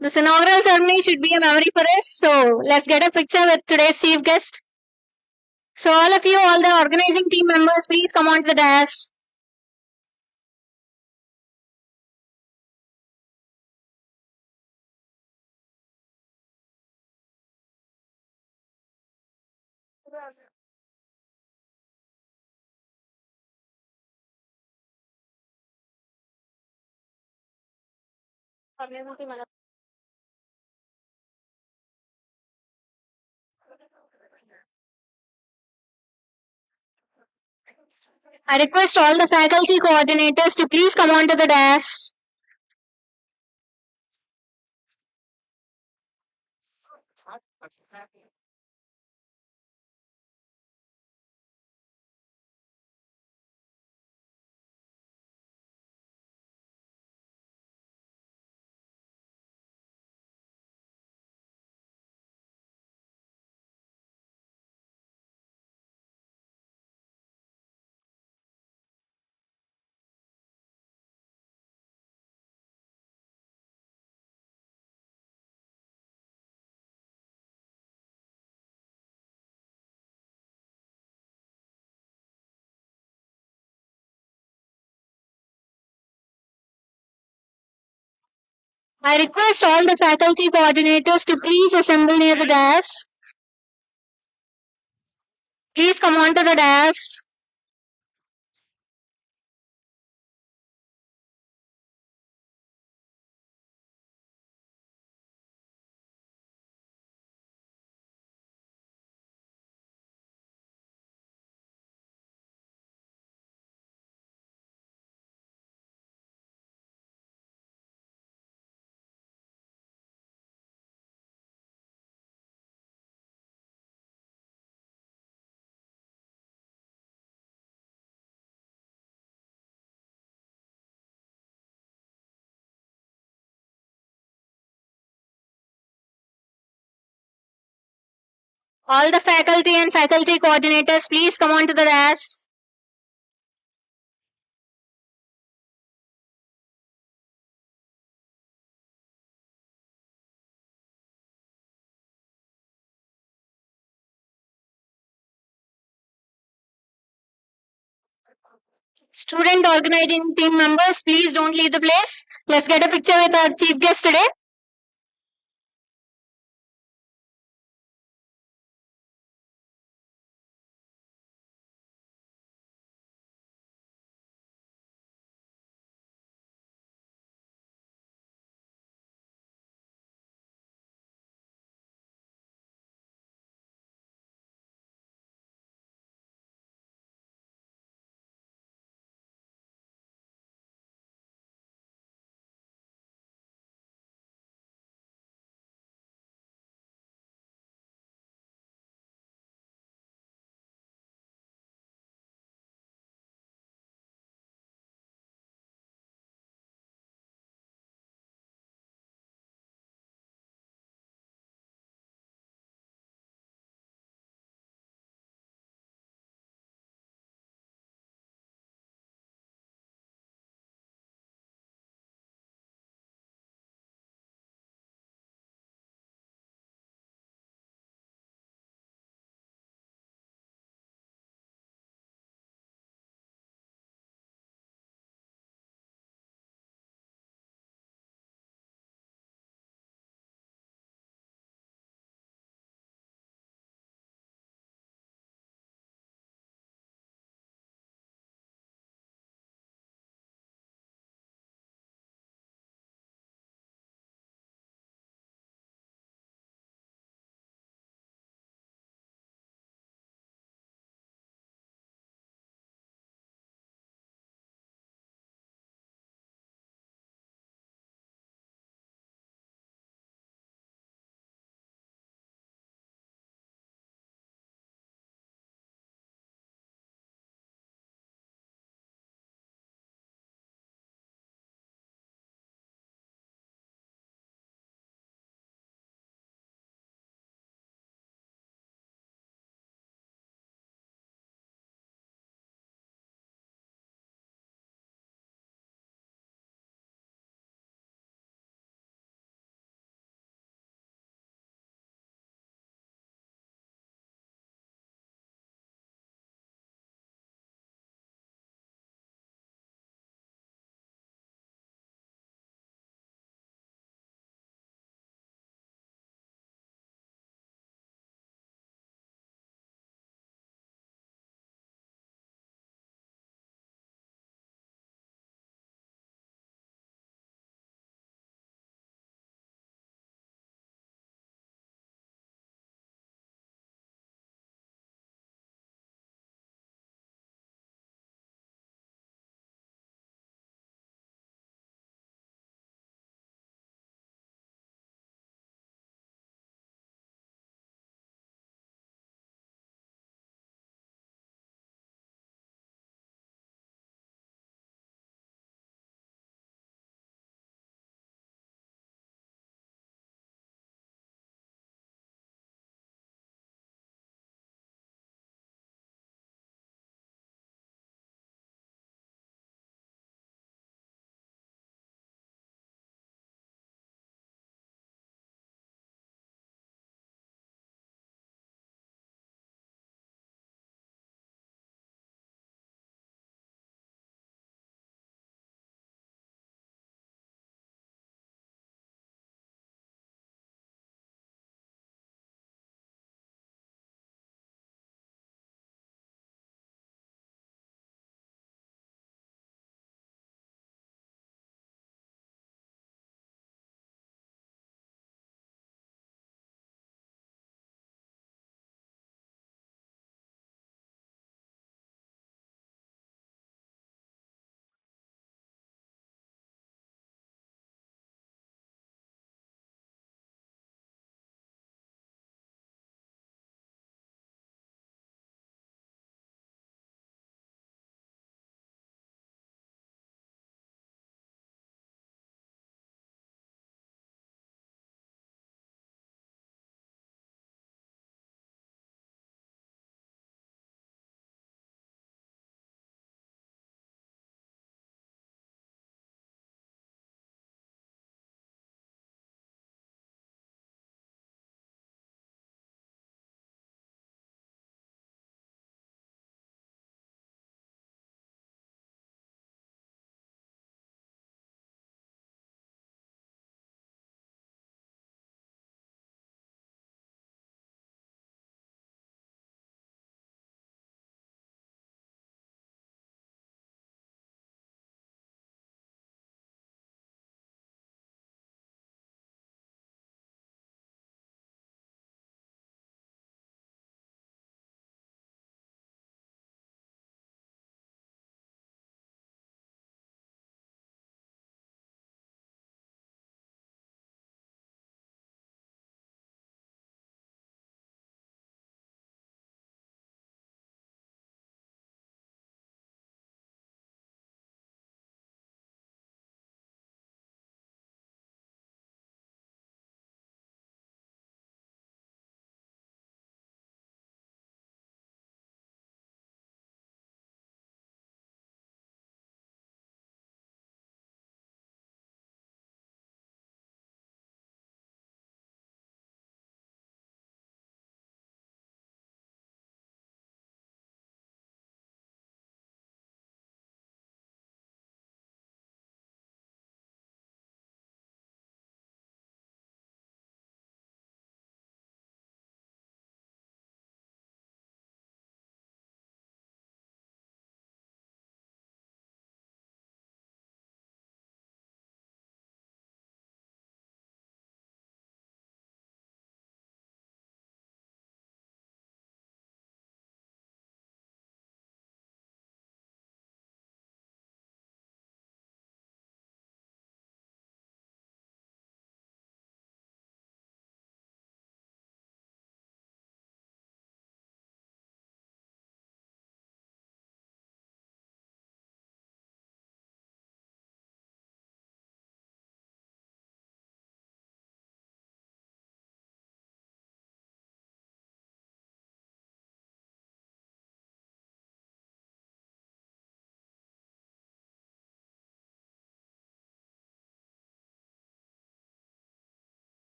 This inaugural ceremony should be a memory for us, so let's get a picture with today's chief guest. So all of you, all the organizing team members, please come on to the dais. I request all the faculty coordinators to please come on to the dais. I request all the faculty coordinators to please assemble near the dais. Please come on to the dais. All the faculty and faculty coordinators, please come on to the dais. Student organizing team members, please don't leave the place. Let's get a picture with our chief guest today.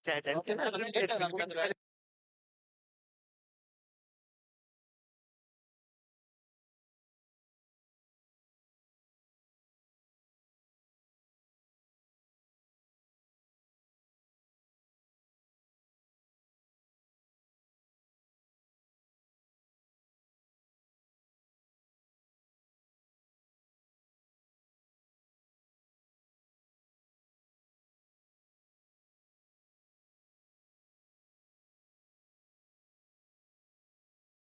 Chat.